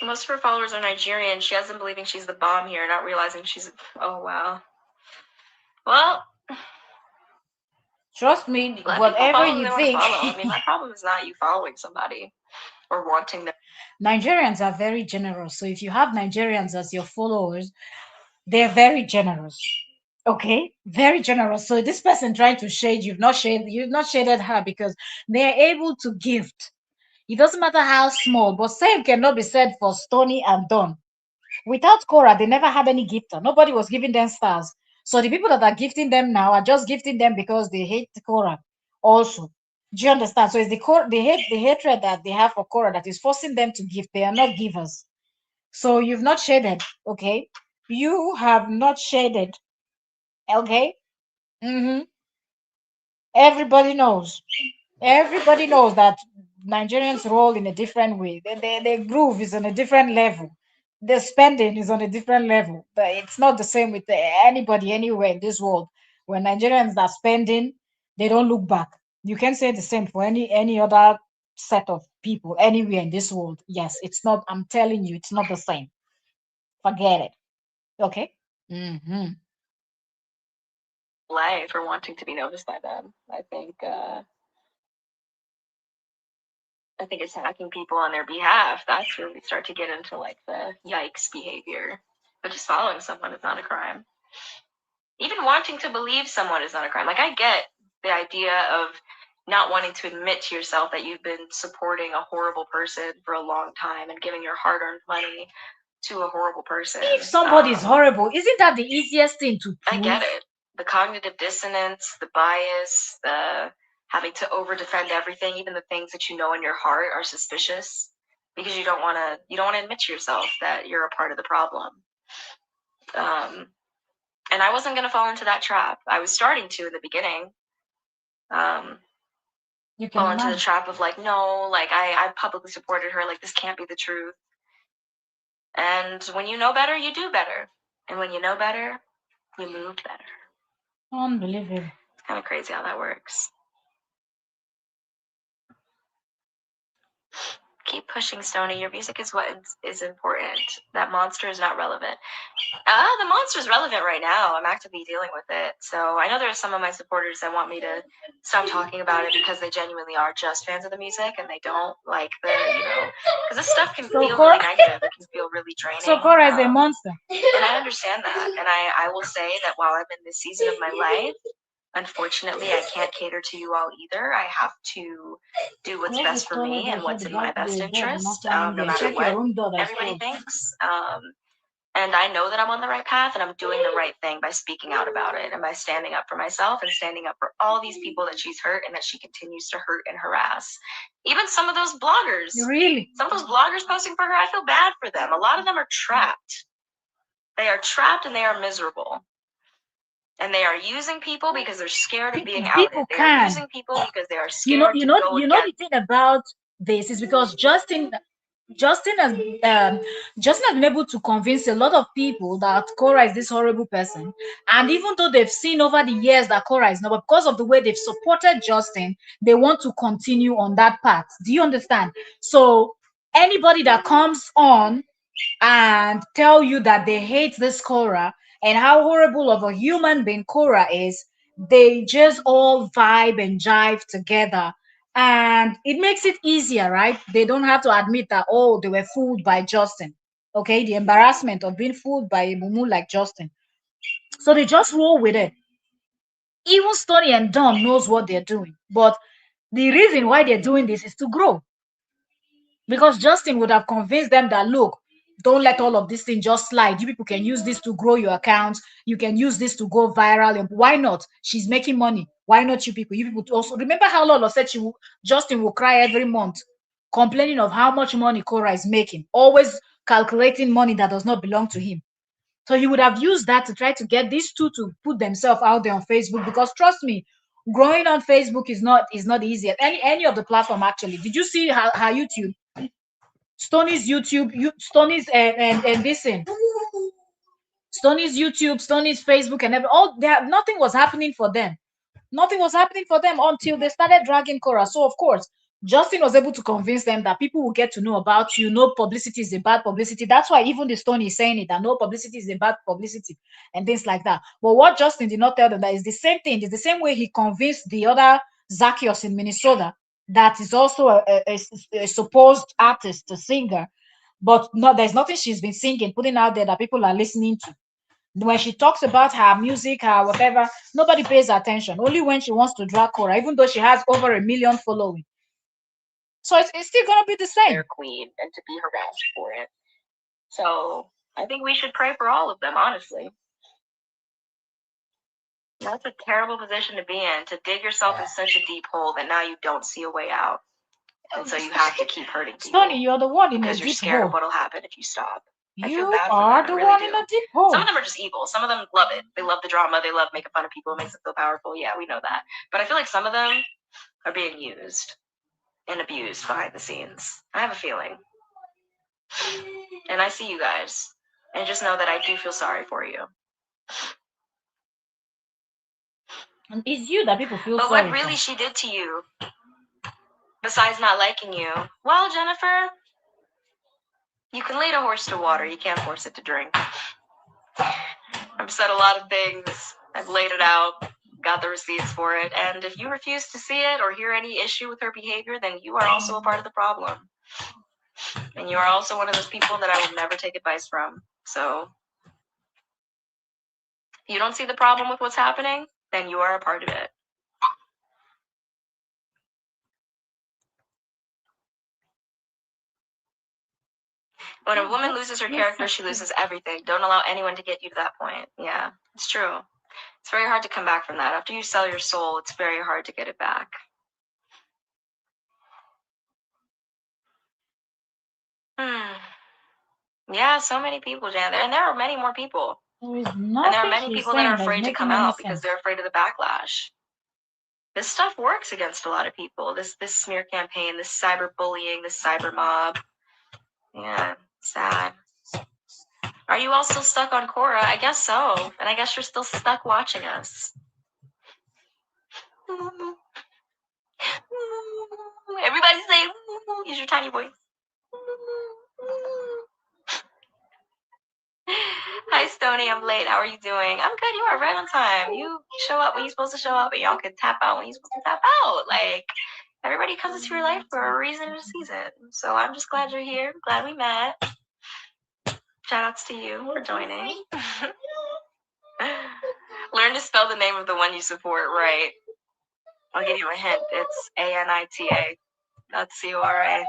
Most of her followers are Nigerian. She has them believing she's the bomb here, not realizing she's. Oh, wow. Well, trust me, let whatever people follow you who they want to think. follow. I mean, my problem is not you following somebody or wanting them. Nigerians are very generous. So if you have Nigerians as your followers, they're very generous. Okay, very generous. So this person trying to shade you've not shaded her because they're able to gift. It doesn't matter how small, but same cannot be said for Stoney and Don. Without Cora, they never had any gifter. Nobody was giving them stars. So the people that are gifting them now are just gifting them because they hate Cora also. Do you understand? So it's the hatred that they have for Cora that is forcing them to give. They are not givers. So you've not shaded, okay? You have not shaded, okay? Mm-hmm. Everybody knows. Everybody knows that Nigerians roll in a different way. The groove is on a different level. The spending is on a different level. But it's not the same with anybody anywhere in this world. When Nigerians are spending, they don't look back. You can say the same for any other set of people anywhere in this world. Yes, it's not. I'm telling you, it's not the same. Forget it. Okay. Mm-hmm. Life or wanting to be noticed by them. I think attacking people on their behalf, that's where we start to get into like the yikes behavior. But just following someone is not a crime. Even wanting to believe someone is not a crime. Like, I get the idea of not wanting to admit to yourself that you've been supporting a horrible person for a long time and giving your hard-earned money to a horrible person. If somebody is horrible, isn't that the easiest thing to I prove? get it. The cognitive dissonance, the bias, the having to over defend everything, even the things that you know in your heart are suspicious, because you don't want to admit to yourself that you're a part of the problem. And I wasn't going to fall into that trap. I was starting to in the beginning. You Fall can into the imagine. trap of like, no, like I publicly supported her, like this can't be the truth. And when you know better, you do better. And when you know better, you move better. Unbelievable. It's kind of crazy how that works. Keep pushing, Stoney. Your music is what is important. That monster is not relevant. The monster is relevant right now. I'm actively dealing with it. So I know there are some of my supporters that want me to stop talking about it because they genuinely are just fans of the music and they don't like because this stuff can feel really negative. It can feel really draining. So Cora is a monster. And I understand that. And I will say that while I'm in this season of my life, unfortunately, I can't cater to you all either. I have to do what's best for me and what's in my best interest, no matter what everybody thinks. And I know that I'm on the right path and I'm doing the right thing by speaking out about it and by standing up for myself and standing up for all these people that she's hurt and that she continues to hurt and harass. Even some of those bloggers. Really? Some of those bloggers posting for her, I feel bad for them. A lot of them are trapped. They are trapped and they are miserable. And they are using people because they're scared of being outed. People They are can. using people because they are scared to go The thing about this is because Justin has Justin has been able to convince a lot of people that Korra is this horrible person, and even though they've seen over the years that Korra is not, but because of the way they've supported Justin, they want to continue on that path. Do you understand? So anybody that comes on and tell you that they hate this Korra and how horrible of a human being Korra is, they just all vibe and jive together. And it makes it easier, right? They don't have to admit that, oh, they were fooled by Justin. Okay, the embarrassment of being fooled by a mumu like Justin. So they just roll with it. Even Stoney and Don knows what they're doing. But the reason why they're doing this is to grow. Because Justin would have convinced them that, look, don't let all of this thing just slide. You people can use this to grow your accounts. You can use this to go viral. And why not? She's making money. Why not you people? You people also remember how Lolo said Justin will cry every month, complaining of how much money Cora is making, always calculating money that does not belong to him. So he would have used that to try to get these two to put themselves out there on Facebook. Because trust me, growing on Facebook is not easy. Any of the platform actually. Did you see her YouTube? Stoney's YouTube, Stoney's and this thing. Stoney's YouTube, Stoney's Facebook, and all that. Nothing was happening for them. Nothing was happening for them until they started dragging Cora. So of course, Justin was able to convince them that people will get to know about you. No publicity is a bad publicity. That's why even the Stoney is saying it, that no publicity is a bad publicity and things like that. But what Justin did not tell them that is the same thing. It's the same way he convinced the other Zacchaeus in Minnesota that is also a supposed artist, a singer, but no, there's nothing she's been singing, putting out there that people are listening to. When she talks about her music, her whatever, nobody pays attention. Only when she wants to drag Cora, even though she has over 1 million following. So it's still gonna be the same. Their queen and to be harassed for it. So I think we should pray for all of them, honestly. That's a terrible position to be in, to dig yourself in such a deep hole that now you don't see a way out. And so you have to keep hurting people. Stoney, you're the one in a because you're deep scared hole. of what'll happen if you stop. I feel You bad for are them. the I really one do. in a deep hole. Some of them are just evil. Some of them love it. They love the drama. They love making fun of people. It makes them feel powerful. Yeah, we know that. But I feel like some of them are being used and abused behind the scenes. I have a feeling. And I see you guys. And just know that I do feel sorry for you. And it's you that people feel But sorry what really for. she did to you, besides not liking you, well, Jennifer, you can lead a horse to water. You can't force it to drink. I've said a lot of things. I've laid it out, got the receipts for it. And if you refuse to see it or hear any issue with her behavior, then you are also a part of the problem. And you are also one of those people that I will never take advice from. So if you don't see the problem with what's happening, then you are a part of it. When a woman loses her character, she loses everything. Don't allow anyone to get you to that point. Yeah, it's true. It's very hard to come back from that. After you sell your soul, it's very hard to get it back. Yeah, so many people, Jan. And there are many more people. There is And there are nothing many she's people that are saying that's afraid to come making any out because sense. they're afraid of the backlash. This stuff works against a lot of people. This smear campaign, this cyberbullying, this cyber mob. Yeah, sad. Are you all still stuck on Korra? I guess so. And I guess you're still stuck watching us. Everybody say, use your tiny voice. Hi, Stoney. I'm late. How are you doing? I'm good. You are right on time. You show up when you're supposed to show up, and y'all can tap out when you're supposed to tap out. Like, everybody comes into your life for a reason and a season. So I'm just glad you're here. Glad we met. Shout outs to you for joining. Learn to spell the name of the one you support right. I'll give you a hint. It's ANITA, not CORA.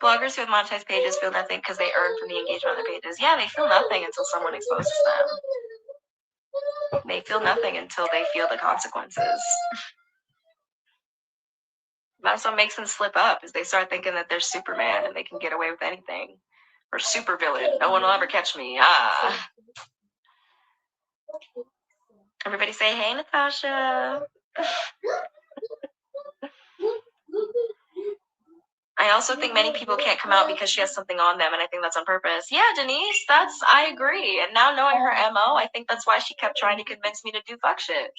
Bloggers who have monetized pages feel nothing because they earn from the engagement on their pages. Yeah, they feel nothing until someone exposes them. They feel nothing until they feel the consequences. That's what makes them slip up, is they start thinking that they're Superman and they can get away with anything. Or supervillain. No one will ever catch me. Ah. Everybody say, hey, Natasha. I also think many people can't come out because she has something on them, and I think that's on purpose. Yeah, Denise, I agree. And now knowing her MO, I think that's why she kept trying to convince me to do fuck shit.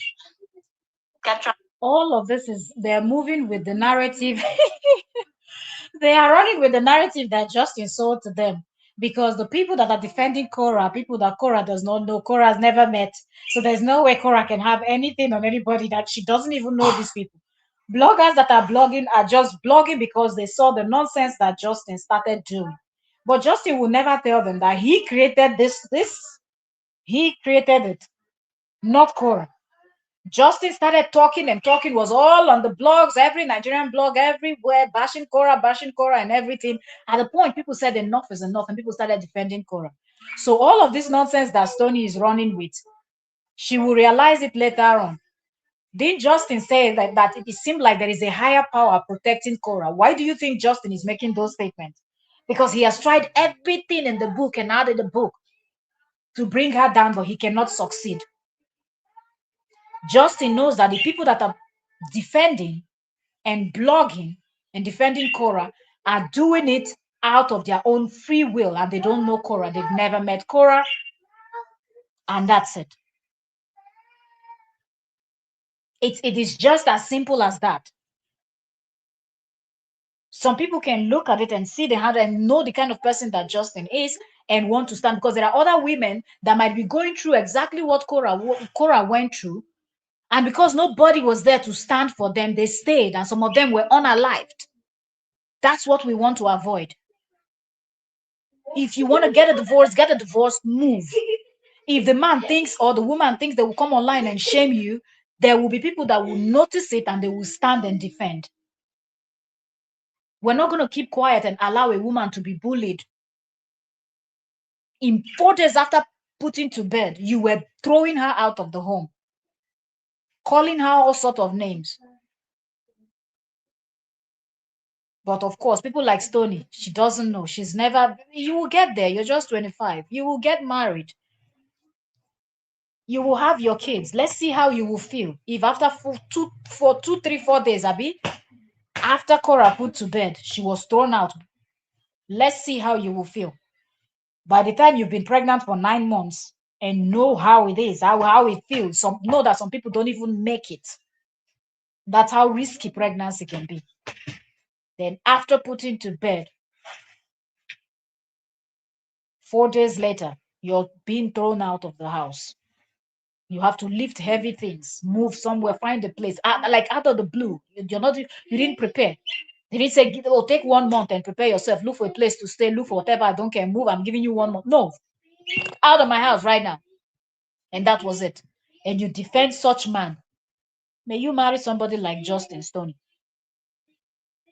All of this is, they're moving with the narrative. They are running with the narrative that Justin sold to them, because the people that are defending Korra are people that Korra does not know. Korra has never met. So there's no way Korra can have anything on anybody that she doesn't even know these people. Bloggers that are blogging are just blogging because they saw the nonsense that Justin started doing. But Justin will never tell them that he created this. He created it, not Korra. Justin started talking, and talking was all on the blogs, every Nigerian blog, everywhere, bashing Korra, and everything. At the point, people said enough is enough, and people started defending Korra. So all of this nonsense that Stonii is running with, she will realize it later on. Didn't Justin say that it seemed like there is a higher power protecting Korra? Why do you think Justin is making those statements? Because he has tried everything in the book and out of the book to bring her down, but he cannot succeed. Justin knows that the people that are defending and blogging and defending Korra are doing it out of their own free will, and they don't know Korra. They've never met Korra, and that's it. It is just as simple as that. Some people can look at it and see the hand and know the kind of person that Justin is and want to stand, because there are other women that might be going through exactly what Korra went through, and because nobody was there to stand for them, they stayed, and some of them were unalived. That's what we want to avoid. If you want to get a divorce, move. If the man thinks or the woman thinks they will come online and shame you, there will be people that will notice it and they will stand and defend. We're not going to keep quiet and allow a woman to be bullied. In 4 days after putting to bed, you were throwing her out of the home, calling her all sorts of names. But of course, people like Stonii, she doesn't know. She's never, you will get there. You're just 25. You will get married. You will have your kids. Let's see how you will feel if after 2, 3, 4 days, Abby, after Korra put to bed, she was thrown out. Let's see how you will feel. By the time you've been pregnant for 9 months and know how it is, how it feels, know that some people don't even make it. That's how risky pregnancy can be. Then after putting to bed, 4 days later, you're being thrown out of the house. You have to lift heavy things, move somewhere, find a place, like out of the blue. You didn't prepare. They didn't say, oh, take 1 month and prepare yourself, look for a place to stay, look for whatever, I don't care, move, I'm giving you 1 month. No, out of my house right now. And that was it. And you defend such man. May you marry somebody like Justin Stonii.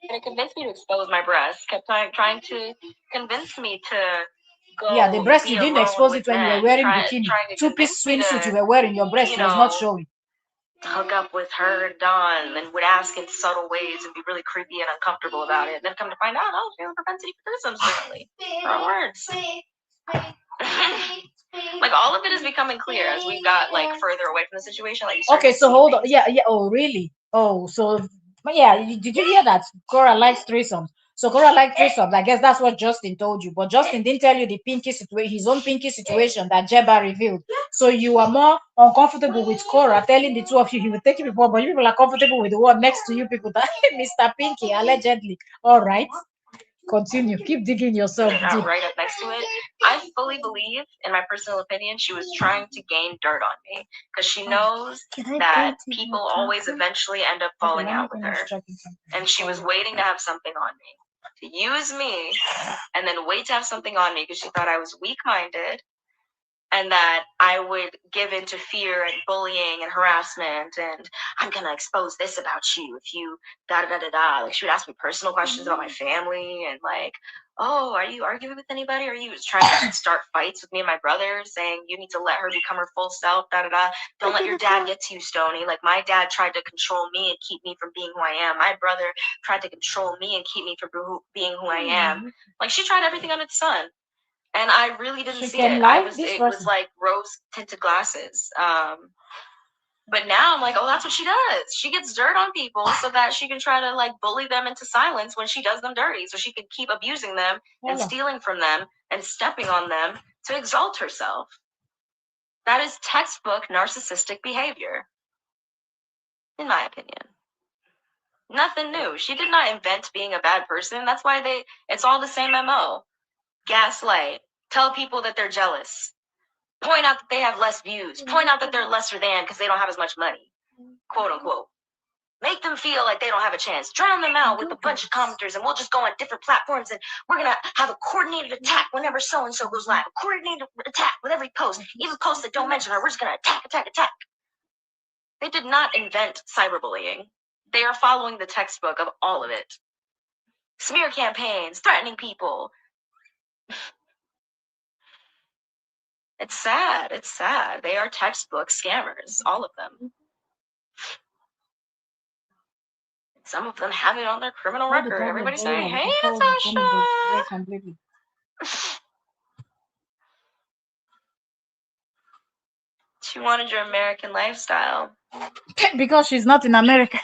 And it convinced me to expose my breasts, kept trying to convince me to go. Yeah, the breast, you didn't expose it when you were wearing bikini. Two-piece swimsuit you were wearing, your breast was not showing. Hook up with her and Don, and would ask in subtle ways and be really creepy and uncomfortable about it. And then come to find out, I was feeling propensity for criticism certainly. Like all of it is becoming clear as we got like further away from the situation. Like, okay, so hold on. Yeah. Oh, really? Oh, so yeah. Did you hear that? Korra likes threesomes. So Korra likes threesomes. I guess that's what Justin told you. But Justin didn't tell you the pinky situation, his own pinky situation that Jeba revealed. So you are more uncomfortable with Korra telling the two of you he will take you before, but you people are comfortable with the one next to you people that Mr. Pinky allegedly. All right. Continue. Keep digging yourself deep. Right up next to it. I fully believe, in my personal opinion, she was trying to gain dirt on me because she knows that people always eventually end up falling out with her. And she was waiting to have something on me, to use me, and then wait to have something on me because she thought I was weak-minded and that I would give into fear and bullying and harassment, and I'm gonna expose this about you if you da da da da da. Like, she would ask me personal questions about my family, and like, oh, are you arguing with anybody? Are you trying to start fights with me and my brother, saying you need to let her become her full self, da da da. Don't let your dad get to you, Stoney. Like, my dad tried to control me and keep me from being who I am. My brother tried to control me and keep me from being who I am. Like, she tried everything under the sun, and I really didn't She see can it. lie this It was person. like rose tinted glasses. But now I'm like, oh, that's what she does. She gets dirt on people so that she can try to like bully them into silence when she does them dirty, so she can keep abusing them and Hello. stealing from them and stepping on them to exalt herself. That is textbook narcissistic behavior, in my opinion. Nothing new. She did not invent being a bad person. That's why it's all the same MO. Gaslight. Tell people that they're jealous. Point out that they have less views. Point out that they're lesser than because they don't have as much money, quote unquote. Make them feel like they don't have a chance. Drown them out with a bunch of commenters, and we'll just go on different platforms, and we're going to have a coordinated attack whenever so-and-so goes live. A coordinated attack with every post. Even posts that don't mention her, we're just going to attack, attack, attack. They did not invent cyberbullying. They are following the textbook of all of it. Smear campaigns, threatening people. It's sad. It's sad. They are textbook scammers, all of them. Some of them have it on their criminal All the record. problem Everybody's very saying, well. We hey, can solve some of them very Natasha. completely. 200 your American lifestyle. Because she's not in America.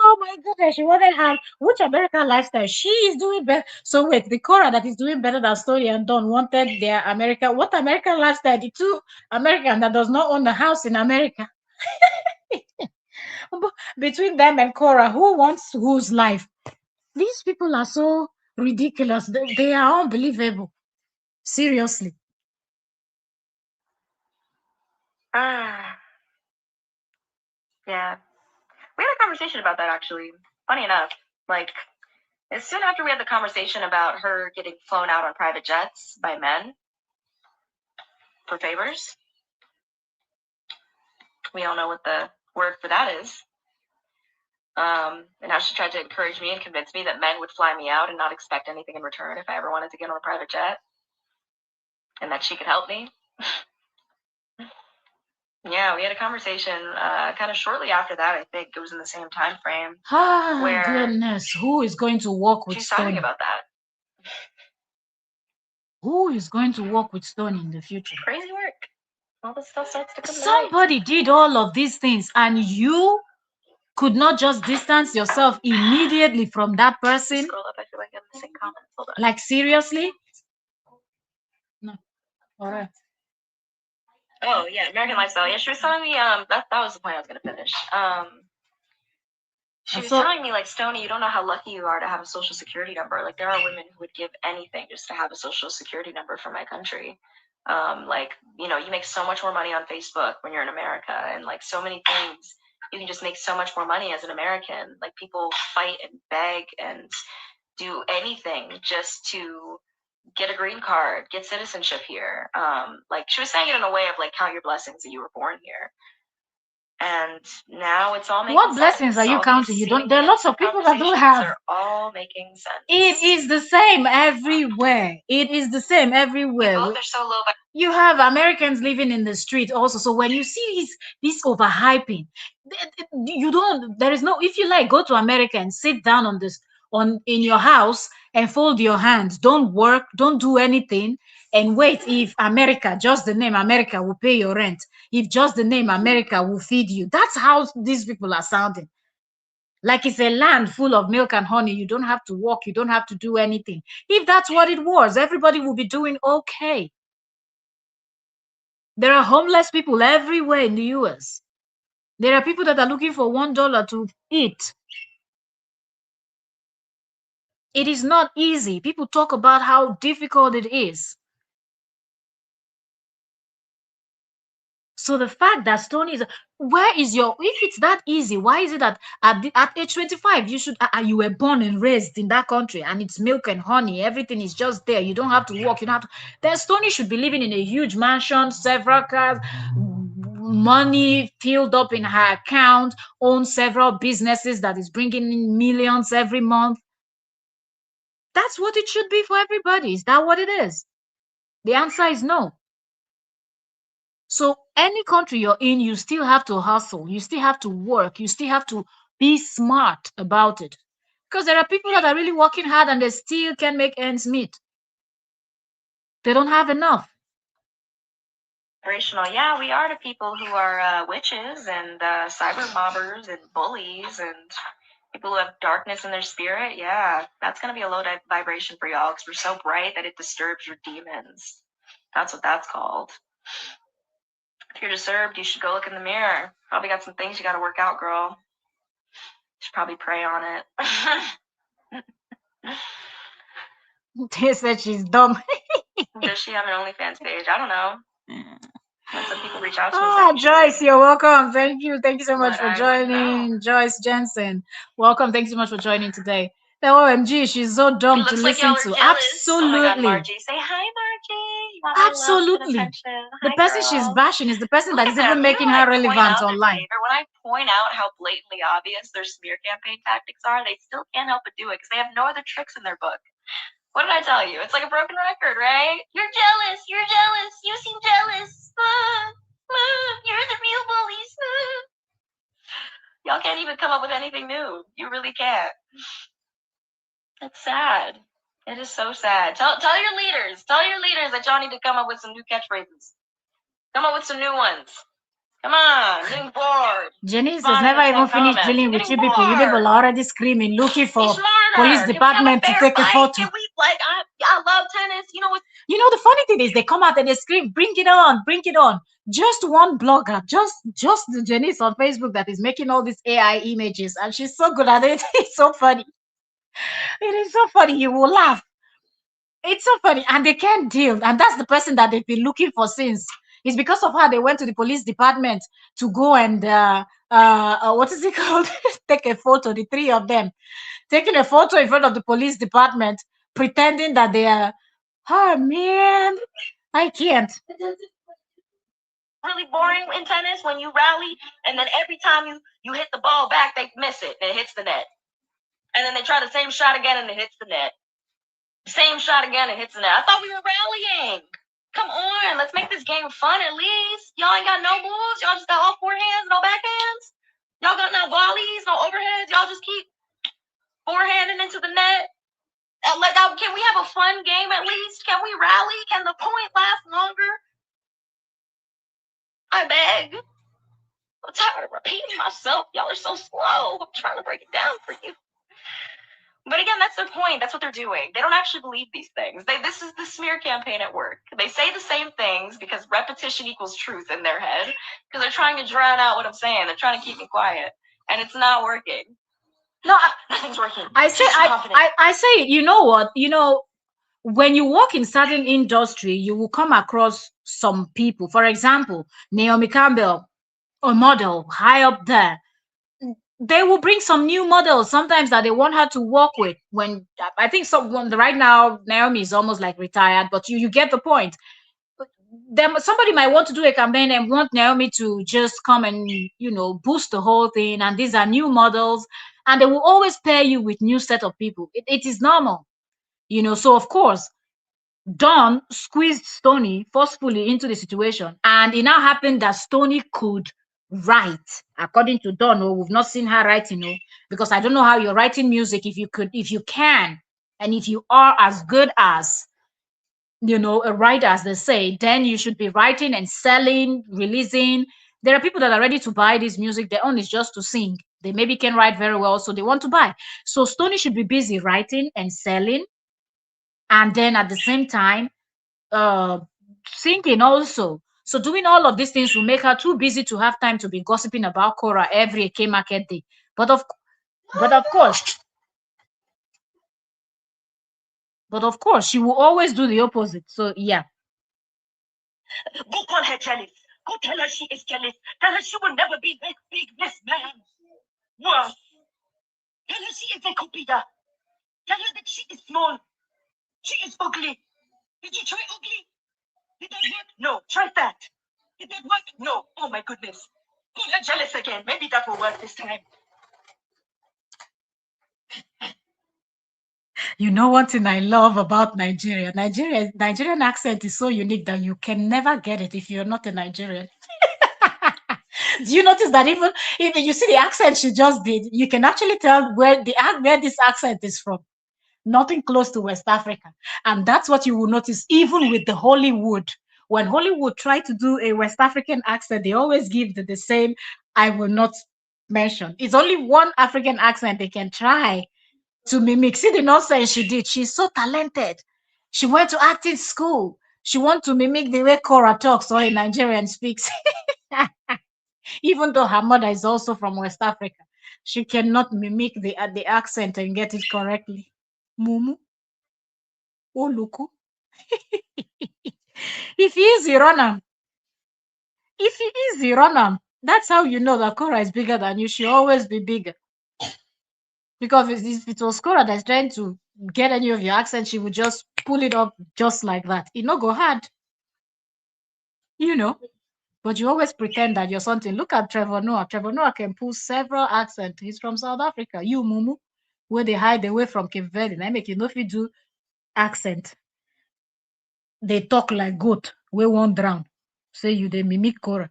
Oh my goodness, she wanted her which American lifestyle? She is doing better. So wait, the Cora that is doing better than Story and Don wanted their America. What American lifestyle? The two American that does not own a house in America. Between them and Cora, who wants whose life? These people are so ridiculous. They are unbelievable. Seriously. Ah, yeah. We had a conversation about that, actually. Funny enough. Like, as soon after we had the conversation about her getting flown out on private jets by men for favors, we all know what the word for that is. And now she tried to encourage me and convince me that men would fly me out and not expect anything in return if I ever wanted to get on a private jet, and that she could help me. Yeah, we had a conversation kind of shortly after that. I think it was in the same time frame. Ah, goodness. Who is going to walk with She's talking Stony? about that. Who is going to walk with Stony in the future? Crazy work. All this stuff starts to come to light. Somebody did all of these things, and you could not just distance yourself immediately from that person. Scroll up. I feel like I'm missing comments. Hold on. Like, seriously? No. All right. Oh yeah, American Lifestyle. Yeah, she was telling me that was the point I was gonna finish. She was telling me, like, Stoney, you don't know how lucky you are to have a social security number. Like, there are women who would give anything just to have a social security number for my country. Like, you know, you make so much more money on Facebook when you're in America, and like so many things, you can just make so much more money as an American. Like, people fight and beg and do anything just to get a green card, get citizenship here. Like, she was saying it in a way of like, count your blessings that you were born here. And now it's all making What sense. blessings are you All counting? these You don't. There are lots of people that don't conversations have. are all making sense. It is the same everywhere. It is the same everywhere. Both are so low. You have Americans living in the street also. So when you see this overhyping, you don't. There is no. If you like, go to America and sit down on this in your house and fold your hands. Don't work. Don't do anything. And wait if America, just the name America, will pay your rent. If just the name America will feed you. That's how these people are sounding. Like it's a land full of milk and honey. You don't have to walk. You don't have to do anything. If that's what it was, everybody will be doing okay. There are homeless people everywhere in the US. There are people that are looking for $1 to eat. It is not easy. People talk about how difficult it is. So the fact that Stoney is, where is your, if it's that easy, why is it that at age 25 you should, you were born and raised in that country and it's milk and honey, everything is just there, you don't have to work, you don't have to, then Stoney should be living in a huge mansion, several cars, money filled up in her account, own several businesses that is bringing in millions every month. That's what it should be for everybody. Is that what it is? The answer is no. So any country you're in, you still have to hustle, you still have to work, you still have to be smart about it. Because there are people that are really working hard and they still can make ends meet. They don't have enough. Operational. Yeah, we are the people who are witches and cyber mobbers and bullies and people who have darkness in their spirit. Yeah, that's going to be a low vibration for y'all because we're so bright that it disturbs your demons. That's what that's called. If you're disturbed, you should go look in the mirror. Probably got some things you got to work out, girl. You should probably pray on it. They said she's dumb. Does she have an OnlyFans page? I don't know. Let some people reach out to me. Joyce, you're welcome. Thank you. Thank you so much But for I wouldn't know. joining. Joyce Jensen, welcome. Thank you so much for joining today. The OMG, she's so dumb It to looks like listen y'all are to. jealous. Oh my God, Absolutely. Margie. Say hi, Margie. You want my love and Absolutely. attention. The Hi, person she's girl. bashing is the person Look that at is them. even You making know, her I point relevant out their online. flavor. When I point out how blatantly obvious their smear campaign tactics are, they still can't help but do it because they have no other tricks in their book. What did I tell you? It's like a broken record, right? You're jealous. You're jealous. You seem jealous. You're the real bullies. Y'all can't even come up with anything new. You really can't. It's sad. It is so sad. Tell your leaders. Tell your leaders that y'all need to come up with some new catchphrases. Come up with some new ones. Come on, I'm getting bored. Janice has never even finished dealing with you people. You people are already screaming, looking for police department to take a photo. Can we, like, I love tennis. You know what? You know, the funny thing is they come out and they scream, bring it on, bring it on. Just one blogger, just the Janice on Facebook that is making all these AI images, and she's so good at it. It's so funny. It is so funny. You will laugh. It's so funny, and they can't deal. And that's the person that they've been looking for since. It's because of her they went to the police department to go and what is it called? Take a photo. The three of them taking a photo in front of the police department, pretending that they are. Oh man, I can't. Really boring in tennis when you rally, and then every time you hit the ball back, they miss it and it hits the net. And then they try the same shot again and it hits the net. Same shot again and hits the net. I thought we were rallying. Come on, let's make this game fun at least. Y'all ain't got no moves. Y'all just got all forehands, no backhands. Y'all got no volleys, no overheads. Y'all just keep forehanding into the net. Can we have a fun game at least? Can we rally? Can the point last longer? I beg. I'm tired of repeating myself. Y'all are so slow. I'm trying to break it down for you. But again, that's their point. That's what they're doing. They don't actually believe these things. This is the smear campaign at work. They say the same things because repetition equals truth in their head because they're trying to drown out what I'm saying. They're trying to keep me quiet. And it's not working. No, nothing's working. I say, you know what? You know, when you work in certain industry, you will come across some people. For example, Naomi Campbell, a model high up there. They will bring some new models sometimes that they want her to work with. When I think someone right now, Naomi is almost like retired, but you get the point. Then somebody might want to do a campaign and want Naomi to just come and boost the whole thing. And these are new models, and they will always pair you with new set of people. It is normal, So of course, Dawn squeezed Stoney forcefully into the situation, and it now happened that Stoney could write, according to Dawn. Oh, we've not seen her writing, because I don't know how you're writing music if you can, and if you are as good as a writer, as they say, then you should be writing and selling, releasing. There are people that are ready to buy this music. Their own is just to sing. They maybe can write very well, so they want to buy. So Stoney should be busy writing and selling, and then at the same time uh singing also. So doing all of these things will make her too busy to have time to be gossiping about Korra every K market day. But of course she will always do the opposite. So yeah. Book on her, Janice. Go tell her she is jealous. Tell her she will never be next big Miss Man. Worse, tell her she is a copia. Tell her that she is small. She is ugly. Did you try ugly? Did that work? No. Try fat. Did that work? No. Oh my goodness. Call her jealous again. Maybe that will work this time. You know one thing I love about Nigeria? Nigerian accent is so unique that you can never get it if you're not a Nigerian. Do you notice that even you see the accent she just did, you can actually tell where this accent is from. Nothing close to West Africa. And that's what you will notice even with the Hollywood. When Hollywood try to do a West African accent, they always give the same, I will not mention. It's only one African accent they can try to mimic. See the nonsense she did. She's so talented. She went to acting school. She wants to mimic the way Korra talks or a Nigerian speaks. Even though her mother is also from West Africa, she cannot mimic the accent and get it correctly. Mumu, Oluku. If he is Iranam, if he is Iranam, that's how you know that Korra is bigger than you. She'll always be bigger. Because if it was Korra that's trying to get any of your accent, she would just pull it up just like that. It not go hard, you know. But you always pretend that you're something. Look at Trevor Noah. Trevor Noah can pull several accents. He's from South Africa. You, Mumu, where they hide away from Cape Verde. I make you know if you do accent. They talk like goat. We won't drown. Say you they mimic Korra.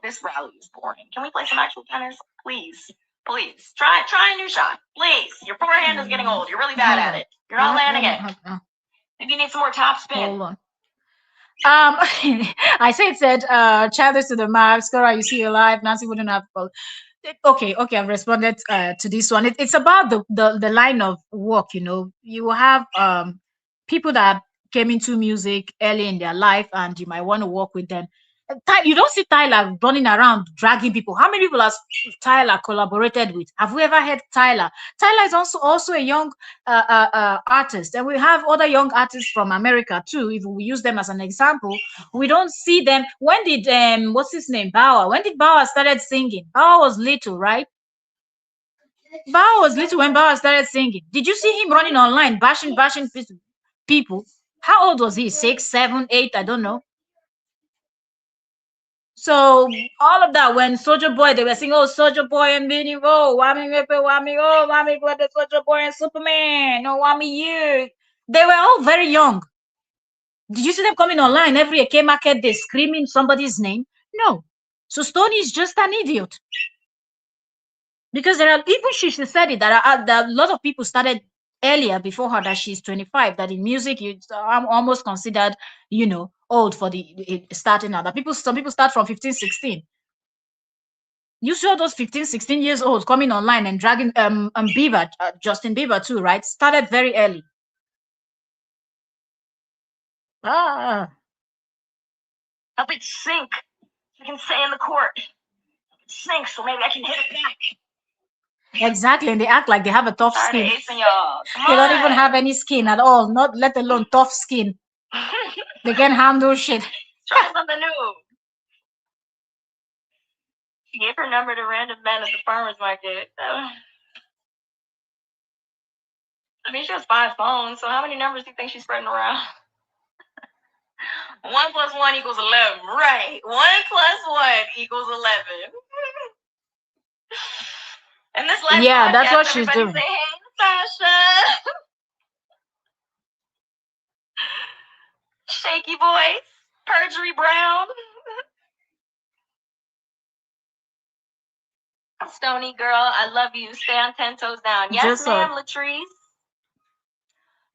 This rally is boring. Can we play some actual tennis? Please. Please. Try a new shot. Please. Your forehand is getting old. You're really bad at it. You're not landing it. Maybe you need some more top spin. Hold on. I said, childish to the max, Korra, you see you live, Nancy wouldn't have. Okay, I've responded to this one. It's about the line of work, you know. You have people that came into music early in their life and you might want to work with them. You don't see Tyler running around dragging people. How many people has Tyler collaborated with? Have we ever heard Tyler? Tyler is also a young artist, and we have other young artists from America too. If we use them as an example, we don't see them. When did what's his name, Bauer? When did Bauer started singing? Bauer was little, right? Bauer was little when Bauer started singing. Did you see him running online, bashing people? How old was he? 6, 7, 8? I don't know. So all of that when Soldier Boy, they were singing, oh, Soldier Boy and Beanie, oh, Wami Mepe, Wami, oh, Wami, what the Soldier Boy and Superman, no, Wami, you. They were all very young. Did you see them coming online every AK market day screaming somebody's name? No. So Stonii is just an idiot. Because there are even she said it that a lot of people started earlier before her that she's 25, that in music I'm almost considered, you know, old for the starting out. That some people start from 15, 16. You saw those 15, 16 years old coming online and dragging Bieber, Justin Bieber too, right? Started very early. A big sink. I can stay in the court. Sink, so maybe I can hit it back. Exactly, and they act like they have a tough skin. They don't even have any skin at all, not let alone tough skin. They can handle shit. Try something new. She gave her number to random men at the farmer's market. I mean, she has 5 phones, so how many numbers do you think she's spreading around? 1 + 1 = 11. Right. 1 + 1 = 11. And this live yeah, podcast, that's what she's doing. Say, hey, Sasha. Shaky voice. Perjury Brown. Stonii girl, I love you. Stay on 10 toes down. Yes, ma'am, Latrice.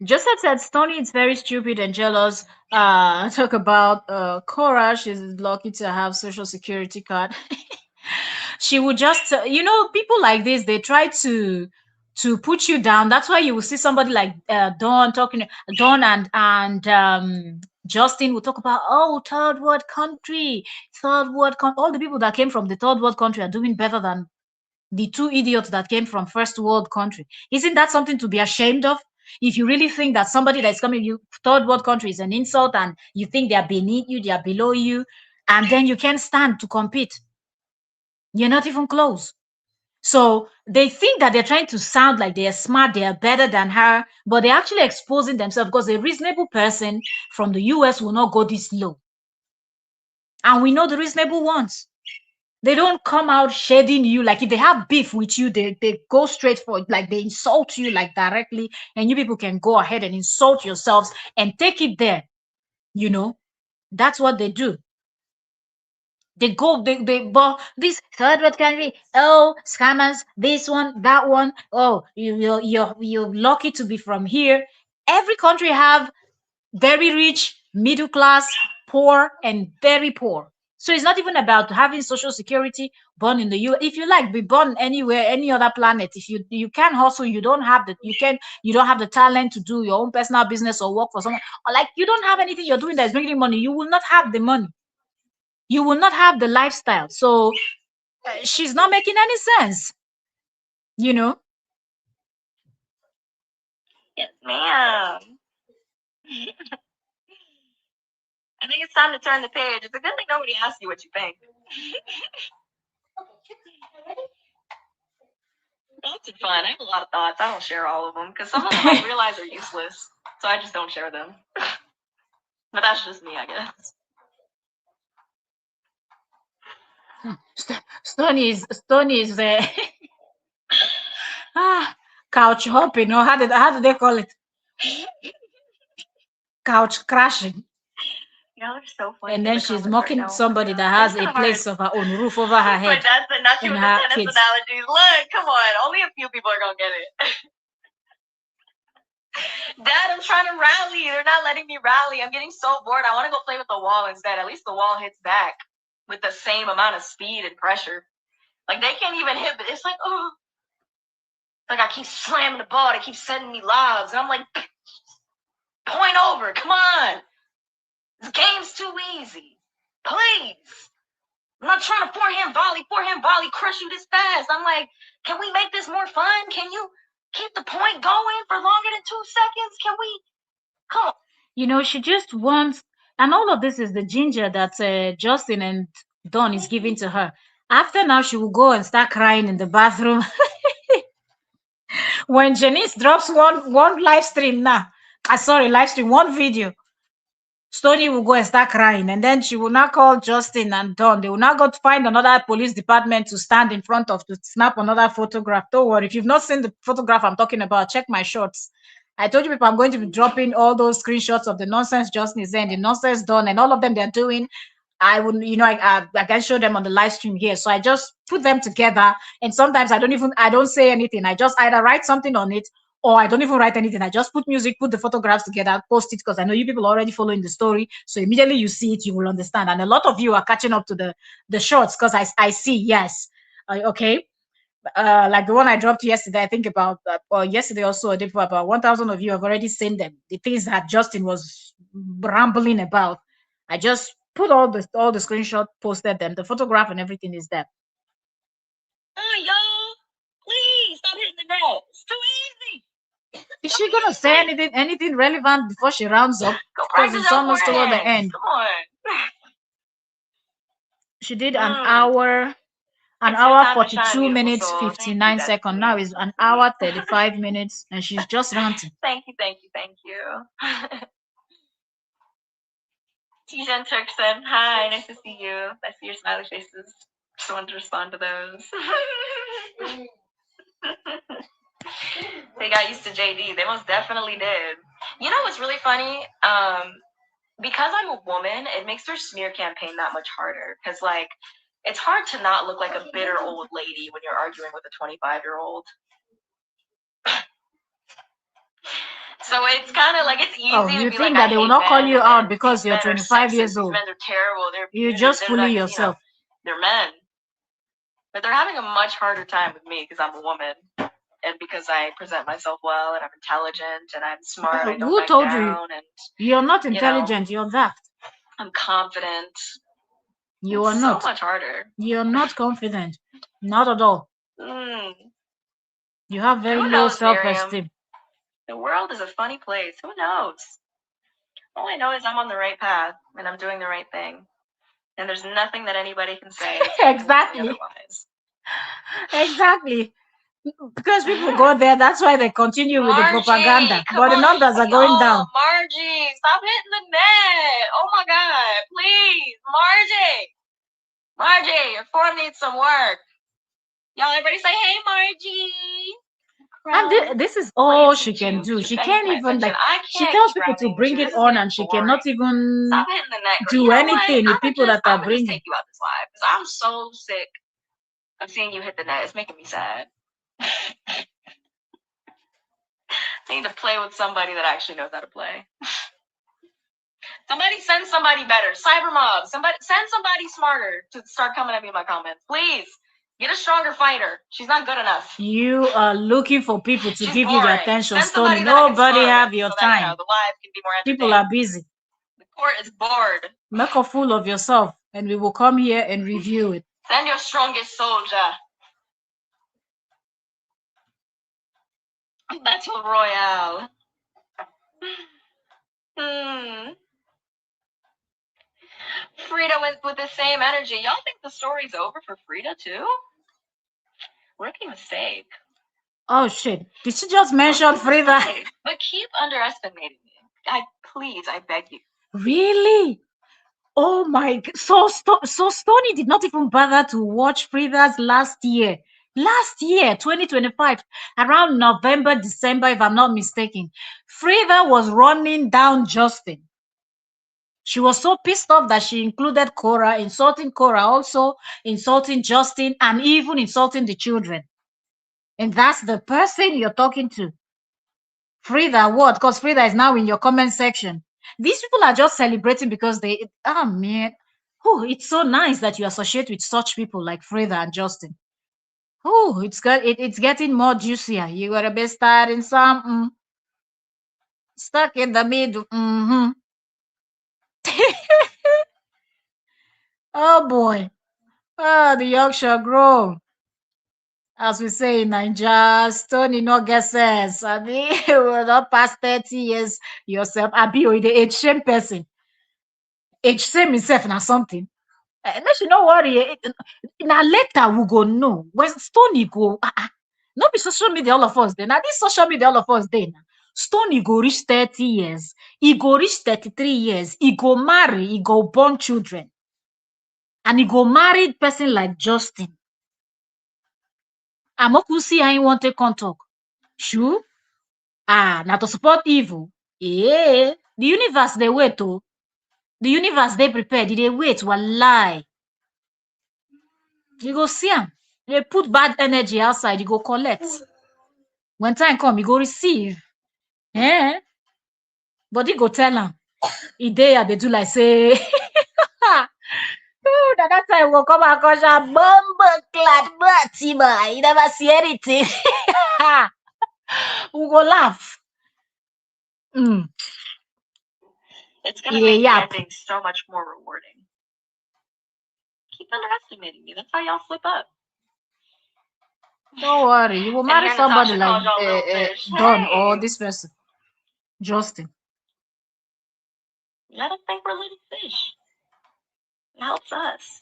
Joseph said Stonii is very stupid and jealous. Talk about Korra. She's lucky to have social security card. She would just, you know, people like this, they try to put you down. That's why you will see somebody like Dawn and Justin will talk about, oh, third world country, all the people that came from the third world country are doing better than the 2 idiots that came from first world country. Isn't that something to be ashamed of? If you really think that somebody that's coming you third world country is an insult and you think they are beneath you, they are below you, and then you can't stand to compete. You're not even close. So they think that they're trying to sound like they are smart, they are better than her, but they're actually exposing themselves because a reasonable person from the US will not go this low. And we know the reasonable ones. They don't come out shading you. Like if they have beef with you, they go straight for it. Like they insult you like directly, and you people can go ahead and insult yourselves and take it there. You know, that's what they do. But this third world country, oh, scammers, this one, that one, oh, you're lucky to be from here. Every country have very rich, middle class, poor, and very poor. So it's not even about having social security born in the U. If you like, be born anywhere, any other planet. If you can hustle, you don't have the talent to do your own personal business or work for someone, or like you don't have anything you're doing that's bringing money, you will not have the money. You will not have the lifestyle. So she's not making any sense, you know. Yes, ma'am. I think it's time to turn the page. It's a good thing nobody asked you what you think. Thoughts are fun. I have a lot of thoughts. I don't share all of them because some of them I realize are useless. So I just don't share them. But that's just me, I guess. Stoney is couch hopping, or how do they call it? Couch crashing. Y'all are so funny And in then the she's comments right mocking now. Oh my somebody that God. has It's a kind of hard. place of her own, roof over her My head, dad said not you and with the her tennis kids. analogies. Look, come on. Only a few people are going to get it. Dad, I'm trying to rally. They're not letting me rally. I'm getting so bored. I want to go play with the wall instead. At least the wall hits back with the same amount of speed and pressure. Like they can't even hit, but it's like, oh. Like I keep slamming the ball. They keep sending me lobs. And I'm like, point over. Come on. This game's too easy. Please. I'm not trying to forehand volley, crush you this fast. I'm like, can we make this more fun? Can you keep the point going for longer than 2 seconds? Can we? Come on. You know, she just wants, and all of this is the ginger that Justin and Dawn is giving to her. After now, she will go and start crying in the bathroom. When Janice drops one live stream now, sorry, live stream, one video, Stoney will go and start crying, and then she will not call Justin and Dawn. They will not go to find another police department to stand in front of to snap another photograph. Don't worry, if you've not seen the photograph I'm talking about, check my shorts. I told you people I'm going to be dropping all those screenshots of the nonsense Justin is saying, the nonsense Dawn, and all of them they're doing. I would, I can show them on the live stream here. So I just put them together, and sometimes I don't say anything. I just either write something on it, or I don't even write anything. I just put music, put the photographs together, post it because I know you people are already following the story. So immediately you see it, you will understand. And a lot of you are catching up to the shorts because I see, yes. Okay. Like the one I dropped yesterday, I think about, or yesterday also, about 1,000 of you have already seen them. The things that Justin was rambling about. I just put all the screenshot, posted them. The photograph and everything is there. Y'all, please stop hitting the net. It's too easy. Is she gonna say anything relevant before she rounds up? Go Because practice it's your almost toward the forehands. end. Come on. She did an hour 42 minutes 59 seconds. Now is an hour 35 minutes, and she's just ranting. Thank you. Tijan Turk said, hi, nice to see you. I see your smiley faces. Just wanted to respond to those. They got used to JD. They most definitely did. You know what's really funny? Because I'm a woman, it makes their smear campaign that much harder. Because, like, it's hard to not look like a bitter old lady when you're arguing with a 25-year-old. So it's kind of like it's easy to you be think like, that I they will hate not call men, you and out then because these you're men are 25 years sexist, old? these men are terrible, they're You abusive, just they're fooling not, yourself. they're men. But they're having a much harder time with me because I'm a woman. And because I present myself well, and I'm intelligent, and I'm smart, I don't Who back told down, you? and You're not intelligent. You're daft. I'm confident. You It's are so not. much harder. You're not confident. Not at all. You have very Who low knows, Miriam? self-esteem. The world is a funny place. Who knows? All I know is I'm on the right path, and I'm doing the right thing. And there's nothing that anybody can say Exactly. otherwise. Exactly. Because people go there, that's why they continue with the propaganda. But the numbers are going down. Margie, stop hitting the net. Oh my God, please, Margie. Margie, your form needs some work. Y'all, everybody say, hey, Margie. And this is all she can do. She can't even, like, she tells people to bring it on and she cannot even do anything with people that are bringing. I'm just take you out this live because I'm so sick of seeing you hit the net. It's making me sad. I need to play with somebody that actually knows how to play. Somebody send somebody better. Cybermob. Send somebody smarter to start coming at me in my comments. Please. Get a stronger fighter. She's not good enough. You are looking for people to give you the attention, Stonii. Nobody have your time. The live can be more people are busy. The court is bored. Make a fool of yourself, and we will come here and review it. Send your strongest soldier. Battle Royale. Frida with the same energy. Y'all think the story's over for Frida too? Rookie mistake. Oh shit! Did she just mention Frida? But keep underestimating me. I beg you. Really? Oh my God! So Stonii did not even bother to watch Frida's last year, 2025, around November, December, if I'm not mistaken. Frida was running down Justin. She was so pissed off that she included Korra, insulting Korra, also insulting Justin, and even insulting the children. And that's the person you're talking to. Frida, what? Because Frida is now in your comment section. These people are just celebrating because oh man. Oh, it's so nice that you associate with such people like Frida and Justin. Oh, it's getting more juicier. You gotta be starting something. Stuck in the middle. Oh boy. Oh, the young shall grow. As we say in Nigeria, Stonii no get sense. I mean, you will not pass 30 years yourself. I be with the age same person. Age same himself na something. Make you no worry. Now later we go know. When Stonii go, not be social media all of us then. Now this social media all of us then. Stonii go reach 30 years. He go reach 33 years. He go marry. He go born children. And he go marry person like Justin. Amoku see how he want to come talk. Sure. Now to support evil. Yeah. The universe they wait to. The universe they prepare. Did they wait? Lie. You go see him. They put bad energy outside. You go collect. When time come, you go receive. Eh? But you go tell him. He there, they do like say. Oh, that time will come across a bomb clad butty boy. You never see anything. We go laugh. It's gonna make the ending so much more rewarding. Keep underestimating me. That's how y'all slip up. Don't worry, you will marry somebody like Don or this person, Justin. Let us think we're little fish. It helps us.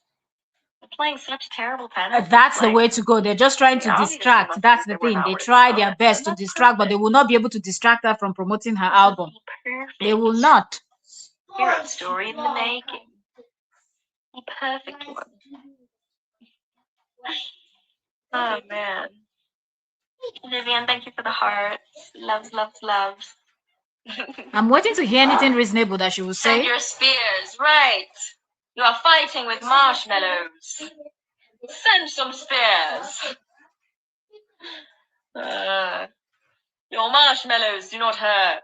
They're playing such terrible penalties. That's the way to go. They're just trying to distract. That's the thing. They try their best to distract, but they will not be able to distract her from promoting her album. They will not. Hero story in the making. A perfect one. Oh man. Vivian, thank you for the hearts. Loves, loves, loves. I'm waiting to hear anything reasonable that she will say. Send your spears, right. You are fighting with marshmallows. Send some spears. Your marshmallows do not hurt.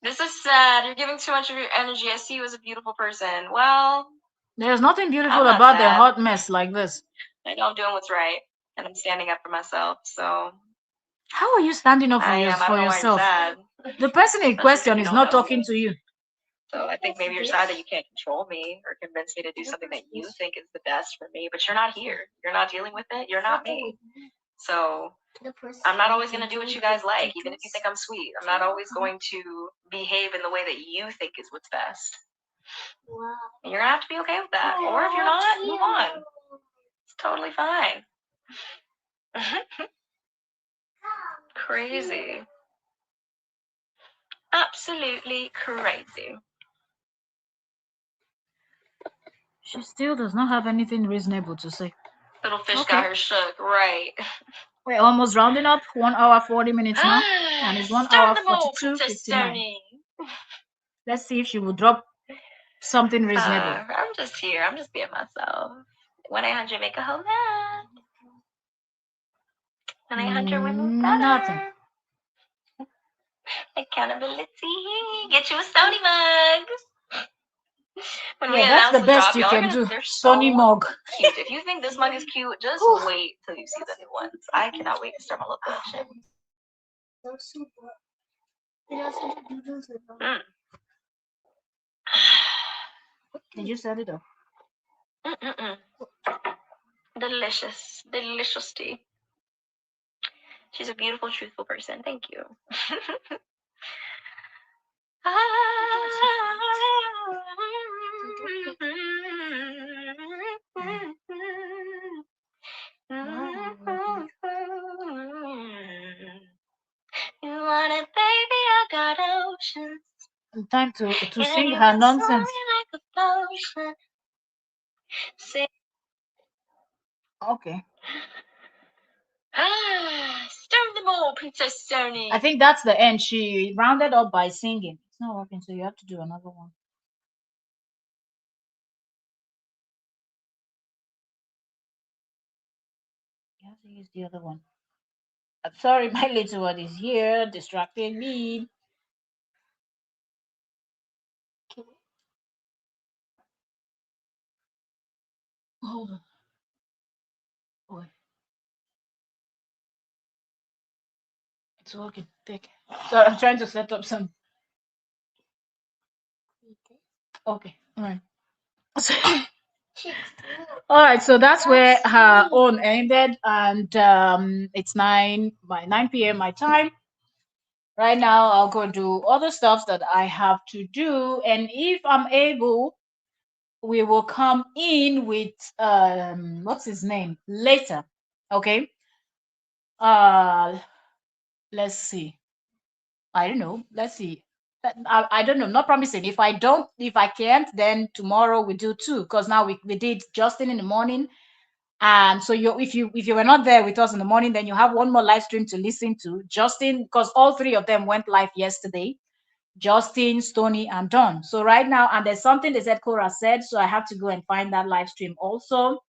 This is sad. You're giving too much of your energy. I see you as a beautiful person. Well, there's nothing beautiful about the hot mess like this. I know I'm doing what's right, and I'm standing up for myself, so... How are you standing up for yourself? The person in question is not talking to you. So I think maybe you're sad that you can't control me or convince me to do something that you think is the best for me, but you're not here. You're not dealing with it. You're not me. So I'm not always going to do what you guys like, even if you think I'm sweet. I'm not always going to behave in the way that you think is what's best. Wow. You're gonna have to be okay with that. Or if you're not, move on. It's totally fine. Crazy. Absolutely crazy. She still does not have anything reasonable to say. Little fish got her shook, right? We're almost rounding up. 1 hour 40 minutes now, and it's one Start hour the ball, 42 Princess 59. Stonii. Let's see if she will drop something reasonable. I'm just here. I'm just being myself. 1-800 make a whole lot. 1-800 women better. Nothing. Accountability. Get you a Stonii mug. When we Yeah, that's announce the the best drop, you y'all are can gonna, do. they're Stonii so mug. cute. If you think this mug is cute, just wait till you see the new ones. I cannot wait to start my little collection. Mm. Did you set it up? Mm-mm-mm. Delicious. Delicious tea. She's a beautiful, truthful person. Thank you. You want it, baby? I got oceans. Time to sing her nonsense. Like a potion. Okay. Stir them all, Princess Stonii. I think that's the end. She rounded up by singing. It's not working, so you have to do another one. You have to use the other one. I'm sorry, my little one is here, distracting me. Hold on. Boy, it's working. Take. So I'm trying to set up some. Okay. All right. So, all right. So that's where her own ended, and it's 9 p.m. my time. Right now, I'll go do other stuff that I have to do, and if I'm able, we will come in with what's his name later. Okay. Uh, let's see. I don't know. Let's see. I don't know. Not promising. If I don't, if I can't, then tomorrow we do two. Because now we did Justin in the morning, and so you if you were not there with us in the morning, then you have one more live stream to listen to. Justin, because all three of them went live yesterday. Justin, Stonii, and Don. So right now, and there's something they said Cora said, so I have to go and find that live stream also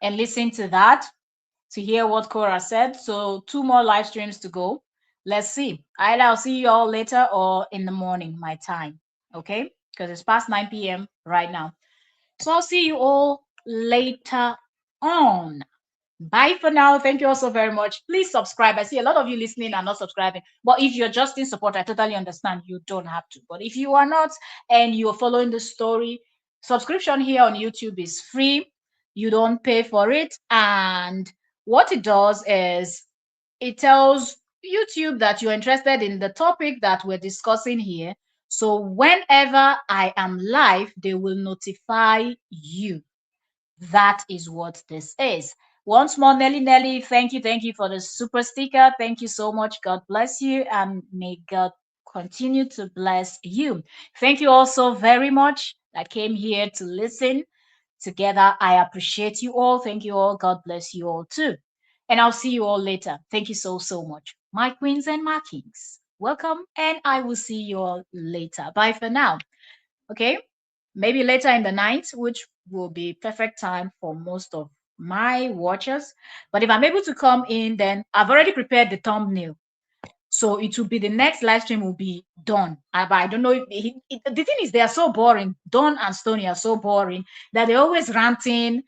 and listen to that to hear what Cora said. So two more live streams to go. Let's see. Either I'll see you all later or in the morning, my time. Okay? Because it's past 9 p.m. right now. So I'll see you all later on. Bye for now. Thank you all so very much. Please subscribe. I see a lot of you listening and not subscribing. But if you're just in support, I totally understand. You don't have to. But if you are not and you're following the story, subscription here on YouTube is free. You don't pay for it. And what it does is it tells YouTube that you're interested in the topic that we're discussing here. So whenever I am live, they will notify you. That is what this is. Once more, Nelly Nelly, thank you for the super sticker. Thank you so much. God bless you, and may God continue to bless you. Thank you also very much that came here to listen together. I appreciate you all. Thank you all. God bless you all too. And I'll see you all later. Thank you so much. My queens and my kings. Welcome, and I will see you all later. Bye for now. Okay, maybe later in the night, which will be perfect time for most of my watchers. But if I'm able to come in, then I've already prepared the thumbnail. So it will be the next live stream will be done. But I don't know if the thing is they are so boring. Don and Stonii are so boring that they're always ranting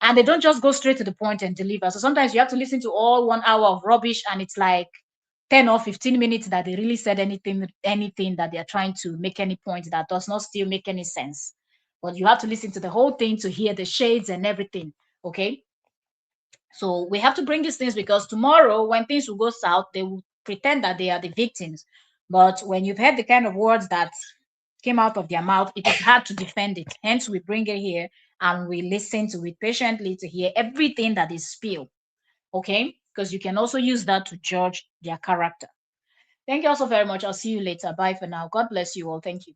and they don't just go straight to the point and deliver. So sometimes you have to listen to all 1 hour of rubbish and it's like 10 or 15 minutes that they really said anything that they're trying to make any point that does not still make any sense. But you have to listen to the whole thing to hear the shades and everything. Okay. So we have to bring these things because tomorrow when things will go south, they will pretend that they are the victims. But when you've heard the kind of words that came out of their mouth, it is hard to defend it. Hence, we bring it here and we listen to it patiently to hear everything that is spilled. Okay? Because you can also use that to judge their character. Thank you also very much. I'll see you later. Bye for now. God bless you all. Thank you.